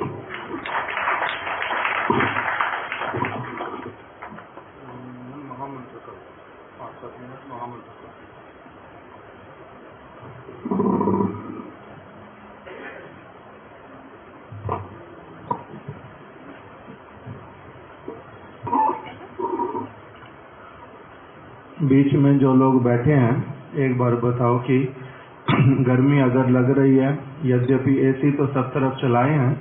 बीच में जो लोग बैठे हैं, एक बार बताओ कि गर्मी अगर लग रही है, यद्यपि एसी तो सब तरफ चलाए हैं,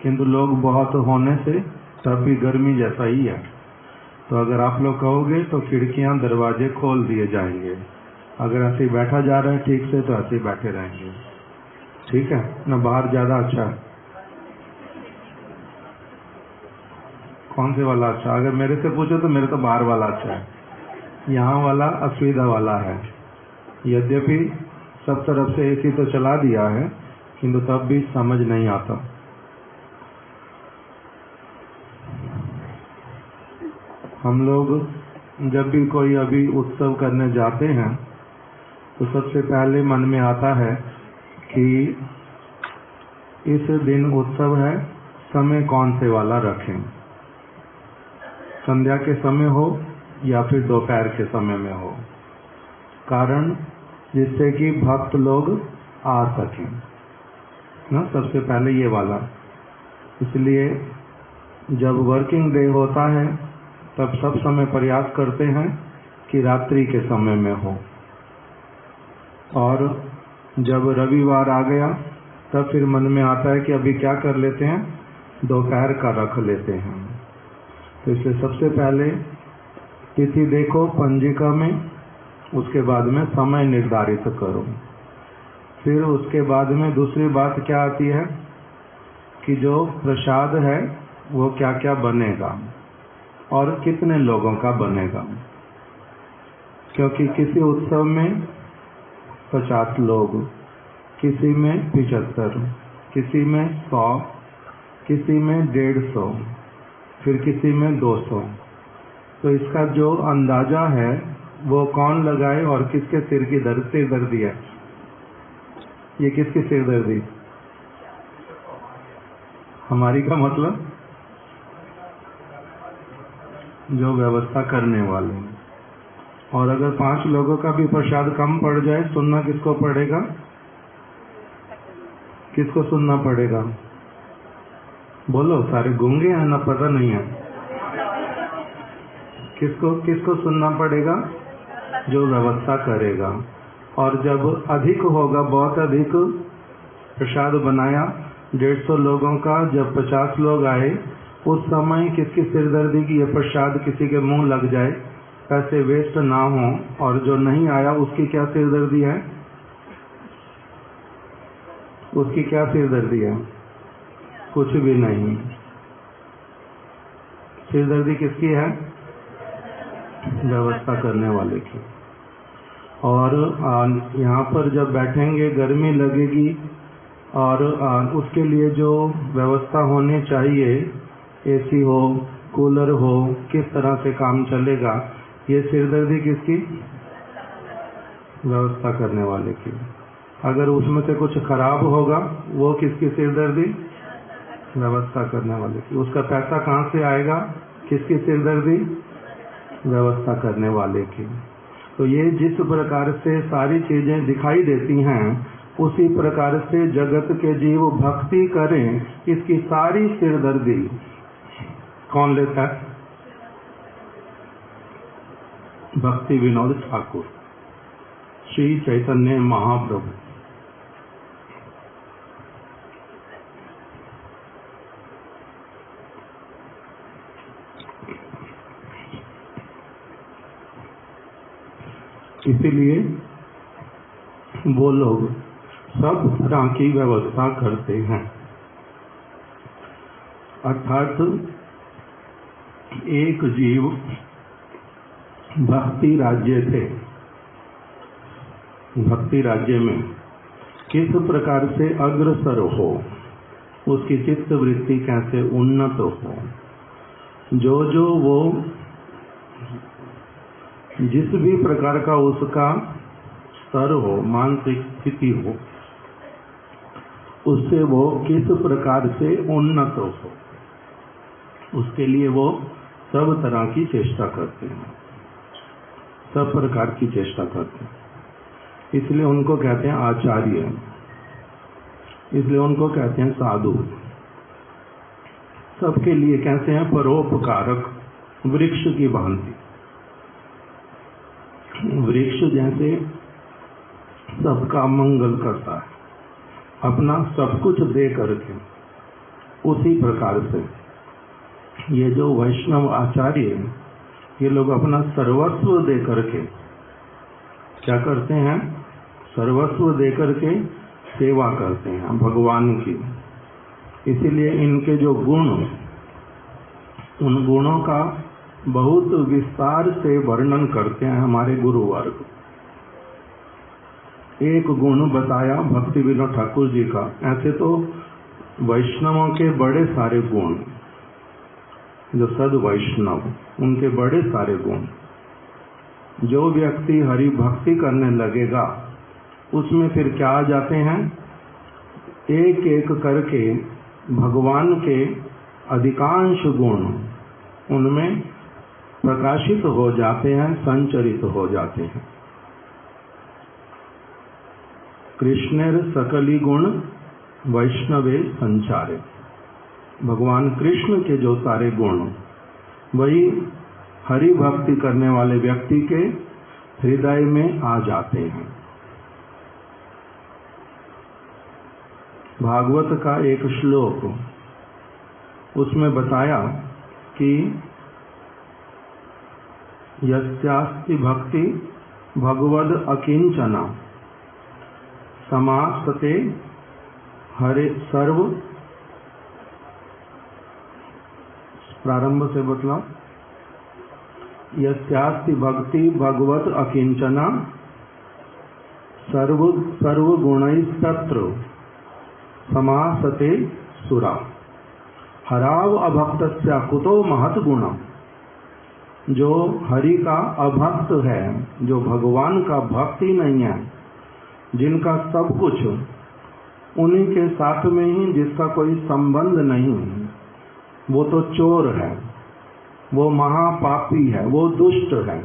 किंतु लोग बहुत होने से तब भी गर्मी जैसा ही है। तो अगर आप लोग कहोगे तो खिड़कियां दरवाजे खोल दिए जाएंगे। अगर ऐसे बैठा जा रहा है ठीक से, तो ऐसे बैठे रहेंगे, ठीक है ना? बाहर ज्यादा अच्छा है? कौन से वाला अच्छा? अगर मेरे से पूछो तो मेरे तो बाहर वाला अच्छा है, यहाँ वाला असुविधा वाला है। यद्यपि सब तरफ से एसी तो चला दिया है, किंतु तब भी समझ नहीं आता। हम लोग जब भी कोई अभी उत्सव करने जाते हैं तो सबसे पहले मन में आता है कि इस दिन उत्सव है, समय कौन से वाला रखें। संध्या के समय हो या फिर दोपहर के समय में हो, कारण जिससे कि भक्त लोग आ सकें ना, सबसे पहले ये वाला। इसलिए जब वर्किंग डे होता है तब सब समय प्रयास करते हैं कि रात्रि के समय में हो, और जब रविवार आ गया तब फिर मन में आता है कि अभी क्या कर लेते हैं, दोपहर का रख लेते हैं। तो इसलिए सबसे पहले तिथि देखो पंजिका में, उसके बाद में समय निर्धारित करो। फिर उसके बाद में दूसरी बात क्या आती है कि जो प्रसाद है वो क्या क्या बनेगा और कितने लोगों का बनेगा, क्योंकि किसी उत्सव में 50 लोग, किसी में 75, किसी में 100, किसी में 150, फिर किसी में 200। तो इसका जो अंदाजा है वो कौन लगाए और किसके सिर दर्दी है? ये किसकी सिरदर्दी? हमारी का मतलब जो व्यवस्था करने वाले हैं। और अगर 5 लोगों का भी प्रसाद कम पड़ जाए, सुनना किसको पड़ेगा? किसको सुनना पड़ेगा? बोलो, सारे गूंगे हैं ना, पता नहीं है किसको सुनना पड़ेगा? जो व्यवस्था करेगा। और जब अधिक होगा, बहुत अधिक प्रसाद बनाया 150 लोगों का, जब 50 लोग आए, उस समय किसकी सिरदर्दी की ये प्रसाद किसी के मुंह लग जाए, पैसे वेस्ट ना हो, और जो नहीं आया उसकी क्या सिरदर्दी है? उसकी क्या सिरदर्दी है? कुछ भी नहीं। सिरदर्दी किसकी है? व्यवस्था करने वाले की। और यहाँ पर जब बैठेंगे गर्मी लगेगी, और उसके लिए जो व्यवस्था होनी चाहिए, एसी हो, कूलर हो, किस तरह से काम चलेगा, ये सिरदर्दी किसकी? व्यवस्था करने वाले की। अगर उसमें से कुछ खराब होगा, वो किसकी सिरदर्दी? व्यवस्था करने वाले की। उसका पैसा कहाँ से आएगा? किसकी सिरदर्दी? व्यवस्था करने वाले की। तो ये जिस प्रकार से सारी चीजें दिखाई देती हैं, उसी प्रकार से जगत के जीव भक्ति करें, इसकी सारी सिरदर्दी कौन लेता है? भक्ति विनोद ठाकुर, श्री चैतन्य महाप्रभु। इसीलिए वो लोग सब तरह की व्यवस्था करते हैं। अर्थात एक जीव भक्ति राज्य थे, भक्ति राज्य में किस प्रकार से अग्रसर हो, उसकी चित्त वृत्ति कैसे उन्नत हो, जो वो जिस भी प्रकार का उसका स्तर हो, मानसिक स्थिति हो, उससे वो किस प्रकार से उन्नत हो, उसके लिए वो सब तरह की चेष्टा करते हैं, सब प्रकार की चेष्टा करते हैं। इसलिए उनको कहते हैं आचार्य, इसलिए उनको कहते हैं साधु। सबके लिए कैसे हैं? परोपकारक, वृक्ष की भांति। वृक्ष जैसे सबका मंगल करता है, अपना सब कुछ दे करके, उसी प्रकार से ये जो वैष्णव आचार्य हैं, ये लोग अपना सर्वस्व दे करके क्या करते हैं? सर्वस्व दे करके सेवा करते हैं भगवान की। इसीलिए इनके जो गुण, उन गुणों का बहुत विस्तार से वर्णन करते हैं हमारे गुरुवर्ग। एक गुण बताया भक्ति विनोद ठाकुर जी का। ऐसे तो वैष्णवों के बड़े सारे गुण, जो सद वैष्णव, उनके बड़े सारे गुण। जो व्यक्ति हरि भक्ति करने लगेगा, उसमें फिर क्या आ जाते हैं? एक एक करके भगवान के अधिकांश गुण उनमें प्रकाशित हो जाते हैं, संचरित हो जाते हैं। कृष्णेर सकली गुण वैष्णवे संचारे, भगवान कृष्ण के जो सारे गुण वही हरि भक्ति करने वाले व्यक्ति के हृदय में आ जाते हैं। भागवत का एक श्लोक, उसमें बताया कि यस्यास्ति भक्ति भगवद अकिंचना समासते हरे सर्व, प्रारंभ से बतलाओ। यस्यास्ति भक्ति भगवत अकिंचना सर्व गुणैस्तत्र समासते सुरा, हराव अभक्तस्या कुतो महत गुणम। जो हरि का अभक्त है, जो भगवान का भक्त ही नहीं है, जिनका सब कुछ उन्हीं के साथ में ही, जिसका कोई संबंध नहीं, वो तो चोर है, वो महापापी है, वो दुष्ट है,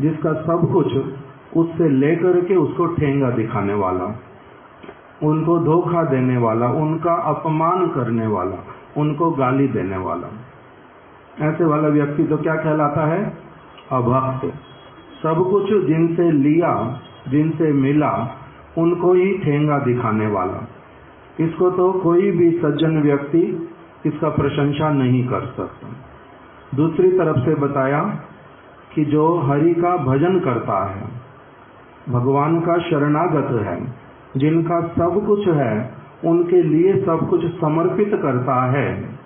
जिसका सब कुछ उससे लेकर के उसको ठेंगा दिखाने वाला, उनको धोखा देने वाला, उनका अपमान करने वाला, उनको गाली देने वाला, ऐसे वाला व्यक्ति तो क्या कहलाता है? अभक्त। सब कुछ जिनसे लिया, जिनसे मिला, उनको ही ठेंगा दिखाने वाला। इसको तो कोई भी सज्जन व्यक्ति इसका प्रशंसा नहीं कर सकता। दूसरी तरफ से बताया कि जो हरि का भजन करता है, भगवान का शरणागत है, जिनका सब कुछ है, उनके लिए सब कुछ समर्पित करता है,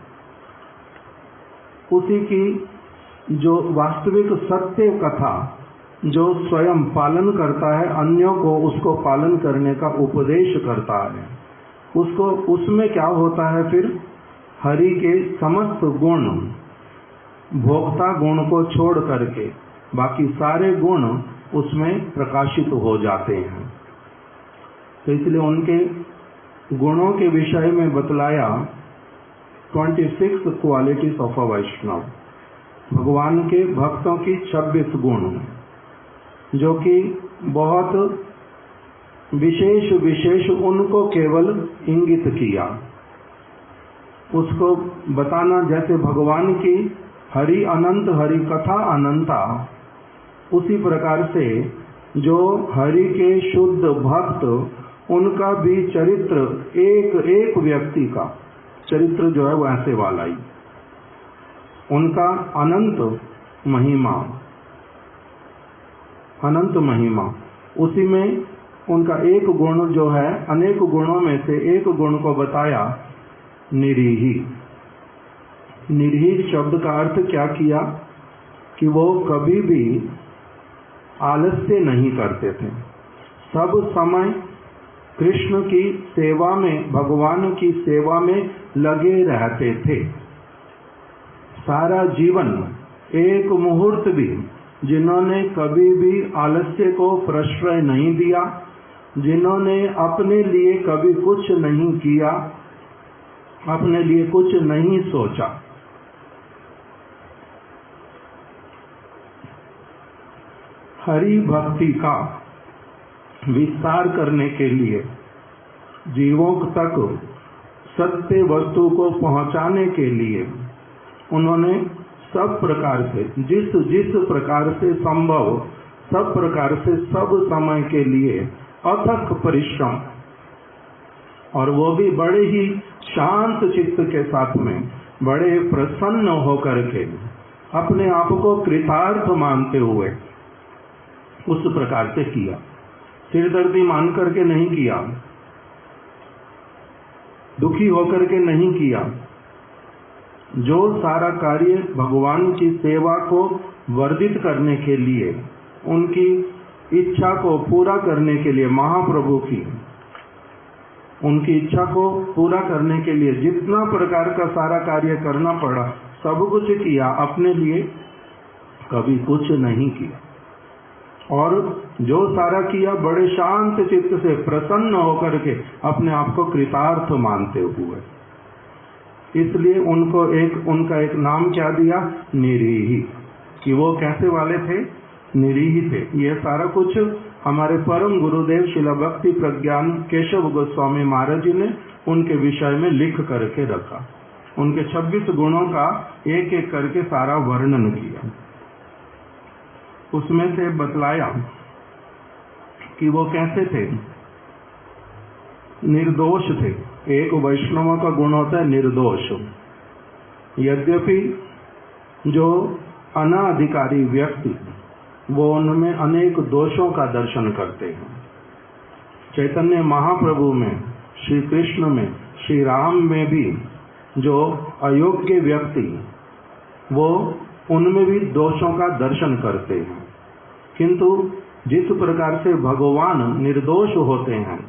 उसी की जो वास्तविक सत्य कथा जो स्वयं पालन करता है, अन्यों को उसको पालन करने का उपदेश करता है, उसको उसमें क्या होता है फिर? हरि के समस्त गुण, भोक्ता गुण को छोड़ करके बाकी सारे गुण उसमें प्रकाशित हो जाते हैं। तो इसलिए उनके गुणों के विषय में बतलाया 26 क्वालिटीज ऑफ अ वैष्णव, भगवान के भक्तों की 26 गुण, जो कि बहुत विशेष विशेष उनको केवल इंगित किया, उसको बताना। जैसे भगवान की हरि अनंत, हरि कथा अनंता, उसी प्रकार से जो हरि के शुद्ध भक्त, उनका भी चरित्र, एक एक व्यक्ति का चरित्र जो है वो ऐसे वाला ही, उनका अनंत महिमा, अनंत महिमा, उसी में उनका एक गुण जो है, अनेक गुणों में से एक गुण को बताया, निरीही। निरीही शब्द का अर्थ क्या किया? कि वो कभी भी आलस्य नहीं करते थे, सब समय कृष्ण की सेवा में, भगवान की सेवा में लगे रहते थे। सारा जीवन एक मुहूर्त भी जिन्होंने कभी भी आलस्य को प्रश्रय नहीं दिया, जिन्होंने अपने लिए कभी कुछ नहीं किया, अपने लिए कुछ नहीं सोचा, हरि भक्ति का विस्तार करने के लिए, जीवों तक सत्य वस्तु को पहुंचाने के लिए उन्होंने सब प्रकार से, जिस जिस प्रकार से संभव, सब प्रकार से, सब समय के लिए अथक परिश्रम, और वो भी बड़े ही शांत चित्त के साथ में, बड़े प्रसन्न होकर के, अपने आप को कृतार्थ मानते हुए उस प्रकार से किया। सिरदर्दी मान करके नहीं किया, दुखी होकर के नहीं किया। जो सारा कार्य भगवान की सेवा को वर्धित करने के लिए, उनकी इच्छा को पूरा करने के लिए, महाप्रभु की उनकी इच्छा को पूरा करने के लिए जितना प्रकार का सारा कार्य करना पड़ा, सब कुछ किया, अपने लिए कभी कुछ नहीं किया। और जो सारा किया बड़े शांत चित्त से, प्रसन्न होकर के, अपने आप को कृतार्थ मानते हुए। इसलिए उनको उनका एक नाम क्या दिया? निरीही। कि वो कैसे वाले थे, निरीह थे। ये सारा कुछ हमारे परम गुरुदेव शिला भक्ति प्रज्ञान केशव गोस्वामी महाराज जी ने उनके विषय में लिख करके रखा। उनके 26 गुणों का एक एक करके सारा वर्णन किया। उसमें से बतलाया कि वो कैसे थे, निर्दोष थे। एक वैष्णव का गुण होता है निर्दोष। यद्यपि जो अनाधिकारी व्यक्ति वो उनमें अनेक दोषों का दर्शन करते हैं। चैतन्य महाप्रभु में, श्री कृष्ण में, श्री राम में भी जो अयोग्य व्यक्ति वो उनमें भी दोषों का दर्शन करते हैं। किंतु जिस प्रकार से भगवान निर्दोष होते हैं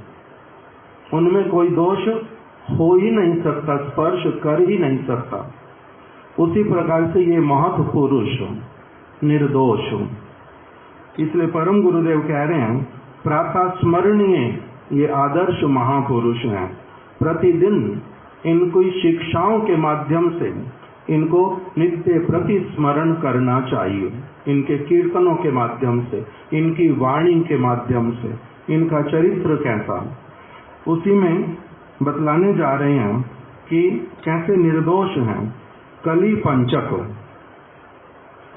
उनमें कोई दोष हो ही नहीं सकता, स्पर्श कर ही नहीं सकता, उसी प्रकार से ये महत् पुरुष निर्दोष। इसलिए परम गुरुदेव कह रहे हैं प्रातः स्मरणीय ये आदर्श महापुरुष हैं। प्रतिदिन इनकी शिक्षाओं के माध्यम से इनको नित्य प्रति स्मरण करना चाहिए। इनके कीर्तनों के माध्यम से, इनकी वाणी के माध्यम से, इनका चरित्र कैसा, उसी में बतलाने जा रहे हैं कि कैसे निर्दोष हैं। कली पंचक,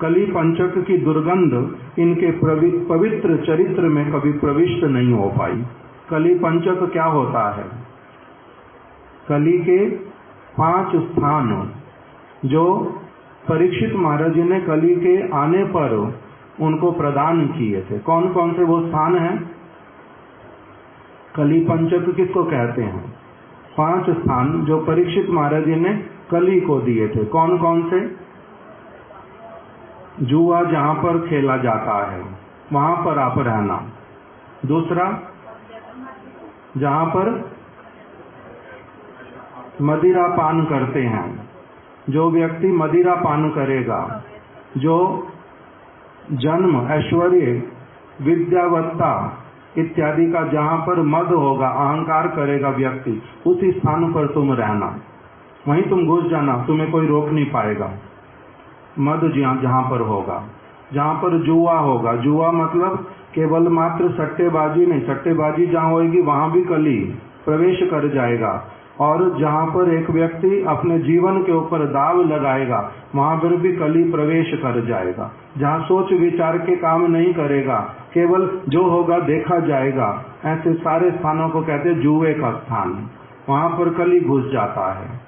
कली पंचक की दुर्गंध इनके पवित्र चरित्र में कभी प्रविष्ट नहीं हो पाई। कली पंचक क्या होता है? कली के 5 स्थान जो परीक्षित महाराज जी ने कली के आने पर उनको प्रदान किए थे। कौन कौन से वो स्थान हैं? कली पंचक किसको कहते हैं? 5 स्थान जो परीक्षित महाराज जी ने कली को दिए थे। कौन कौन से? जुआ जहां पर खेला जाता है वहां पर आप रहना। दूसरा, जहां पर मदिरा पान करते हैं, जो व्यक्ति मदिरा पान करेगा, जो जन्म, ऐश्वर्य, विद्यावत्ता इत्यादि का जहां पर मद होगा, अहंकार करेगा व्यक्ति, उसी स्थान पर तुम रहना, वहीं तुम घुस जाना, तुम्हें कोई रोक नहीं पाएगा। मद जहां पर होगा, जहां पर जुआ होगा, जुआ मतलब केवल मात्र सट्टेबाजी नहीं, सट्टेबाजी जहां होगी वहां भी कली प्रवेश कर जाएगा। और जहां पर एक व्यक्ति अपने जीवन के ऊपर दाव लगाएगा वहां पर भी कली प्रवेश कर जाएगा। जहां सोच विचार के काम नहीं करेगा, केवल जो होगा देखा जाएगा, ऐसे सारे स्थानों को कहते हैं जुए का स्थान। वहां पर कली घुस जाता है।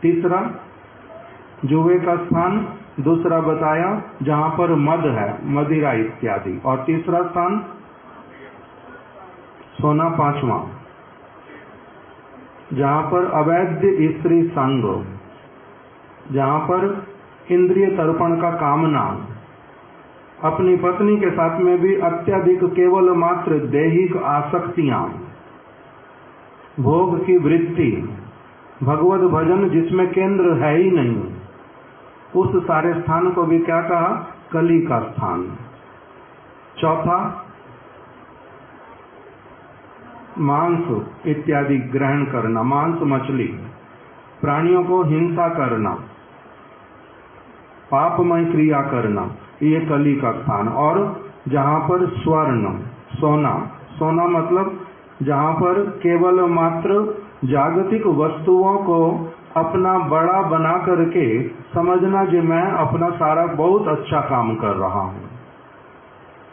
तीसरा, जुए का स्थान दूसरा बताया जहां पर मद है, मदिरा इत्यादि। और तीसरा स्थान सोना, 5वां, जहां पर अवैध स्त्री संग, जहां पर इंद्रिय तर्पण का कामना, अपनी पत्नी के साथ में भी अत्यधिक केवल मात्र दैहिक आसक्तियां, भोग की वृत्ति, भगवत भजन जिसमें केंद्र है ही नहीं, उस सारे स्थान को भी क्या कहा? कली का स्थान। चौथा, मांस इत्यादि ग्रहण करना, मांस मछली, प्राणियों को हिंसा करना, पापमय क्रिया करना, ये कली का स्थान। और जहां पर स्वर्ण, सोना, सोना मतलब जहां पर केवल मात्र जागतिक वस्तुओं को अपना बड़ा बना करके समझना कि मैं अपना सारा बहुत अच्छा काम कर रहा हूं।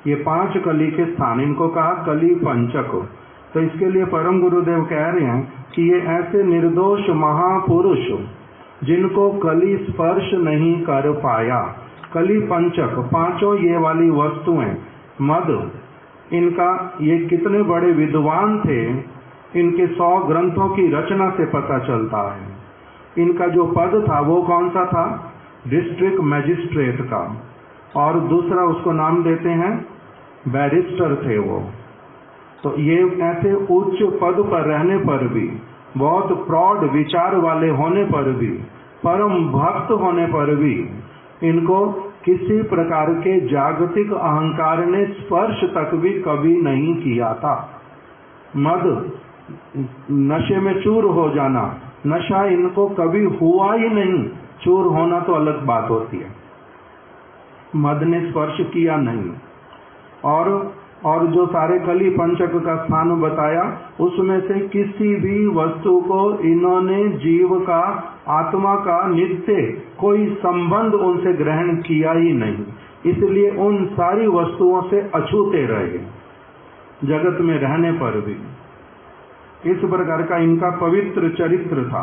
ये 5 कली के स्थान, इनको कहा कली पंचक। तो इसके लिए परम गुरुदेव कह रहे हैं कि ये ऐसे निर्दोष महापुरुष जिनको कली स्पर्श नहीं कर पाया। कली पंचक, 5 ये वाली वस्तुएं, मद, इनका ये कितने बड़े विद्वान थे, इनके 100 ग्रंथों की रचना से पता चलता है। इनका जो पद था वो कौन सा था? डिस्ट्रिक्ट मैजिस्ट्रेट का। और दूसरा उसको नाम देते हैं बैरिस्टर थे वो। तो ये ऐसे उच्च पद पर रहने पर भी, बहुत प्रौढ़ विचार वाले होने पर भी, परम भक्त होने पर भी इनको किसी प्रकार के जागतिक अहंकार ने स्पर्श तक भी कभी नहीं किया था। मद, नशे में चूर हो जाना, नशा इनको कभी हुआ ही नहीं। चूर होना तो अलग बात होती है, मद ने स्पर्श किया नहीं। और जो सारे कली पंचक का स्थान बताया, उसमें से किसी भी वस्तु को इन्होंने जीव का, आत्मा का नित्य कोई संबंध उनसे ग्रहण किया ही नहीं, इसलिए उन सारी वस्तुओं से अछूते रहे जगत में रहने पर भी। इस प्रकार का इनका पवित्र चरित्र था।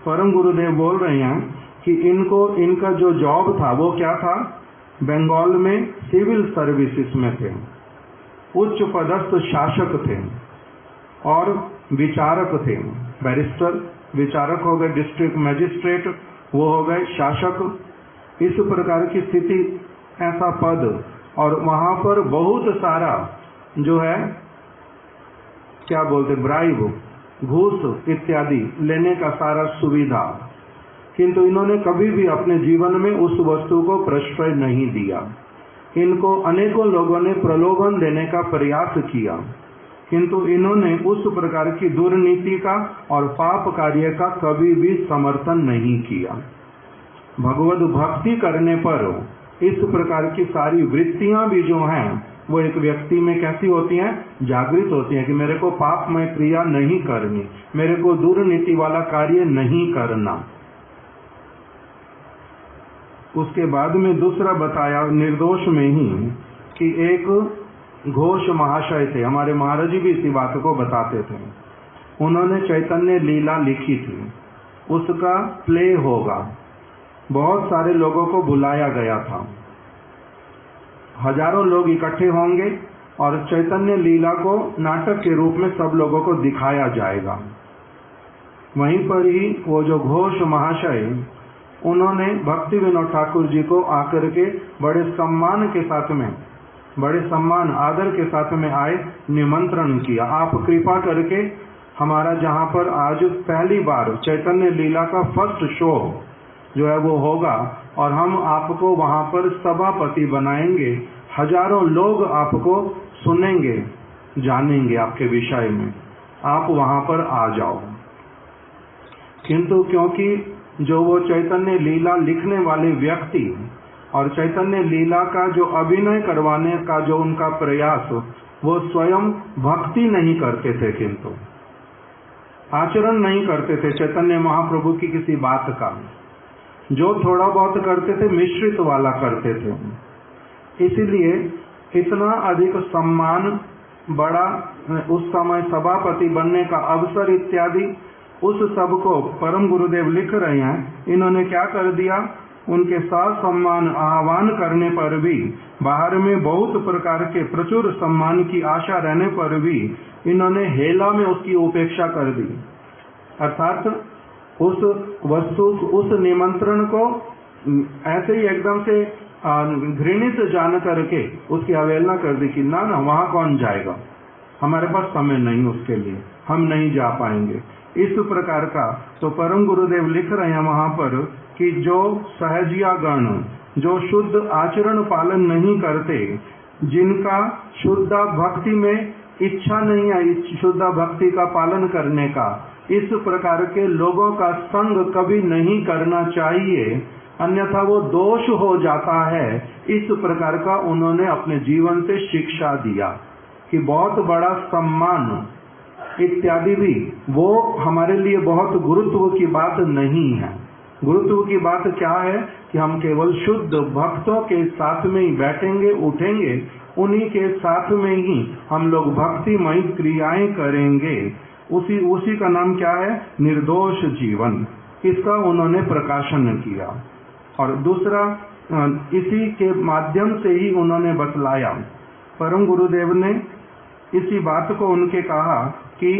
परम गुरुदेव बोल रहे हैं कि इनका जो जॉब था वो क्या था, बंगाल में सिविल सर्विसेज में थे, उच्च पदस्थ शासक थे और विचारक थे। बैरिस्टर, विचारक हो गए, डिस्ट्रिक्ट मजिस्ट्रेट वो हो गए शासक, इस प्रकार की स्थिति, ऐसा पद। और वहां पर बहुत सारा जो है क्या बोलते, ब्राइब, घूस इत्यादि लेने का सारा सुविधा, किंतु इन्होंने कभी भी अपने जीवन में उस वस्तु को प्रश्रय नहीं दिया। इनको अनेकों लोगों ने प्रलोभन देने का प्रयास किया, किंतु इन्होंने उस प्रकार की दुर्नीति का और पाप कार्य का कभी भी समर्थन नहीं किया। भगवत भक्ति करने पर इस प्रकार की सारी वृत्तियां भी जो हैं वो एक व्यक्ति में कैसी होती हैं, जागृत होती हैं कि मेरे को पापमय क्रिया नहीं करनी, मेरे को दुर्नीति वाला कार्य नहीं करना। उसके बाद में दूसरा बताया निर्दोष में ही कि एक घोष महाशय थे, हमारे महाराज जी भी इसी बात को बताते थे। उन्होंने चैतन्य लीला लिखी थी, उसका प्ले होगा, बहुत सारे लोगों को बुलाया गया था, हजारों लोग इकट्ठे होंगे और चैतन्य लीला को नाटक के रूप में सब लोगों को दिखाया जाएगा। वहीं पर ही वो जो घोष महाशय, उन्होंने भक्ति विनोद ठाकुर जी को आकर के बड़े सम्मान के साथ में, बड़े सम्मान आदर के साथ में आए, निमंत्रण किया, आप कृपा करके हमारा जहाँ पर आज पहली बार चैतन्य लीला का फर्स्ट शो जो है वो होगा और हम आपको वहाँ पर सभापति बनाएंगे, हजारों लोग आपको सुनेंगे, जानेंगे आपके विषय में, आप वहाँ पर आ जाओ। किंतु क्योंकि जो वो चैतन्य लीला लिखने वाले व्यक्ति और चैतन्य लीला का जो अभिनय करवाने का जो उनका प्रयास, वो स्वयं भक्ति नहीं करते थे, किंतु आचरण नहीं करते थे चैतन्य महाप्रभु की किसी बात का, जो थोड़ा बहुत करते थे मिश्रित वाला करते थे। इसलिए इतना अधिक सम्मान, बड़ा उस समय सभापति बनने का अवसर इत्यादि, उस सब को परम गुरुदेव लिख रहे हैं। इन्होंने क्या कर दिया, उनके साथ सम्मान आह्वान करने पर भी, बाहर में बहुत प्रकार के प्रचुर सम्मान की आशा रहने पर भी इन्होंने हेला में उसकी उपेक्षा कर दी, अर्थात उस वस्तु, उस निमंत्रण को ऐसे ही एकदम से घृणित जान करके उसकी अवहेलना कर दी कि ना ना वहाँ कौन जाएगा, हमारे पास समय नहीं उसके लिए, हम नहीं जा पाएंगे, इस प्रकार का। तो परम गुरुदेव लिख रहे हैं वहाँ पर कि जो सहजिया गण, जो शुद्ध आचरण पालन नहीं करते, जिनका शुद्ध भक्ति में इच्छा नहीं है, शुद्ध भक्ति का पालन करने का, इस प्रकार के लोगों का संग कभी नहीं करना चाहिए, अन्यथा वो दोष हो जाता है। इस प्रकार का उन्होंने अपने जीवन से शिक्षा दिया कि बहुत बड़ा सम्मान इत्यादि भी वो हमारे लिए बहुत गुरुत्व की बात नहीं है। गुरुत्व की बात क्या है कि हम केवल शुद्ध भक्तों के साथ में ही बैठेंगे, उठेंगे, उन्हीं के साथ में ही हम लोग भक्तिमय क्रियाएं करेंगे। उसी का नाम क्या है, निर्दोष जीवन। इसका उन्होंने प्रकाशन किया। और दूसरा, इसी के माध्यम से ही उन्होंने बतलाया, परम गुरुदेव ने इसी बात को उनके कहा कि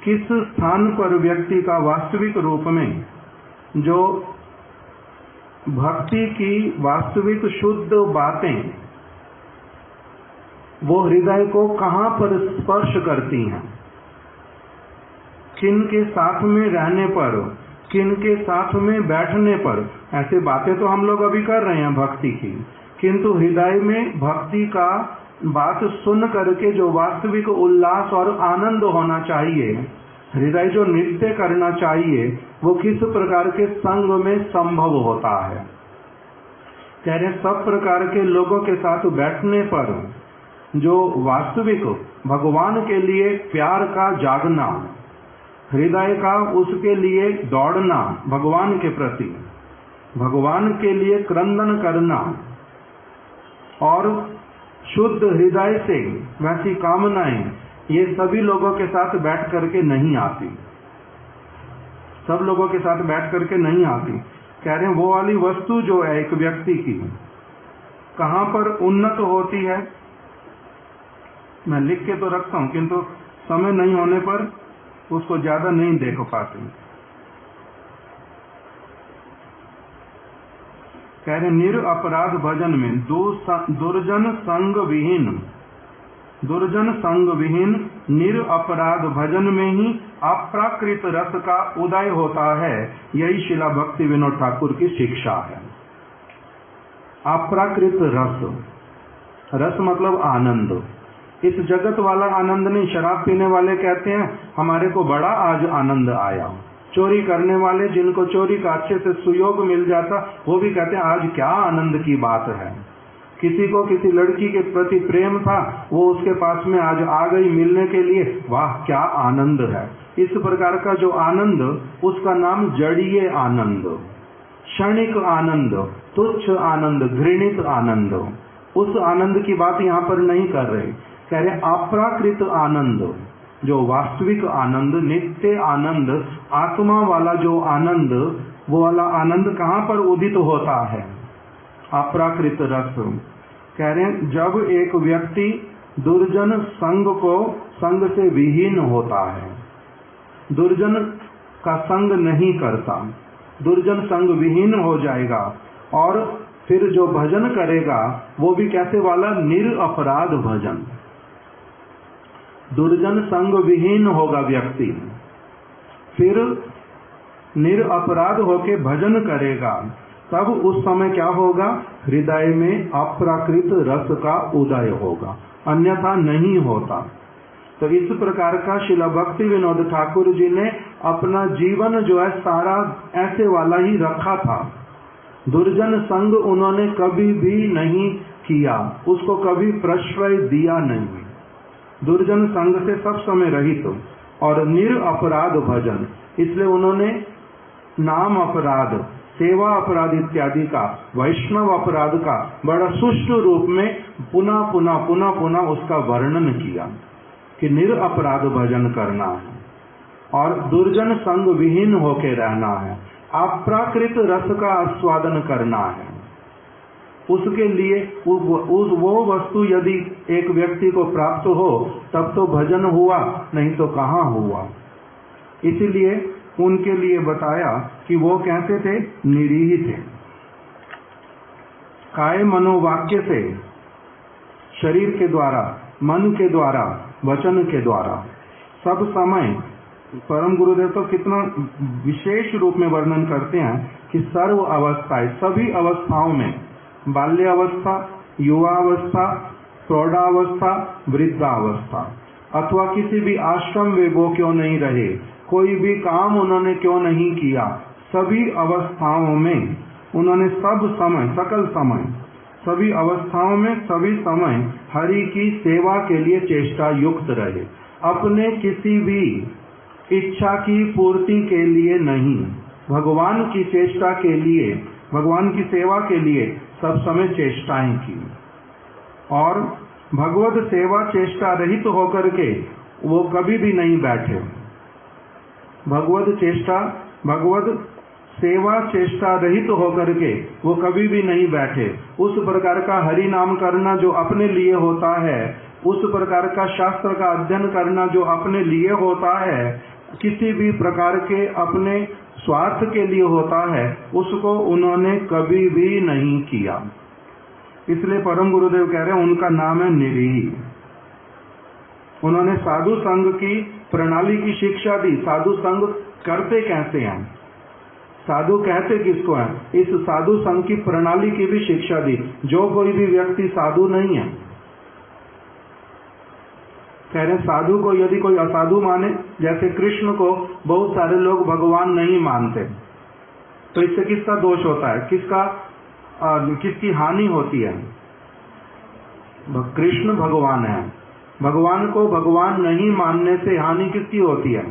किस स्थान पर व्यक्ति का वास्तविक रूप में जो भक्ति की वास्तविक शुद्ध बातें वो हृदय को कहाँ पर स्पर्श करती हैं, किन के साथ में रहने पर, किन के साथ में बैठने पर। ऐसे बातें तो हम लोग अभी कर रहे हैं भक्ति की, किंतु हृदय में भक्ति का बात सुन करके जो वास्तविक उल्लास और आनंद होना चाहिए, हृदय जो नृत्य करना चाहिए, वो किस प्रकार के संग में संभव होता है। कह रहे सब प्रकार के लोगों के साथ बैठने पर जो वास्तविक भगवान के लिए प्यार का जागना, हृदय का उसके लिए दौड़ना, भगवान के प्रति भगवान के लिए क्रंदन करना और शुद्ध हृदय से वैसी कामनाएं, ये सभी लोगों के साथ बैठ करके नहीं आती, सब लोगों के साथ बैठ करके नहीं आती। कह रहे हैं वो वाली वस्तु जो है एक व्यक्ति की कहां पर उन्नत होती है, मैं लिख के तो रखता हूं किंतु समय नहीं होने पर उसको ज्यादा नहीं देख पाते। कह रहे निरअपराध भजन में दुर्जन संग विहीन निरअपराध भजन में ही अप्राकृत रस का उदय होता है। यही शिला भक्ति विनोद ठाकुर की शिक्षा है। अप्राकृत रस, रस मतलब आनंद, इस जगत वाला आनंद नहीं। शराब पीने वाले कहते हैं हमारे को बड़ा आज आनंद आया, चोरी करने वाले जिनको चोरी का अच्छे से सुयोग मिल जाता वो भी कहते हैं आज क्या आनंद की बात है। किसी को किसी लड़की के प्रति प्रेम था, वो उसके पास में आज आ गई मिलने के लिए, वाह क्या आनंद है। इस प्रकार का जो आनंद, उसका नाम जड़ीय आनंद, क्षणिक आनंद, तुच्छ आनंद, घृणित आनंद, उस आनंद की बात यहाँ पर नहीं कर रहे। कह रहे अप्राकृत आनंद, जो वास्तविक आनंद, नित्य आनंद, आत्मा वाला जो आनंद, वो वाला आनंद कहाँ पर उदित होता है? अप्राकृत रस। कह रहे हैं जब एक व्यक्ति दुर्जन संग को संग से विहीन होता है, दुर्जन का संग नहीं करता, दुर्जन संग विहीन हो जाएगा और फिर जो भजन करेगा वो भी कैसे वाला? निरअपराध भजन। दुर्जन संग विहीन होगा व्यक्ति, फिर निरअपराध होके भजन करेगा, तब उस समय क्या होगा? हृदय में अप्राकृत रस का उदय होगा, अन्यथा नहीं होता। तो इस प्रकार का शिला भक्ति विनोद ठाकुर जी ने अपना जीवन जो है सारा ऐसे वाला ही रखा था। दुर्जन संग उन्होंने कभी भी नहीं किया, उसको कभी प्रश्रय दिया नहीं, दुर्जन संग से सब समय रहित और निरअपराध भजन। इसलिए उन्होंने नाम अपराध, सेवा अपराध इत्यादि का, वैष्णव अपराध का बड़ा सुष्ठु रूप में पुनः पुनः पुनः पुनः उसका वर्णन किया कि निरअपराध भजन करना है और दुर्जन संग विहीन होके रहना है, अप्राकृत रस का आस्वादन करना है। उसके लिए वो वस्तु यदि एक व्यक्ति को प्राप्त हो तब तो भजन हुआ, नहीं तो कहाँ हुआ। इसलिए उनके लिए बताया कि वो कैसे थे? निरीह थे। काय मनोवाक्य से, शरीर के द्वारा, मन के द्वारा, वचन के द्वारा सब समय परम गुरुदेव तो कितना विशेष रूप में वर्णन करते हैं कि सर्व अवस्थाएं, सभी अवस्थाओं में, बाल्यावस्था, युवावस्था, प्रौढ़ावस्था, वृद्धावस्था, अथवा किसी भी आश्रम में वो क्यों नहीं रहे, कोई भी काम उन्होंने क्यों नहीं किया, सभी अवस्थाओं में उन्होंने सब समय, सकल समय, सभी अवस्थाओं में सभी समय हरि की सेवा के लिए चेष्टा युक्त रहे। अपने किसी भी इच्छा की पूर्ति के लिए नहीं, भगवान की चेष्टा के लिए, भगवान की सेवा के लिए सब समय चेष्टाएं की। और भगवत सेवा चेष्टा रहित होकर के वो कभी भी नहीं बैठे। भगवत चेष्टा, भगवत सेवा चेष्टा रहित होकर के वो कभी भी नहीं बैठे। उस प्रकार का हरि नाम करना जो अपने लिए होता है, उस प्रकार का शास्त्र का अध्ययन करना जो अपने लिए होता है, किसी भी प्रकार के अपने स्वार्थ के लिए होता है, उसको उन्होंने कभी भी नहीं किया। इसलिए परम गुरुदेव कह रहे हैं उनका नाम है निरीह। उन्होंने साधु संघ की प्रणाली की शिक्षा दी। साधु संघ करते कैसे हैं, साधु कहते किसको हैं, इस साधु संघ की प्रणाली की भी शिक्षा दी। जो कोई भी व्यक्ति साधु नहीं है, कह रहे साधु को यदि कोई असाधु माने, जैसे कृष्ण को बहुत सारे लोग भगवान नहीं मानते, तो इससे किसका दोष होता है, किसका किसकी हानि होती है? कृष्ण भगवान है, भगवान को भगवान नहीं मानने से हानि किसकी होती है?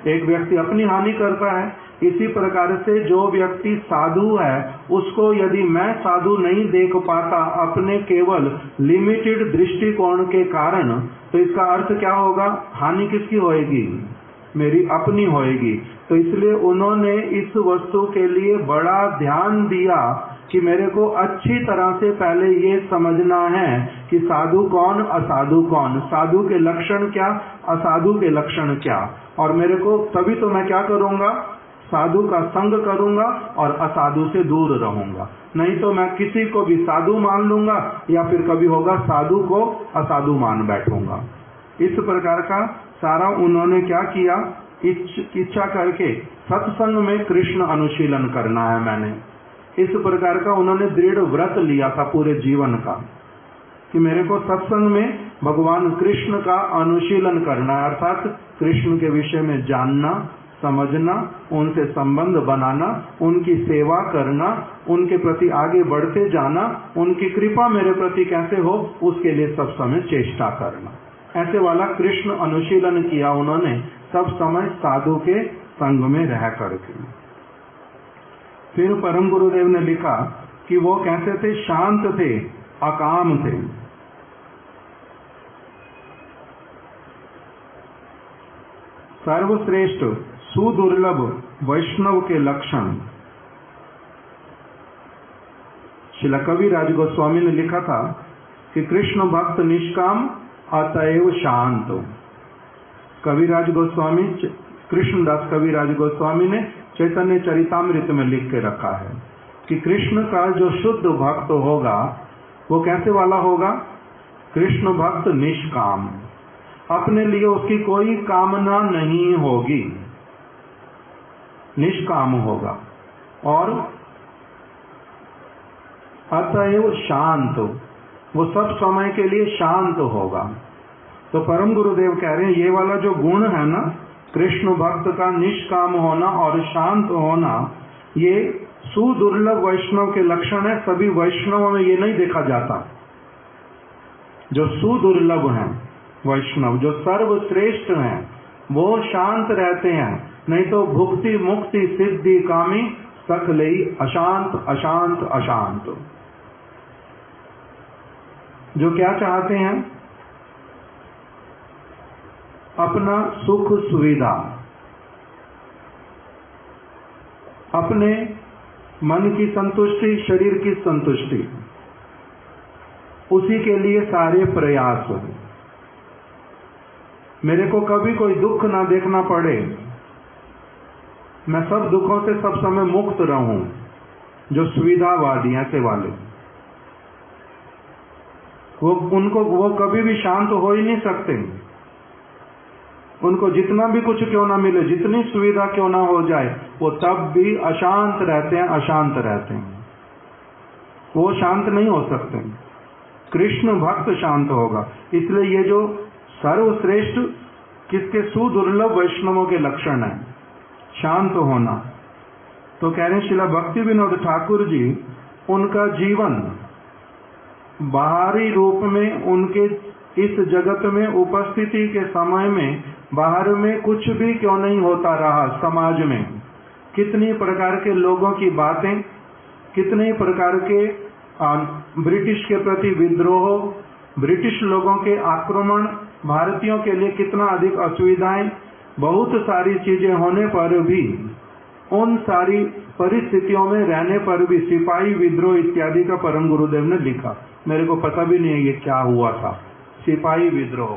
एक व्यक्ति अपनी हानि करता है। इसी प्रकार से जो व्यक्ति साधु है उसको यदि मैं साधु नहीं देख पाता अपने केवल लिमिटेड दृष्टिकोण के कारण, तो इसका अर्थ क्या होगा? हानि किसकी होएगी? मेरी अपनी होएगी। तो इसलिए उन्होंने इस वस्तु के लिए बड़ा ध्यान दिया कि मेरे को अच्छी तरह से पहले ये समझना है कि साधु कौन, असाधु कौन, साधु के लक्षण क्या, असाधु के लक्षण क्या। और मेरे को तभी तो मैं क्या करूंगा? साधु का संग करूंगा और असाधु से दूर रहूंगा। नहीं तो मैं किसी को भी साधु मान लूंगा या फिर कभी होगा साधु को असाधु मान बैठूंगा। इस प्रकार का सारा उन्होंने क्या किया? इच्छा करके सत्संग में कृष्ण अनुशीलन करना है मैंने, इस प्रकार का उन्होंने दृढ़ व्रत लिया था पूरे जीवन का कि मेरे को सत्संग में भगवान कृष्ण का अनुशीलन करना है, अर्थात कृष्ण के विषय में जानना, समझना, उनसे संबंध बनाना, उनकी सेवा करना, उनके प्रति आगे बढ़ते जाना, उनकी कृपा मेरे प्रति कैसे हो उसके लिए सब समय चेष्टा करना। ऐसे वाला कृष्ण अनुशीलन किया उन्होंने सब समय साधु के संग में रह करके। फिर परम गुरुदेव ने लिखा कि वो कैसे थे? शांत थे, अकाम थे। सर्वश्रेष्ठ सुदुर्लभ वैष्णव के लक्षण। श्रील कविराज गोस्वामी ने लिखा था कि कृष्ण भक्त निष्काम अतएव शांत। कविराज गोस्वामी, कृष्णदास कविराज गोस्वामी ने चैतन्य चरितामृत में लिख के रखा है कि कृष्ण का जो शुद्ध भक्त होगा वो कैसे वाला होगा? कृष्ण भक्त निष्काम, अपने लिए उसकी कोई कामना नहीं होगी, निष्काम होगा। और अतएव शांत, वो सब समय के लिए शांत होगा। तो परम गुरुदेव कह रहे हैं ये वाला जो गुण है ना, कृष्ण भक्त का निष्काम होना और शांत होना, ये सुदुर्लभ वैष्णव के लक्षण है। सभी वैष्णवों में ये नहीं देखा जाता। जो सुदुर्लभ हैं वैष्णव, जो सर्वश्रेष्ठ हैं, वो शांत रहते हैं। नहीं तो भुक्ति मुक्ति सिद्धि कामी सकलई अशांत अशांत अशांत। जो क्या चाहते हैं? अपना सुख सुविधा, अपने मन की संतुष्टि, शरीर की संतुष्टि, उसी के लिए सारे प्रयास। मेरे को कभी कोई दुख ना देखना पड़े, मैं सब दुखों से सब समय मुक्त रहूं। जो सुविधावादी ऐसे वाले, वो कभी भी शांत हो ही नहीं सकते। उनको जितना भी कुछ क्यों ना मिले, जितनी सुविधा क्यों ना हो जाए, वो तब भी अशांत रहते हैं, अशांत रहते हैं। वो शांत नहीं हो सकते। कृष्ण भक्त शांत होगा। इसलिए ये जो सर्वश्रेष्ठ किसके सुदुर्लभ वैष्णवों के लक्षण है, शांत होना। तो कह रहे हैं श्रील भक्ति विनोद ठाकुर जी, उनका जीवन बाहरी रूप में, उनके इस जगत में उपस्थिति के समय में बाहर में कुछ भी क्यों नहीं होता रहा, समाज में कितनी प्रकार के लोगों की बातें, कितने प्रकार के ब्रिटिश के प्रति विद्रोह, ब्रिटिश लोगों के आक्रमण, भारतीयों के लिए कितना अधिक असुविधाएं, बहुत सारी चीजें होने पर भी, उन सारी परिस्थितियों में रहने पर भी सिपाही विद्रोह इत्यादि का परम गुरुदेव ने लिखा। मेरे को पता भी नहीं है ये क्या हुआ था। सिपाही विद्रोह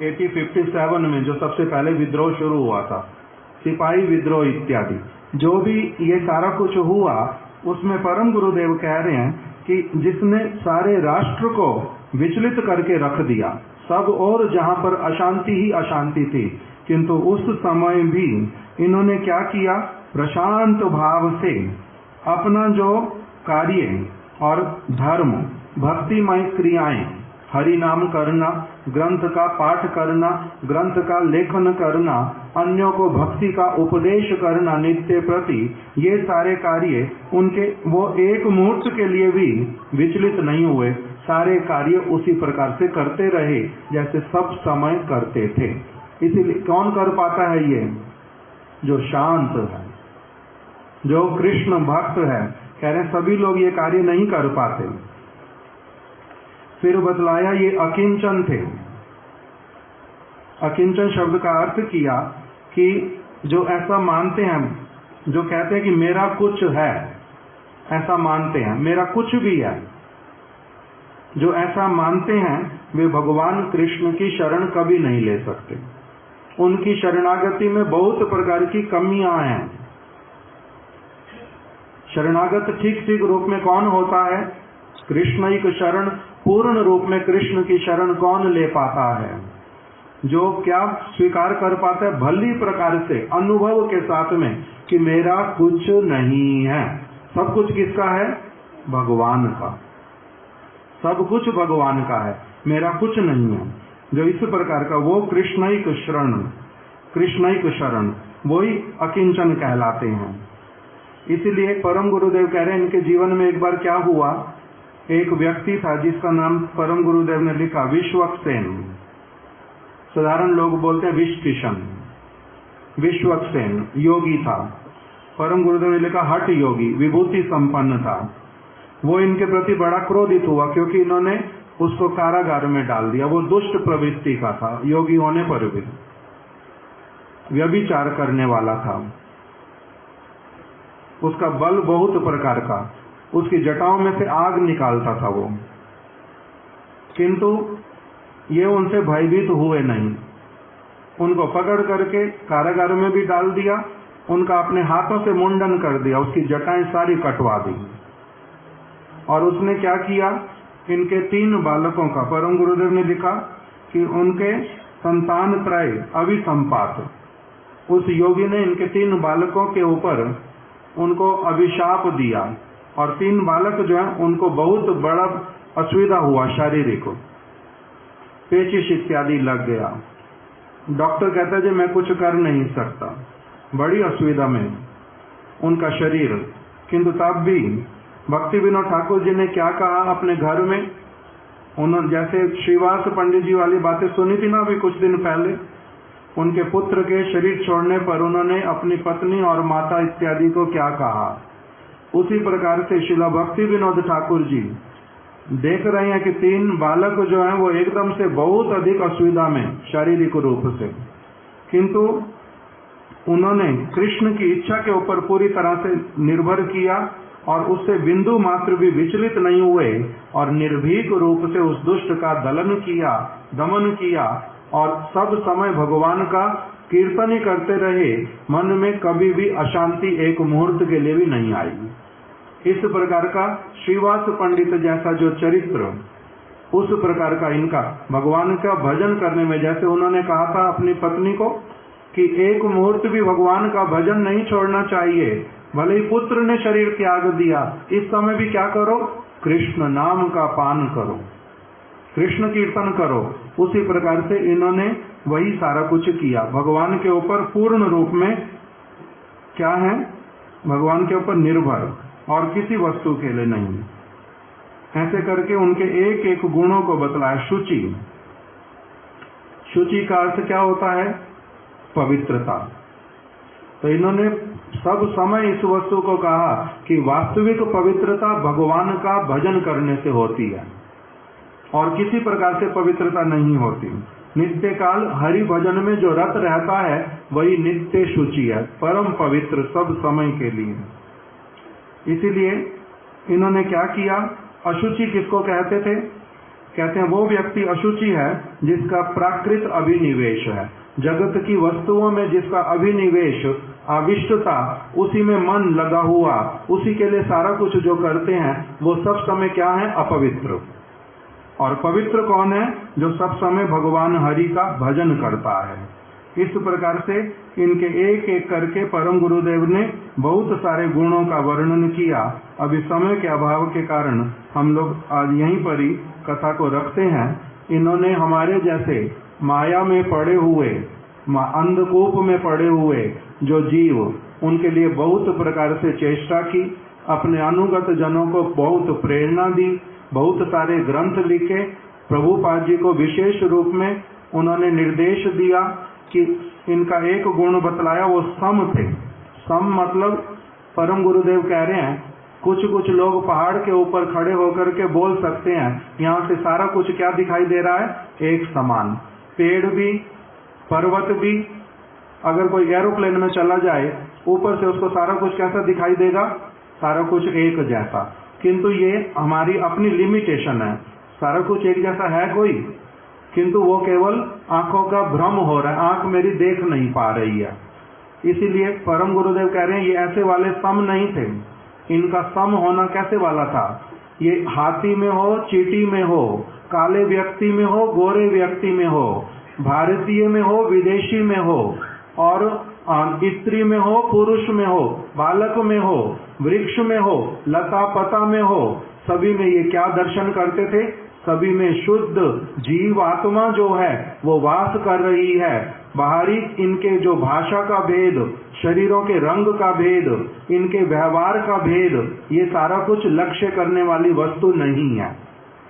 1857 में जो सबसे पहले विद्रोह शुरू हुआ था, सिपाही विद्रोह इत्यादि, जो भी ये सारा कुछ हुआ, उसमें परम गुरुदेव कह रहे हैं कि जिसने सारे राष्ट्र को विचलित करके रख दिया, सब और जहां पर अशांति ही अशांति थी, किंतु उस समय भी इन्होंने क्या किया? प्रशांत भाव से अपना जो कार्य और धर्म, भक्तिमय क्रियाएं, हरि नाम करना, ग्रंथ का पाठ करना, ग्रंथ का लेखन करना, अन्यों को भक्ति का उपदेश करना नित्य प्रति, ये सारे कार्य उनके वो एक मुहूर्त के लिए भी विचलित नहीं हुए, सारे कार्य उसी प्रकार से करते रहे जैसे सब समय करते थे। इसीलिए कौन कर पाता है ये? जो शांत है, जो कृष्ण भक्त है। कह रहे सभी लोग ये कार्य नहीं कर पाते। फिर बतलाया ये अकिंचन थे। अकिंचन शब्द का अर्थ किया कि जो ऐसा मानते हैं, जो कहते हैं कि मेरा कुछ है, ऐसा मानते हैं, मेरा कुछ भी है, जो ऐसा मानते हैं वे भगवान कृष्ण की शरण कभी नहीं ले सकते। उनकी शरणागति में बहुत प्रकार की कमियां हैं। शरणागत ठीक रूप में कौन होता है? कृष्ण ही की शरण, पूर्ण रूप में कृष्ण की शरण कौन ले पाता है? जो क्या स्वीकार कर पाता है भली प्रकार से अनुभव के साथ में कि मेरा कुछ नहीं है, सब कुछ किसका है? भगवान का। सब कुछ भगवान का है, मेरा कुछ नहीं है। जो इस प्रकार का, वो कृष्णैक शरण, कृष्णैक शरण, वही अकिंचन कहलाते हैं। इसीलिए परम गुरुदेव कह रहे हैं इनके जीवन में एक बार क्या हुआ, एक व्यक्ति था जिसका नाम परम गुरुदेव ने लिखा विश्वक्सेन। साधारण लोग बोलते हैं विष किशन। विश्वक्सेन योगी था। परम गुरुदेव ने लिखा हठ योगी, विभूति संपन्न था। वो इनके प्रति बड़ा क्रोधित हुआ क्योंकि इन्होंने उसको कारागार में डाल दिया। वो दुष्ट प्रवृत्ति का था, योगी होने पर भी व्यभिचार करने वाला था। उसका बल बहुत प्रकार का, उसकी जटाओं में से आग निकालता था वो। किंतु ये उनसे भयभीत हुए नहीं। उनको पकड़ करके कारागार में भी डाल दिया, उनका अपने हाथों से मुंडन कर दिया, उसकी जटाएं सारी कटवा दी। और उसने क्या किया, इनके 3 बालकों का, परम गुरुदेव ने लिखा कि उनके संतान त्रय अभिसंपात, उस योगी ने इनके 3 बालकों के ऊपर उनको अभिशाप दिया। और 3 बालक जो है उनको बहुत बड़ा असुविधा हुआ, शारीरिक पेचिश इत्यादि लग गया। डॉक्टर कहता है जी मैं कुछ कर नहीं सकता, बड़ी असुविधा में उनका शरीर। किंतु तब भी भक्ति विनोद ठाकुर जी ने क्या कहा अपने घर में, उन्होंने जैसे श्रीवास पंडित जी वाली बातें सुनी थी ना अभी कुछ दिन पहले, उनके पुत्र के शरीर छोड़ने पर उन्होंने अपनी पत्नी और माता इत्यादि को क्या कहा, उसी प्रकार से श्रीला भक्ति विनोद ठाकुर जी देख रहे हैं कि 3 बालक जो हैं वो एकदम से बहुत अधिक असुविधा में शारीरिक रूप से, किंतु उन्होंने कृष्ण की इच्छा के ऊपर पूरी तरह से निर्भर किया और उससे बिंदु मात्र भी विचलित नहीं हुए और निर्भीक रूप से उस दुष्ट का दलन किया, दमन किया और सब समय भगवान का कीर्तन ही करते रहे। मन में कभी भी अशांति एक मुहूर्त के लिए भी नहीं आई। इस प्रकार का श्रीवास पंडित जैसा जो चरित्र, उस प्रकार का इनका भगवान का भजन करने में, जैसे उन्होंने कहा था अपनी पत्नी को कि एक मुहूर्त भी भगवान का भजन नहीं छोड़ना चाहिए, भले ही पुत्र ने शरीर त्याग दिया, इस समय भी क्या करो, कृष्ण नाम का पान करो, कृष्ण कीर्तन करो। उसी प्रकार से इन्होंने वही सारा कुछ किया। भगवान के ऊपर पूर्ण रूप में क्या है, भगवान के ऊपर निर्भर और किसी वस्तु के लिए नहीं। ऐसे करके उनके एक एक गुणों को बतलाया। शुचि, शुचि का अर्थ क्या होता है, पवित्रता। तो इन्होंने सब समय इस वस्तु को कहा कि वास्तविक पवित्रता भगवान का भजन करने से होती है और किसी प्रकार से पवित्रता नहीं होती। नित्य काल हरि भजन में जो रत रहता है वही नित्य शुचि है, परम पवित्र सब समय के लिए। इसीलिए इन्होंने क्या किया, अशुचि किसको कहते थे, कहते हैं वो व्यक्ति अशुचि है जिसका प्राकृत अभिनिवेश है, जगत की वस्तुओं में जिसका अभिनिवेश, आविष्टता, उसी में मन लगा हुआ, उसी के लिए सारा कुछ जो करते हैं वो सब समय क्या है, अपवित्र। और पवित्र कौन है, जो सब समय भगवान हरि का भजन करता है। इस प्रकार से इनके एक एक करके परम गुरुदेव ने बहुत सारे गुणों का वर्णन किया। अभी समय के अभाव के कारण हम लोग आज यहीं पर ही कथा को रखते हैं। इन्होंने हमारे जैसे माया में पड़े हुए, अंधकूप में पड़े हुए जो जीव, उनके लिए बहुत प्रकार से चेष्टा की, अपने अनुगत जनों को बहुत प्रेरणा दी, बहुत सारे ग्रंथ लिखे। प्रभुपाद जी को विशेष रूप में उन्होंने निर्देश दिया कि इनका एक गुण बतलाया, वो सम थे। सम मतलब परम गुरुदेव कह रहे हैं, कुछ कुछ लोग पहाड़ के ऊपर खड़े होकर के बोल सकते हैं, यहाँ से सारा कुछ क्या दिखाई दे रहा है, एक समान। पेड़ भी, पर्वत भी, अगर कोई एरोप्लेन में चला जाए ऊपर से उसको सारा कुछ कैसा दिखाई देगा, सारा कुछ एक जैसा। किंतु ये हमारी अपनी लिमिटेशन है, सारा कुछ एक जैसा है कोई, किंतु वो केवल आंखों का भ्रम हो रहा है, आंख मेरी देख नहीं पा रही है। इसीलिए परम गुरुदेव कह रहे हैं ये ऐसे वाले सम नहीं थे। इनका सम होना कैसे वाला था, ये हाथी में हो, चींटी में हो, काले व्यक्ति में हो, गोरे व्यक्ति में हो, भारतीय में हो, विदेशी में हो, और स्त्री में हो, पुरुष में हो, बालक में हो, वृक्ष में हो, लता पता में हो, सभी में ये क्या दर्शन करते थे, सभी में शुद्ध जीव आत्मा जो है वो वास कर रही है। बाहरी इनके जो भाषा का भेद, शरीरों के रंग का भेद, इनके व्यवहार का भेद, ये सारा कुछ लक्ष्य करने वाली वस्तु नहीं है,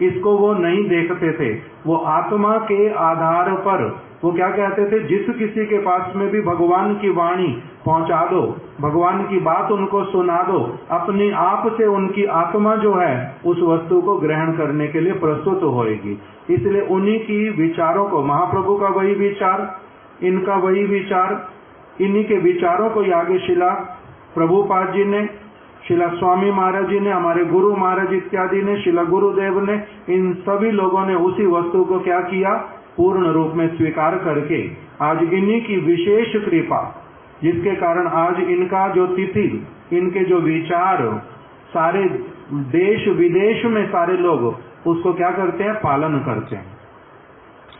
इसको वो नहीं देखते थे। वो आत्मा के आधार पर वो क्या कहते थे, जिस किसी के पास में भी भगवान की वाणी पहुंचा दो, भगवान की बात उनको सुना दो, अपने आप से उनकी आत्मा जो है उस वस्तु को ग्रहण करने के लिए प्रस्तुत होएगी। इसलिए उन्हीं की विचारों को, महाप्रभु का वही विचार, इनका वही विचार, इन्हीं के विचारों को आगे शिला प्रभुपाद जी ने, शिला स्वामी महाराज जी ने, हमारे गुरु महाराज इत्यादि ने, शिला गुरुदेव ने, इन सभी लोगों ने उसी वस्तु को क्या किया, पूर्ण रूप में स्वीकार करके आज इन्हीं की विशेष कृपा, जिसके कारण आज इनका जो तिथि, इनके जो विचार सारे देश विदेश में सारे लोग उसको क्या करते हैं, पालन करते हैं,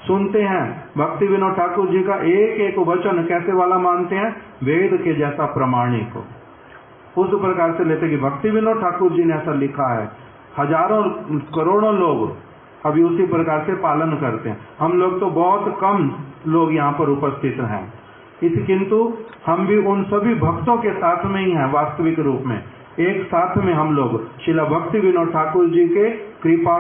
सुनते हैं। भक्ति विनोद ठाकुर जी का एक एक वचन कैसे वाला मानते हैं, वेद के जैसा प्रमाणिक हो, उस प्रकार से लेते कि भक्ति विनोद ठाकुर जी ने ऐसा लिखा है, हजारों करोड़ों लोग अभी उसी प्रकार से पालन करते हैं। हम लोग तो बहुत कम लोग यहाँ पर उपस्थित हैं, किंतु हम भी उन सभी भक्तों के साथ में ही हैं। वास्तविक रूप में एक साथ में हम लोग श्रील भक्ति विनोद ठाकुर जी के कृपा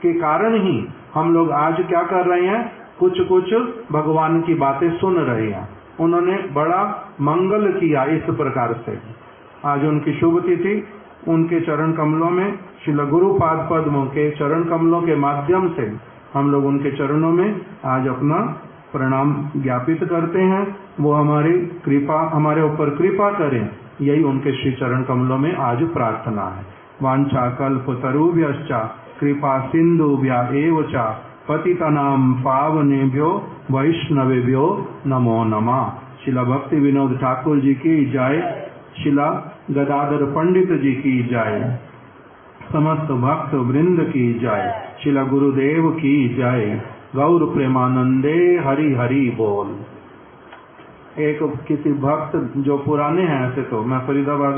के कारण ही हम लोग आज क्या कर रहे हैं, कुछ कुछ भगवान की बातें सुन रहे हैं। उन्होंने बड़ा मंगल किया इस प्रकार से। आज उनकी शुभ तिथि, उनके चरण कमलों में, श्रील गुरुपाद पद्मों के चरण कमलों के माध्यम से हम लोग उनके चरणों में आज अपना प्रणाम ज्ञापित करते हैं। वो हमारी कृपा, हमारे ऊपर कृपा करें, यही उनके श्री चरण कमलों में आज प्रार्थना है। वांछा कल्पतरुभ्यश्च कृपा सिंधुभ्य एव च पतितनां पावनेभ्यो वैष्णवेभ्यो नमो नमः। शिला भक्ति विनोद ठाकुर जी की जय, शिला गदाधर पंडित जी की जय, समस्त भक्त वृंद की जय, शिला गुरुदेव की जय। गौर प्रेमानंदे हरि हरि बोल। एक किसी भक्त जो पुराने हैं, ऐसे तो मैं फरीदाबाद